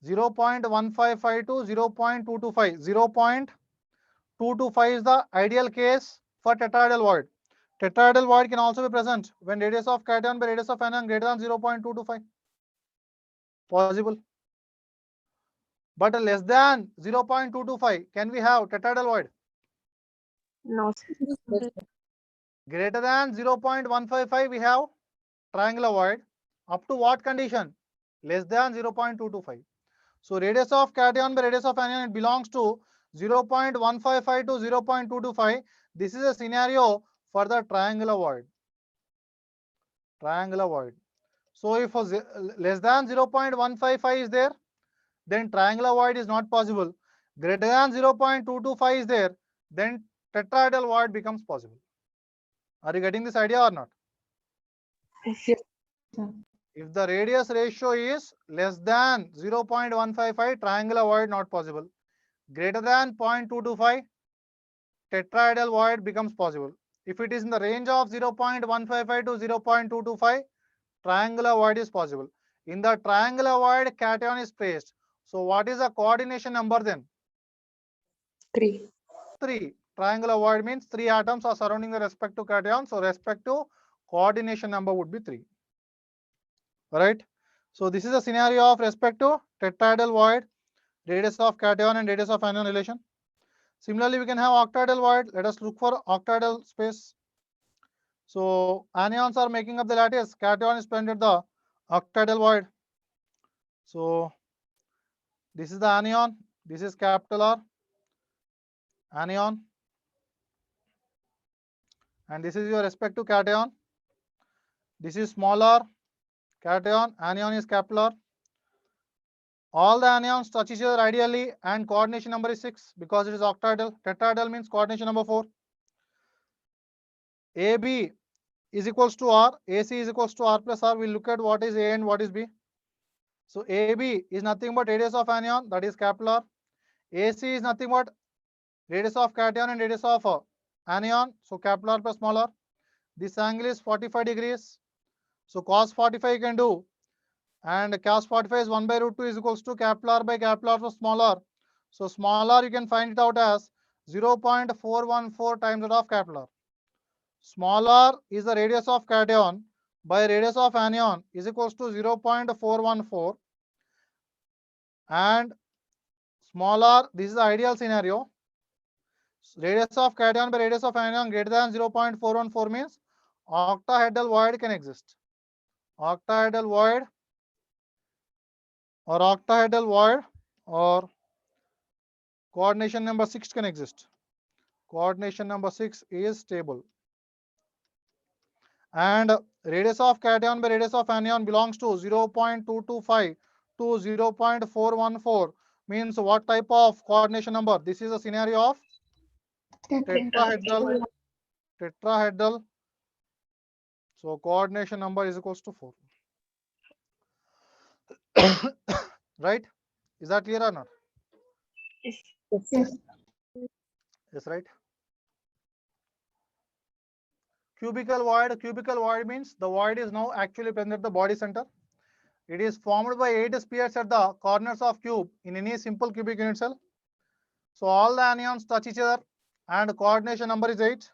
0.155 to 0.225. 0.225 is the ideal case for tetrahedral void. Tetrahedral void can also be present when radius of cation by radius of anion greater than 0.225. Possible. But less than 0.225, can we have tetrahedral void?
No, sir.
Greater than 0.155, we have triangular void. Up to what condition? Less than 0.225. So radius of cation by radius of anion, it belongs to 0.155 to 0.225. This is a scenario for the triangular void. Triangular void. So if less than 0.155 is there, then triangular void is not possible. Greater than 0.225 is there, then tetrahedral void becomes possible. Are you getting this idea or not?
Yes.
If the radius ratio is less than 0.155, triangular void not possible. Greater than 0.225, tetrahedral void becomes possible. If it is in the range of 0.155 to 0.225, triangular void is possible. In the triangular void, cation is placed. So what is the coordination number then?
3.
3. Triangular void means 3 atoms are surrounding the respective cation. So respective coordination number would be 3. Alright. So this is a scenario of respective tetrahedral void, radius of cation and radius of anion relation. Similarly, we can have octahedral void. Let us look for octahedral space. So anions are making up the lattice. Cation is present at the octahedral void. So this is the anion. This is capital R. Anion. And this is your respective cation. This is smaller cation. Anion is capital R. All the anions touch each other ideally, and coordination number is 6 because it is octahedral. Tetrahedral means coordination number 4. AB is equals to R. AC is equals to R plus R. We'll look at what is A and what is B. So AB is nothing but radius of anion, that is capital R. AC is nothing but radius of cation and radius of anion, so capital R plus small r. This angle is 45 degrees. So cos 45 you can do, and cos 45 is 1 by root 2 is equals to capital R by capital R plus small r. So small r you can find it out as 0.414 times that of capital R. Small r is the radius of cation by radius of anion is equals to 0.414, and small r, this is the ideal scenario. Radius of cation by radius of anion greater than 0.414 means octahedral void can exist. Octahedral void or coordination number 6 can exist. Coordination number 6 is stable. And radius of cation by radius of anion belongs to 0.225 to 0.414 means what type of coordination number? This is a scenario of tetrahedral. So coordination number is equals to 4. Right? Is that clear or not?
Yes.
Yes.
Yes, right. Cubical void means the void is now actually present at the body center. It is formed by 8 spheres at the corners of cube in any simple cubic unit cell. So all the anions touch each other and coordination number is 8.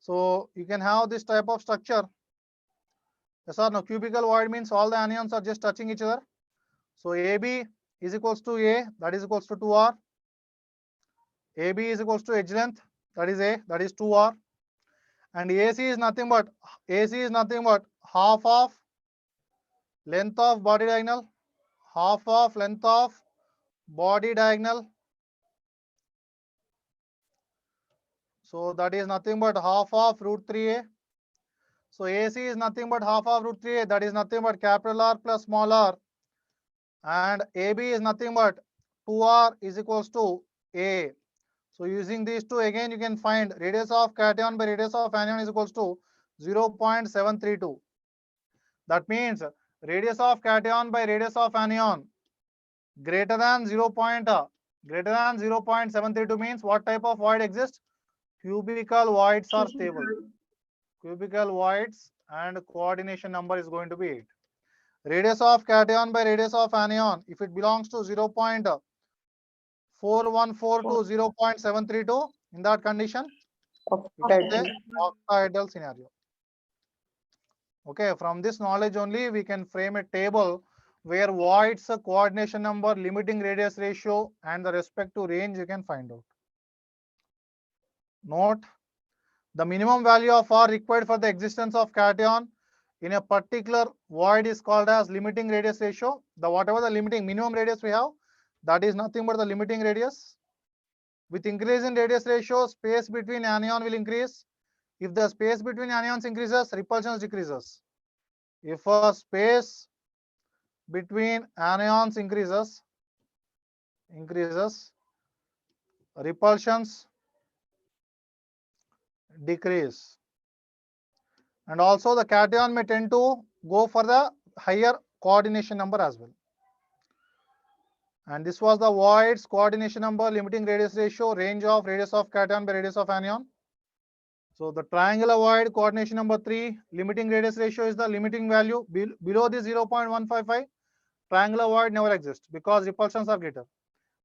So you can have this type of structure. Yes or no? Cubical void means all the anions are just touching each other. So AB is equals to A, that is equals to 2R. AB is equals to edge length, that is A, that is 2R. And AC is nothing but half of length of body diagonal, half of length of body diagonal. So that is nothing but half of root 3A. So AC is nothing but half of root 3A, that is nothing but capital R plus small r. And AB is nothing but 2R is equals to A. So using these two, again you can find radius of cation by radius of anion is equals to 0.732. That means radius of cation by radius of anion greater than 0.732 means what type of void exists? Cubical voids are stable. Cubical voids and coordination number is going to be 8. Radius of cation by radius of anion, if it belongs to 0.414 to 0.732, in that condition, it is a octahedral scenario. Okay, from this knowledge only we can frame a table where voids, coordination number, limiting radius ratio, and the respective range you can find out. Note, the minimum value of R required for the existence of cation in a particular void is called as limiting radius ratio. The whatever the limiting minimum radius we have, that is nothing but the limiting radius. With increase in radius ratio, space between anion will increase. If the space between anions increases, repulsion decreases. If a space between anions increases, repulsions decrease. And also the cation may tend to go for the higher coordination number as well. And this was the voids, coordination number, limiting radius ratio, range of radius of cation by radius of anion. So the triangular void, coordination number 3, limiting radius ratio is the limiting value. Below this 0.155, triangular void never exists because repulsions are greater.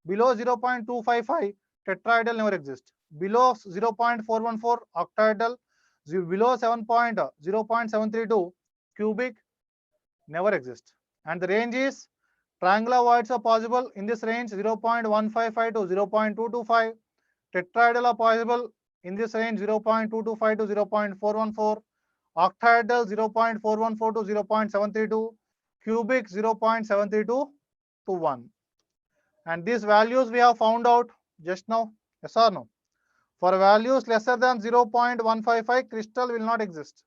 Below 0.255, tetrahedral never exists. Below 0.414, octahedral. Below 0.732, cubic never exists. And the range is, triangular voids are possible in this range 0.155 to 0.225. Tetrahedral are possible in this range 0.225 to 0.414. Octahedral 0.414 to 0.732. Cubic 0.732 to 1. And these values we have found out just now. Yes or no? For values lesser than 0.155, crystal will not exist.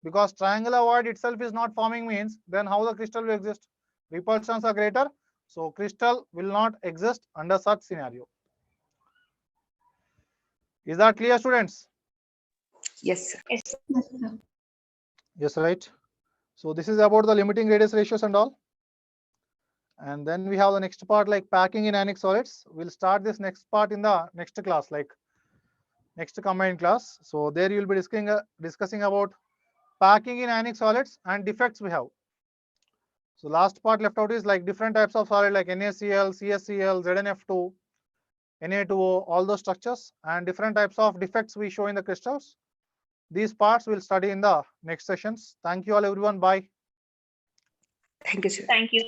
Because triangular void itself is not forming means, then how the crystal will exist? Repulsions are greater, so crystal will not exist under such scenario. Is that clear, students?
Yes, sir.
Yes.
Yes, right. So this is about the limiting radius ratios and all. And then we have the next part like packing in anionic solids. We'll start this next part in the next class, like next combined class. So there you will be discussing about packing in anionic solids and defects we have. So last part left out is like different types of solid like NaCl, CSCl, ZnF2, Na2O, all those structures and different types of defects we show in the crystals. These parts we'll study in the next sessions. Thank you all everyone. Bye.
Thank you, sir.
Thank you.